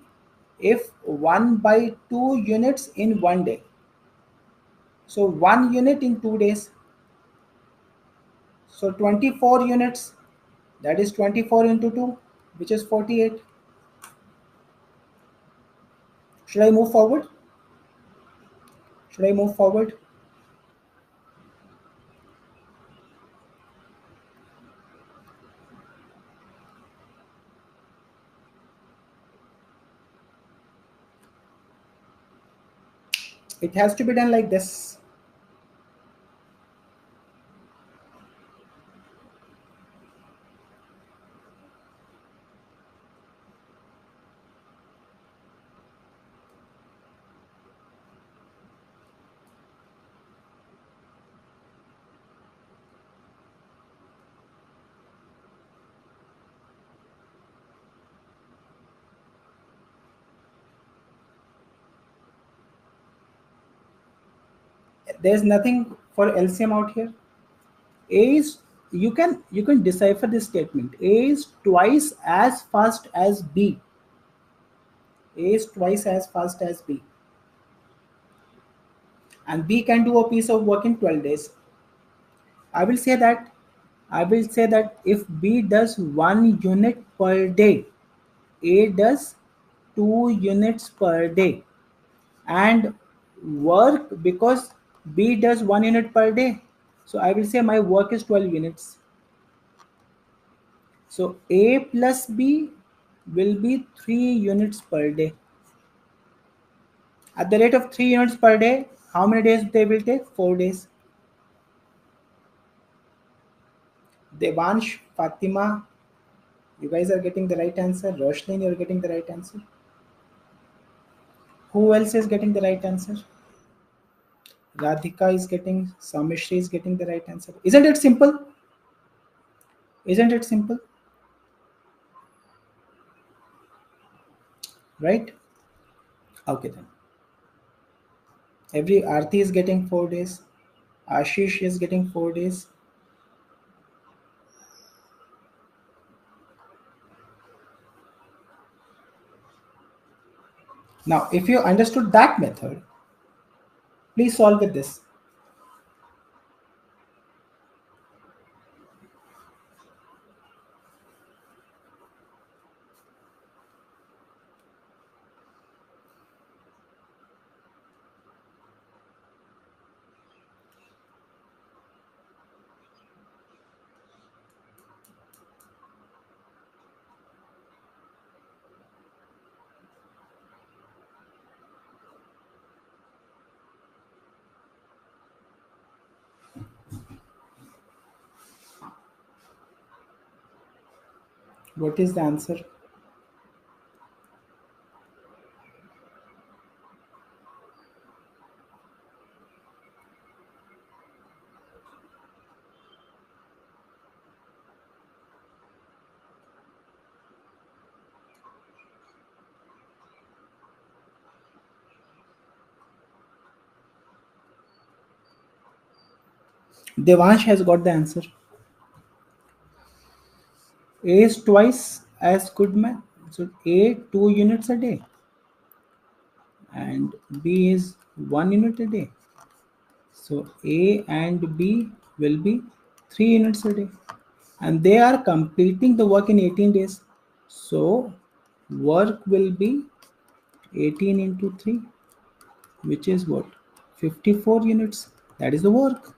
if 1 by 2 units in one day. So 1 unit in 2 days. So 24 units, that is 24 into 2, which is 48. Should I move forward? Should I move forward? It has to be done like this. There's nothing for LCM out here. A is, you can decipher this statement. A is twice as fast as B. A is twice as fast as B. And B can do a piece of work in 12 days. I will say that if B does 1 unit per day, A does 2 units per day. And work, because B does 1 unit per day, so I will say my work is 12 units. So A plus B will be 3 units per day. At the rate of 3 units per day, how many days they will take? 4 days. Devansh, Fatima, you guys are getting the right answer. Roshlin, you're getting the right answer. Who else is getting the right answer? Radhika is getting, Samishri is getting the right answer. Isn't it simple? Isn't it simple? Right? Okay then. Every Aarti is getting 4 days. Ashish is getting 4 days. Now, if you understood that method, please solve with this. What is the answer? Devansh has got the answer. A is twice as good math. So A 2 units a day and B is 1 unit a day. So A and B will be 3 units a day. And they are completing the work in 18 days. So work will be 18 into 3, which is what? 54 units. That is the work.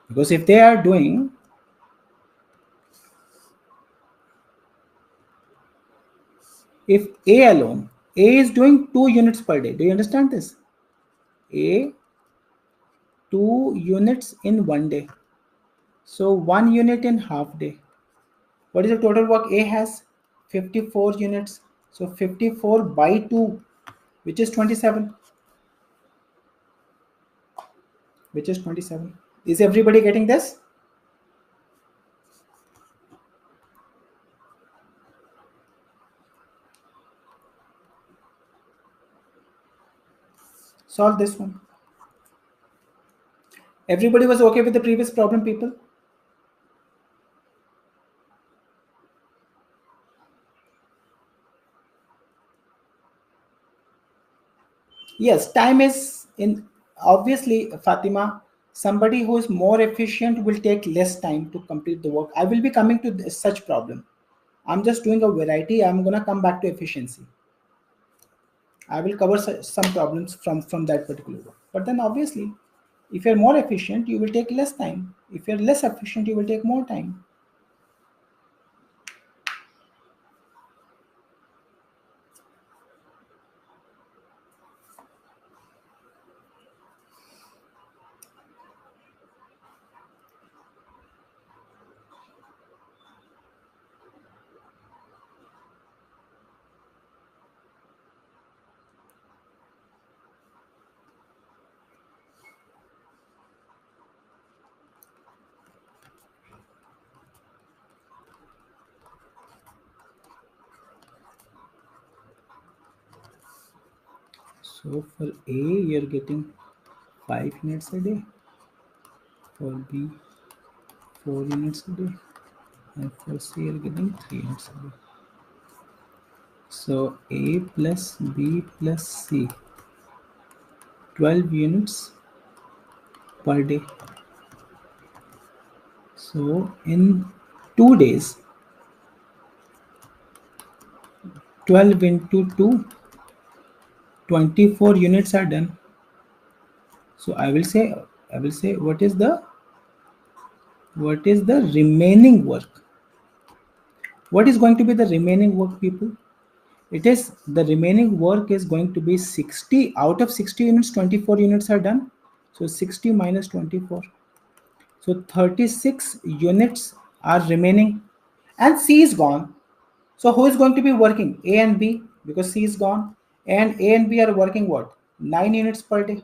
Because if they are doing, if A alone, A is doing 2 units per day. Do you understand this? A 2 units in 1 day. So 1 unit in half day. What is the total work A has? 54 units. So 54 by 2, which is 27. Which is 27. Is everybody getting this? Solve this one. Everybody was okay with the previous problem, people? Yes, time is in, obviously, Fatima, somebody who is more efficient will take less time to complete the work. I will be coming to such problem. I'm just doing a variety. I'm going to come back to efficiency. I will cover some problems from that particular work. But then obviously, if you're more efficient, you will take less time. If you're less efficient, you will take more time. So for A, you're getting 5 units a day. For B, 4 units a day. And for C, you're getting 3 units a day. So A plus B plus C, 12 units per day. So in 2 days, 12 into 2, 24 units are done. So I will say what is the remaining work? What is going to be the remaining work, people? It is the remaining work is going to be 60 out of 60 units, 24 units are done. So 60 minus 24. So 36 units are remaining and C is gone. So who is going to be working? A and B, because C is gone. And A and B are working what? 9 units per day.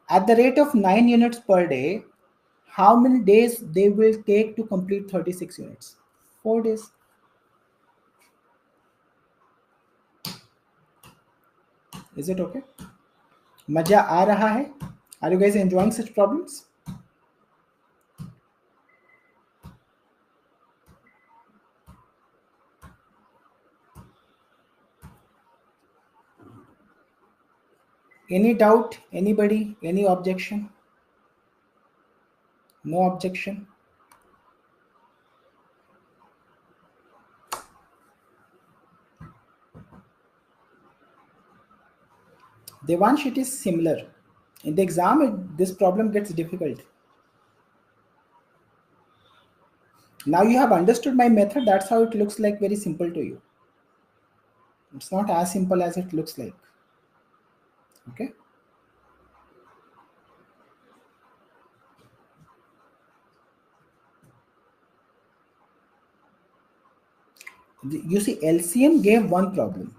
At the rate of 9 units per day, how many days they will take to complete 36 units? 4 days. Is it okay? मजा आ रहा है? Are you guys enjoying such problems? Any doubt? Anybody? Any objection? No objection? Devansh, it is similar. In the exam, this problem gets difficult. Now you have understood my method. That's how it looks like very simple to you. It's not as simple as it looks like. Okay. You see, LCM gave one problem,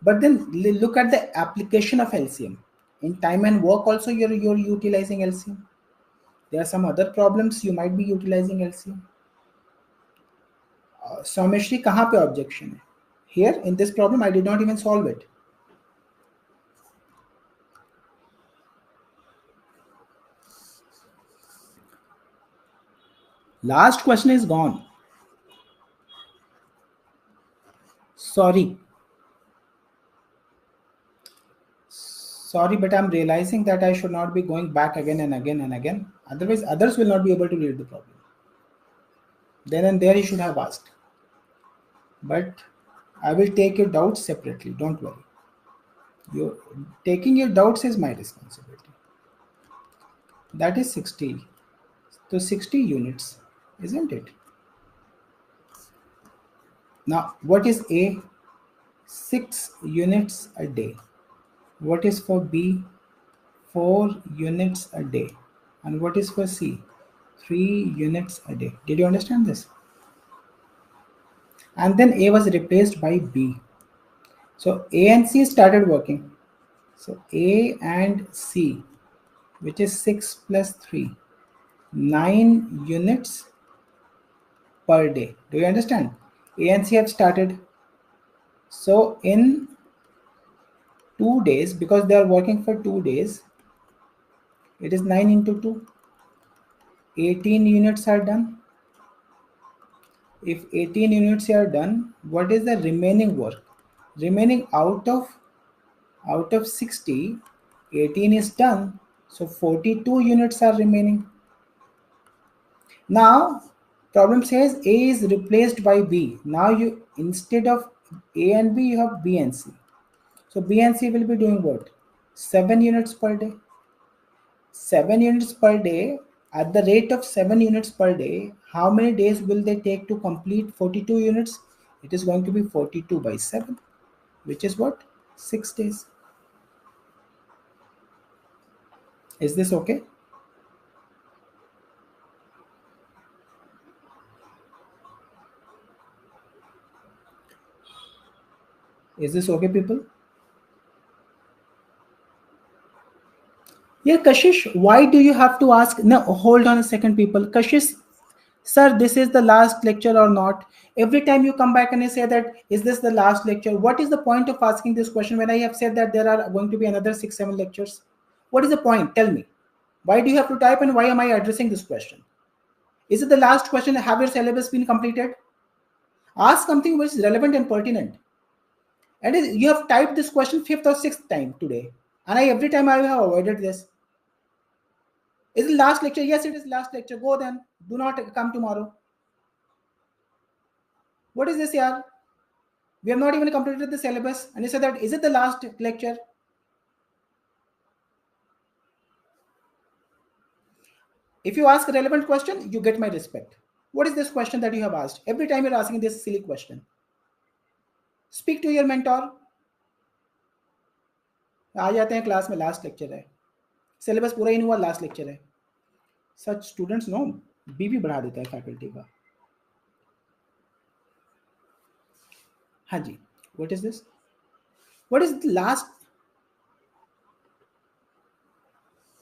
but then look at the application of LCM. In time and work also you're utilizing LCM. There are some other problems you might be utilizing LCM. Soumeshri, कहाँ पे objection है? Here in this problem I did not even solve it. Last question is gone. Sorry. Sorry, but I'm realizing that I should not be going back again and again and again. Otherwise, others will not be able to read the problem. Then and there, you should have asked. But I will take your doubts separately. Don't worry. Taking your doubts is my responsibility. That is 60. So 60 units, isn't it? Now, what is A? 6 units a day. What is for B? 4 units a day. And what is for C? 3 units a day. Did you understand this? And then A was replaced by B. So A and C started working. So A and C, which is 6 plus 3, 9 units per day. Do you understand? A and C have started. So in 2 days, because they are working for 2 days, it is 9 into 2. 18 units are done. If 18 units are done, what is the remaining work? Remaining out of 60, 18 is done. So 42 units are remaining. Now, problem says A is replaced by B. Now you, instead of A and B, you have B and C. So B and C will be doing what? 7 units per day. 7 units per day. At the rate of 7 units per day, how many days will they take to complete 42 units? It is going to be 42 by 7, which is what? 6 days. Is this okay? Is this okay, people? Yeah, Kashish, why do you have to ask? No, hold on a second, people. Kashish, sir, this is the last lecture or not? Every time you come back and you say that, is this the last lecture? What is the point of asking this question when I have said that there are going to be another 6, 7 lectures? What is the point? Tell me. Why do you have to type and why am I addressing this question? Is it the last question? Have your syllabus been completed? Ask something which is relevant and pertinent. And you have typed this question 5th or 6th time today. And every time I have avoided this. Is it last lecture? Yes, it is last lecture. Go then. Do not come tomorrow. What is this, yaar? We have not even completed the syllabus. And you said that, is it the last lecture? If you ask a relevant question, you get my respect. What is this question that you have asked? Every time you're asking this silly question. Speak to your mentor. आ जाते हैं class में last lecture है syllabus पूरा ही नहीं हुआ last lecture है सच students no BP बढ़ा देता है फैकल्टी का हाँ जी what is this what is the last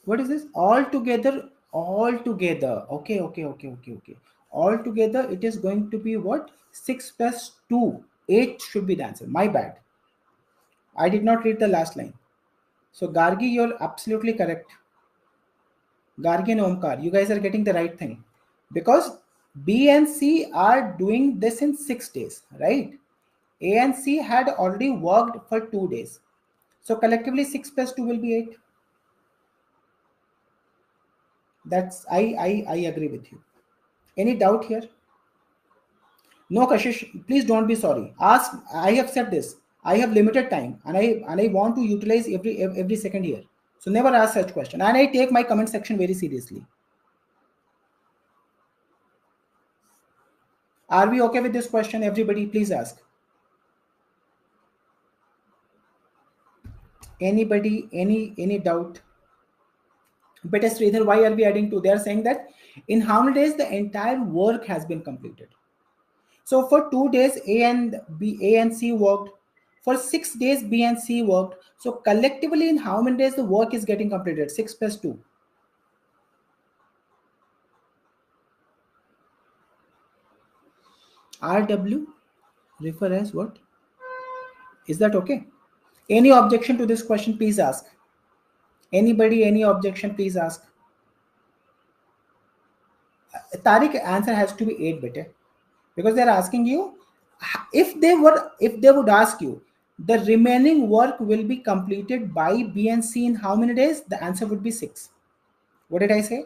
what is this all together okay all together it is going to be what 6 plus 2 8 should be the answer my bad I did not read the last line so Gargi you're absolutely correct Gargi and Omkar you guys are getting the right thing because B and C are doing this in 6 days right A and C had already worked for 2 days so collectively 6 plus 2 will be 8 that's I agree with you any doubt here no Kashish please don't be sorry ask I have said this I have limited time and I want to utilize every second here so never ask such question and I take my comment section very seriously are we okay with this question everybody please ask anybody any doubt but Sridhar why are we adding 2 they are saying that in how many days the entire work has been completed So for 2 days, A and C worked. For 6 days, B and C worked. So collectively, in how many days the work is getting completed? 6 plus 2. RW refer as what? Is that okay? Any objection to this question, please ask. Anybody, any objection, please ask. Tariq, answer has to be 8 bit, because they are asking you, if they would ask you the remaining work will be completed by B and C in how many days, the answer would be 6. What did I say?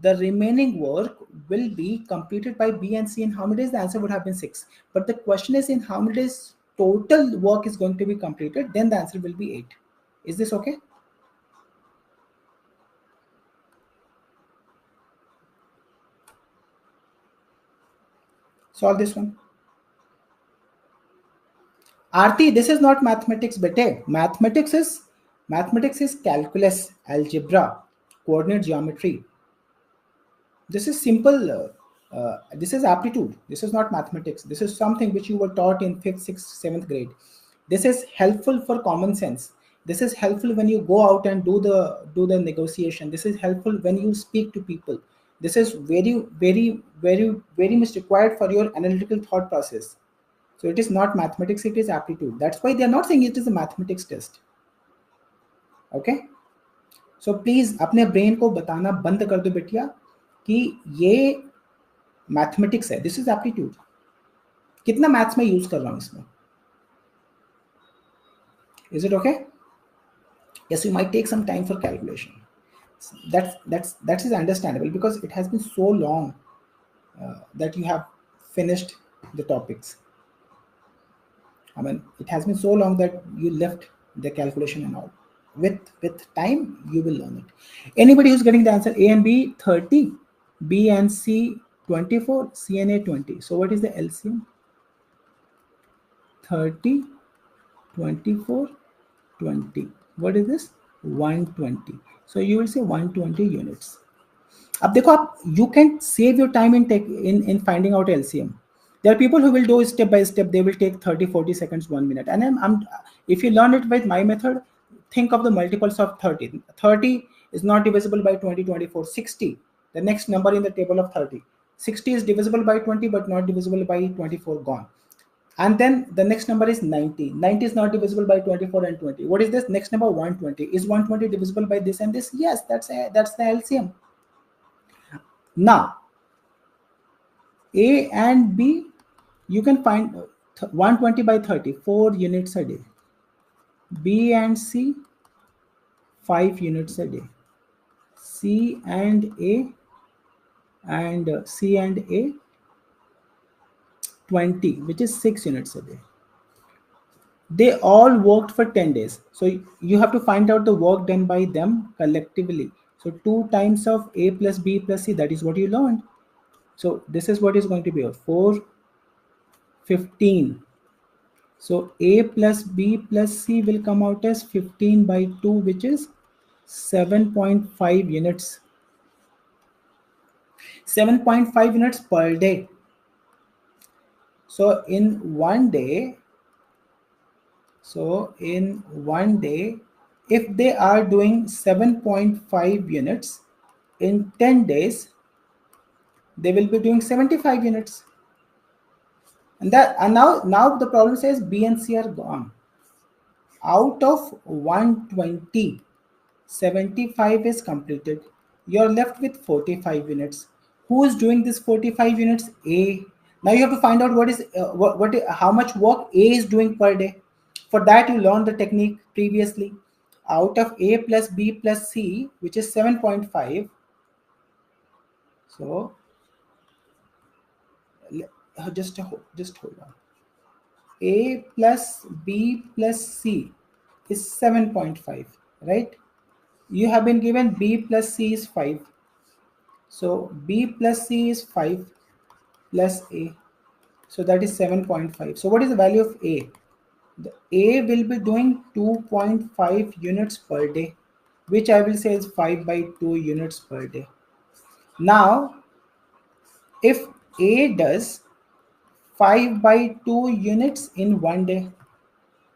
The remaining work will be completed by B and C in how many days, the answer would have been 6. But the question is in how many days total work is going to be completed, then the answer will be 8. Is this okay? Solve this one. Aarti, this is not mathematics, bete. Mathematics is calculus, algebra, coordinate geometry. This is simple. This is aptitude. This is not mathematics. This is something which you were taught in 5th, 6th, 7th grade. This is helpful for common sense. This is helpful when you go out and do the negotiation. This is helpful when you speak to people. This is very much required for your analytical thought process. So it is not mathematics, it is aptitude. That's why they are not saying it is a mathematics test. Okay? So please अपने brain को बताना बंद कर दो बेटिया कि ये mathematics है. This is aptitude. कितना मैथ्स में यूज कर रहा हूं इसमें. Is it okay? Yes, you might take some time for calculation. That is understandable because it has been so long that you have finished the topics. I mean, it has been so long that you left the calculation and all. With time, you will learn it. Anybody who's getting the answer, A and B 30, B and C 24, C and A 20. So what is the LCM? 30, 24, 20. What is this? 120. So you will say 120 units. अब देखो आप, you can save your time in finding out LCM. There are people who will do step by step. They will take 30, 40 seconds, 1 minute. And if you learn it with my method, think of the multiples of 30. 30 is not divisible by 20, 24. 60, the next number in the table of 30. 60 is divisible by 20, but not divisible by 24, gone. And then the next number is 90. 90 is not divisible by 24 and 20. What is this? Next number 120. Is 120 divisible by this and this? Yes, that's the LCM. Now, A and B, you can find 120 by 30, 4 units a day. B and C, 5 units a day. C and A, C and A, 20, which is 6 units a day. They all worked for 10 days. So you have to find out the work done by them collectively. So 2 times of A plus B plus C, that is what you learned. So this is what is going to be 4, 15. So A plus B plus C will come out as 15 by 2, which is 7.5 units. 7.5 units per day. So in one day, if they are doing 7.5 units, in 10 days, they will be doing 75 units. And now the problem says B and C are gone. Out of 120, 75 is completed. You're left with 45 units. Who is doing this 45 units? A. Now you have to find out how much work A is doing per day. For that, you learned the technique previously. Out of A plus B plus C, which is 7.5. So just hold on. A plus B plus C is 7.5, right? You have been given B plus C is 5. So B plus C is 5 plus A. So that is 7.5. So what is the value of A? The A will be doing 2.5 units per day, which I will say is 5 by 2 units per day. Now, if A does 5 by 2 units in one day.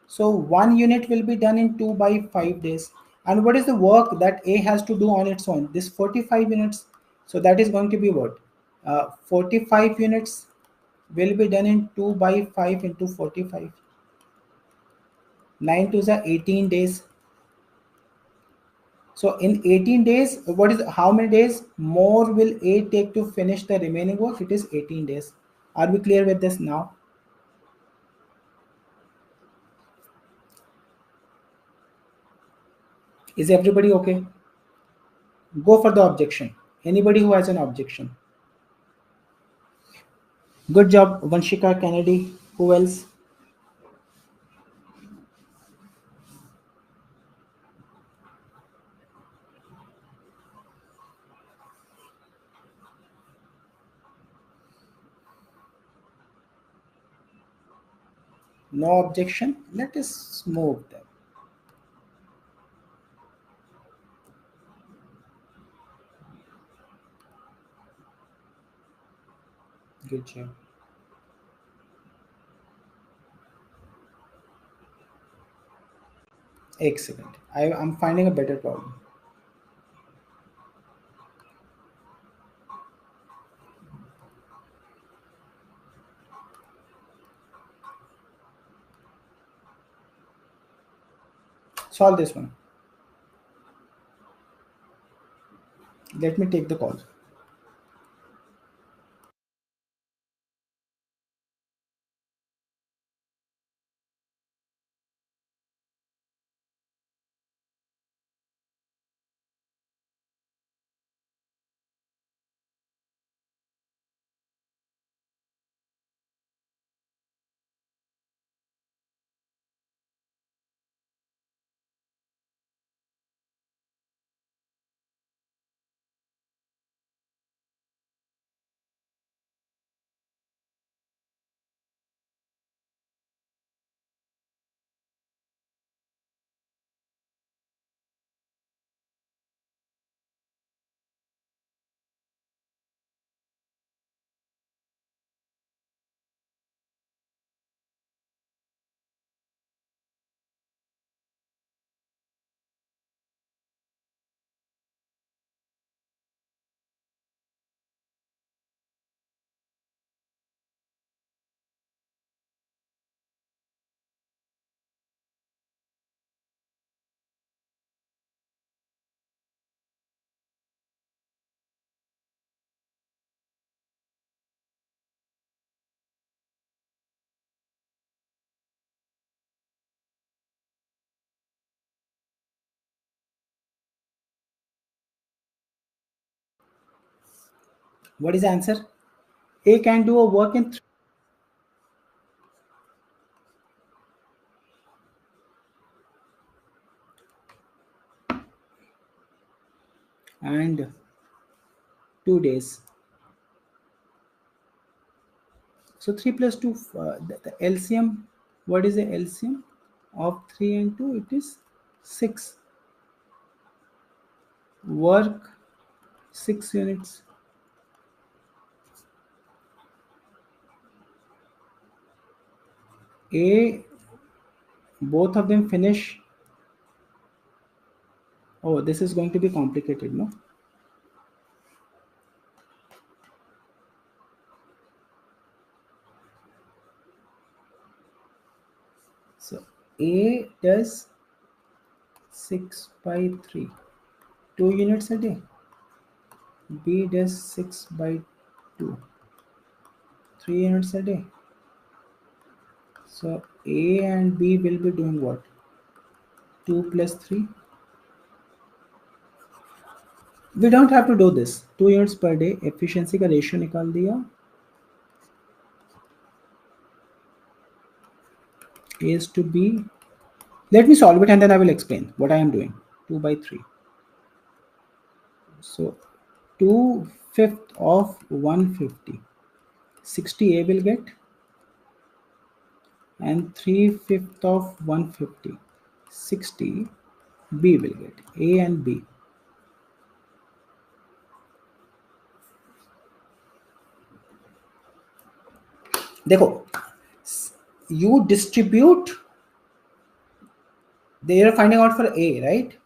So one unit will be done in 2 by 5 days. And what is the work that A has to do on its own? This 45 units. So that is going to be what? 45 units will be done in 2 by 5 into 45. 9 to the 18 days. So in 18 days, what is how many days more will A take to finish the remaining work? It is 18 days. Are we clear with this now? Is everybody okay? Go for the objection. Anybody who has an objection. Good job, Vanshika Kennedy. Who else? No objection. Let us move them. Good job. Excellent. I'm finding a better problem. Solve this one. Let me take the call. What is the answer? A can do a work in and 2 days. So 3 plus 2, the LCM, what is the LCM of 3 and 2? It is 6. Work 6 units. A, both of them finish. Oh, this is going to be complicated, no? So A does 6 by 3, 2 units a day. B does 6 by 2, 3 units a day. So A and B will be doing what? 2 plus 3. We don't have to do this. 2 units per day. Efficiency का ratio निकाल दिया. A is to B. Let me solve it and then I will explain what I am doing. 2 by 3. So 2/5 of 150. 60 A will get, and 3/5 of 150. 60 B will get. A and B. देखो, you distribute, they are finding out for A, right?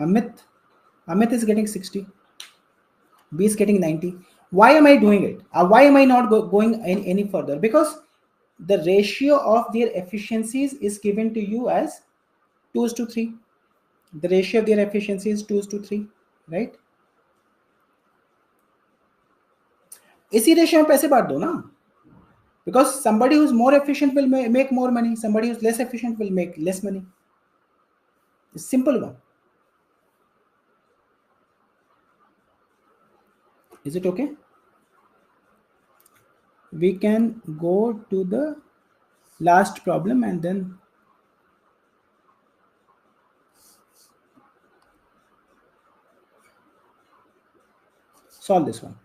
Amit is getting 60, B is getting 90. Why am I doing it? Why am I not going any further? Because the ratio of their efficiencies is given to you as 2:3. The ratio of their efficiency is 2:3, right? इसी ratio में पैसे बांट दो ना, because somebody who's more efficient will make more money, somebody who's less efficient will make less money. It's simple one. Is it okay? We can go to the last problem and then solve this one.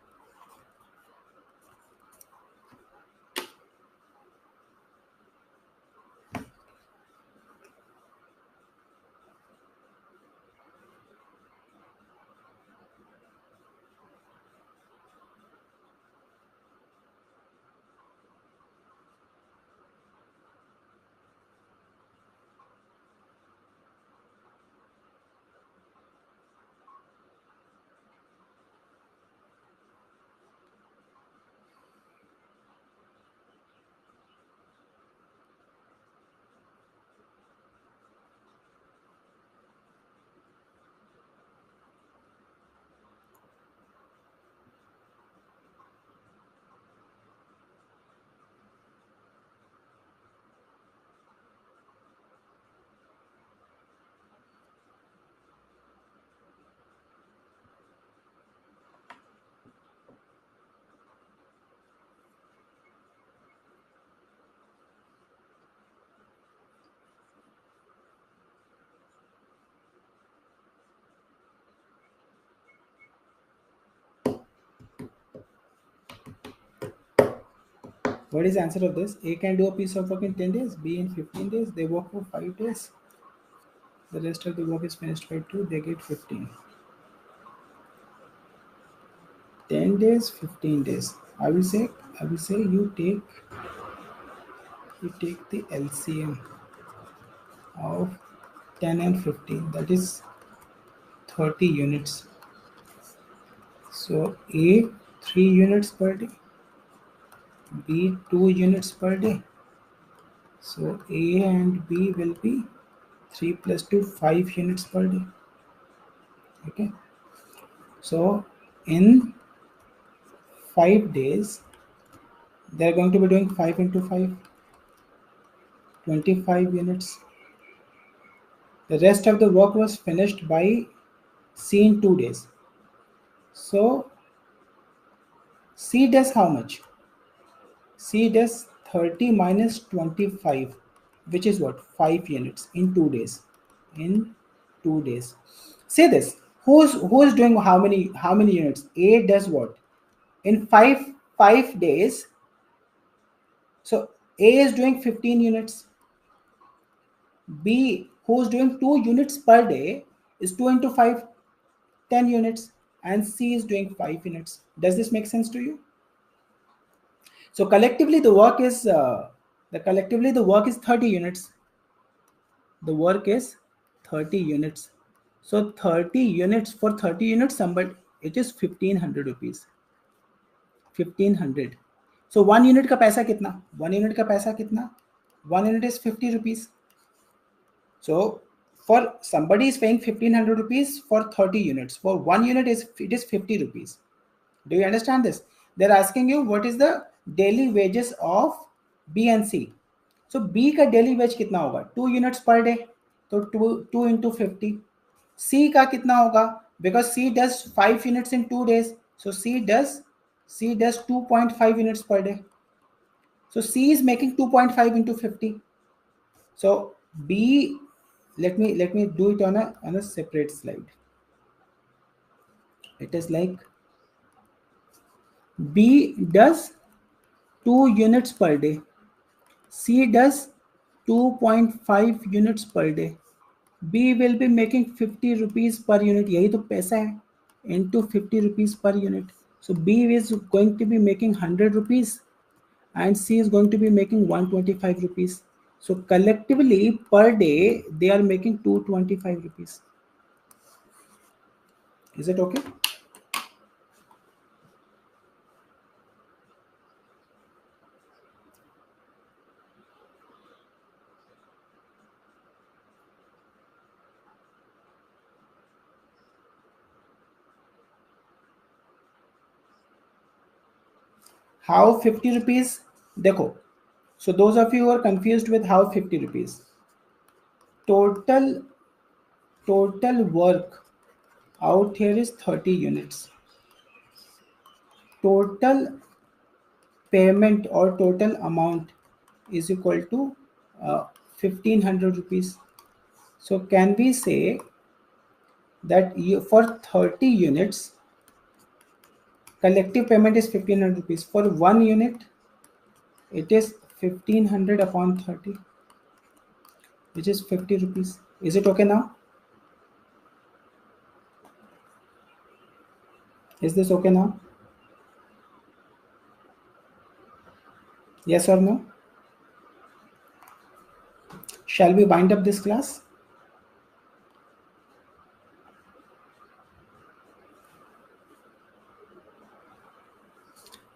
What is the answer of this? A can do a piece of work in 10 days, B in 15 days, they work for 5 days. The rest of the work is finished by 2, they get 15. 10 days, 15 days. I will say you take the LCM of 10 and 15, that is 30 units. So A 3 units per day, B 2 units per day. So A and B will be 3 plus 2, 5 units per day. Okay. So in 5 days, they're going to be doing 5 into 5, 25 units. The rest of the work was finished by C in 2 days. So C does how much? C does 30 minus 25, which is what? 5 units in 2 days. In 2 days. Say this. Who's doing how many units? A does what? In 5 days. So A is doing 15 units. B, who's doing 2 units per day, is 2 into 5, 10 units, and C is doing 5 units. Does this make sense to you? So collectively the work is 30 units. The work is 30 units. So 30 units, for 30 units, somebody, it is 1500 rupees. 1500. So 1 unit का पैसा कितना? 1 unit का पैसा कितना? 1 unit is 50 rupees. So for somebody is paying 1500 rupees for 30 units. For 1 unit it is 50 rupees. Do you understand this? They're asking you what is the daily wages of B and C. So B का daily wage कितना होगा? 2 units per day. So 2 into 50. C का कितना होगा? Because C does 5 units in 2 days. So C does 2.5 units per day. So C is making 2.5 into 50. So B, let me do it on a separate slide. It is like B does 2 units per day, C does 2.5 units per day. B will be making 50 rupees per unit. यही तो पैसा है, into 50 rupees per unit. So B is going to be making 100 rupees. and C is going to be making 125 rupees. So collectively per day they are making 225 rupees. Is it okay? How 50 rupees? Dekho. So those of you who are confused with how 50 rupees, total total work out here is 30 units. Total payment or total amount is equal to 1500 rupees. So can we say that you, for 30 units collective payment is 1500 rupees. For 1 unit it is 1500 upon 30, which is 50 rupees. Is it okay now? Is this okay now? Yes or no? Shall we wind up this class?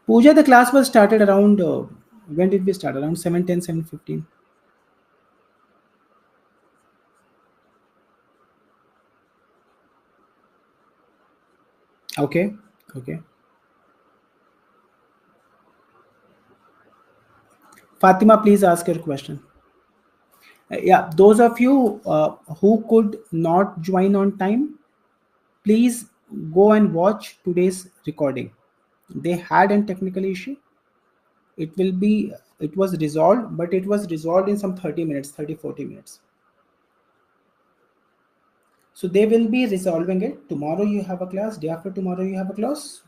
Pooja, the class was started around, when did we start? Around 7:10, 7:15. Okay, okay. Fatima, please ask your question. Yeah, those of you who could not join on time, please go and watch today's recording. They had a technical issue. It was resolved, but it was resolved in some 30 minutes, 30, 40 minutes. So they will be resolving it. Tomorrow you have a class, day after tomorrow you have a class.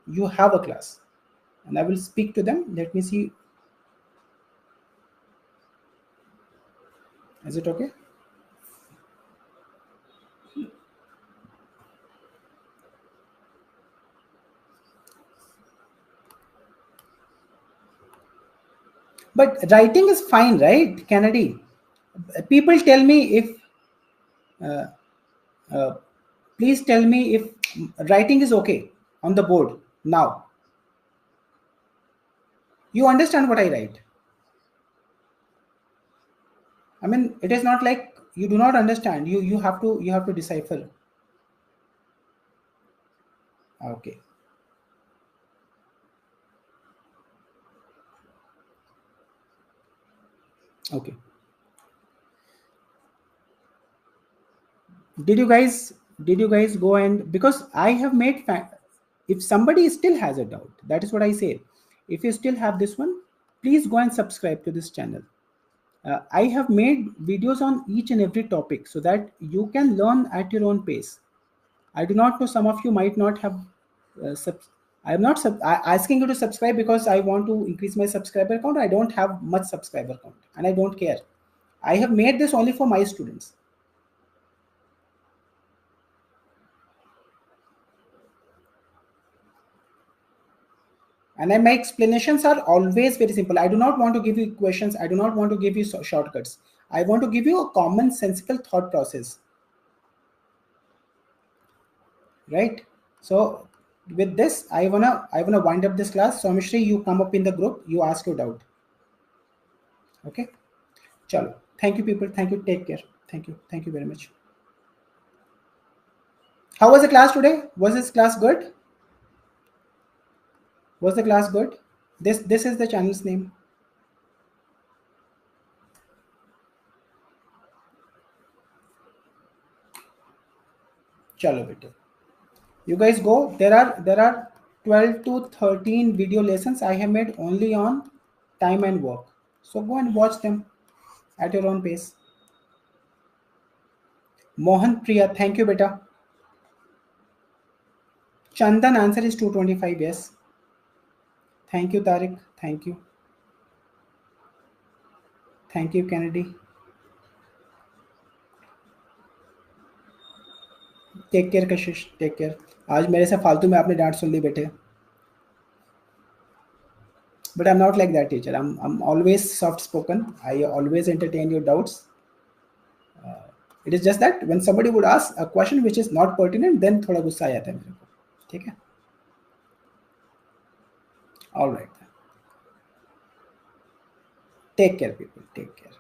You have a class. And I will speak to them. Let me see. Is it okay? But writing is fine, right, Kennedy? People tell me if, uh, uh, please tell me if writing is okay on the board now. You understand what I write? I mean, it is not like you do not understand. You have to decipher. Okay, okay. Did you guys go and, because I have made if somebody still has a doubt, that is what I say. If you still have this one, please go and subscribe to this channel. I have made videos on each and every topic so that you can learn at your own pace. I do not know, some of you might not have. I am not asking you to subscribe because I want to increase my subscriber count. I don't have much subscriber count and I don't care. I have made this only for my students. And then my explanations are always very simple. I do not want to give you questions. I do not want to give you shortcuts. I want to give you a common sensical thought process. Right? So with this, I wanna wind up this class. So Mishri, you come up in the group, you ask your doubt. Okay? Chalo. Thank you, people. Thank you. Take care. Thank you. Thank you very much. How was the class today? Was this class good? Was the class good? This is the channel's name. Chalo beta. You guys go. There are 12 to 13 video lessons I have made only on time and work. So go and watch them at your own pace. Mohan Priya, thank you, beta. Chandan, answer is 225. Yes. Thank you, Tariq. Thank you. Thank you, Kennedy. Take care Kashish, take care. आज मेरे से फालतू में आपने डांट सुन ली बेटे. But I'm not like that, teacher. I'm always soft spoken. I always entertain your doubts. It is just that when somebody would ask a question which is not pertinent, then थोड़ा गुस्सा आ जाता है मेरे को. ठीक है? All right. Take care, people. Take care.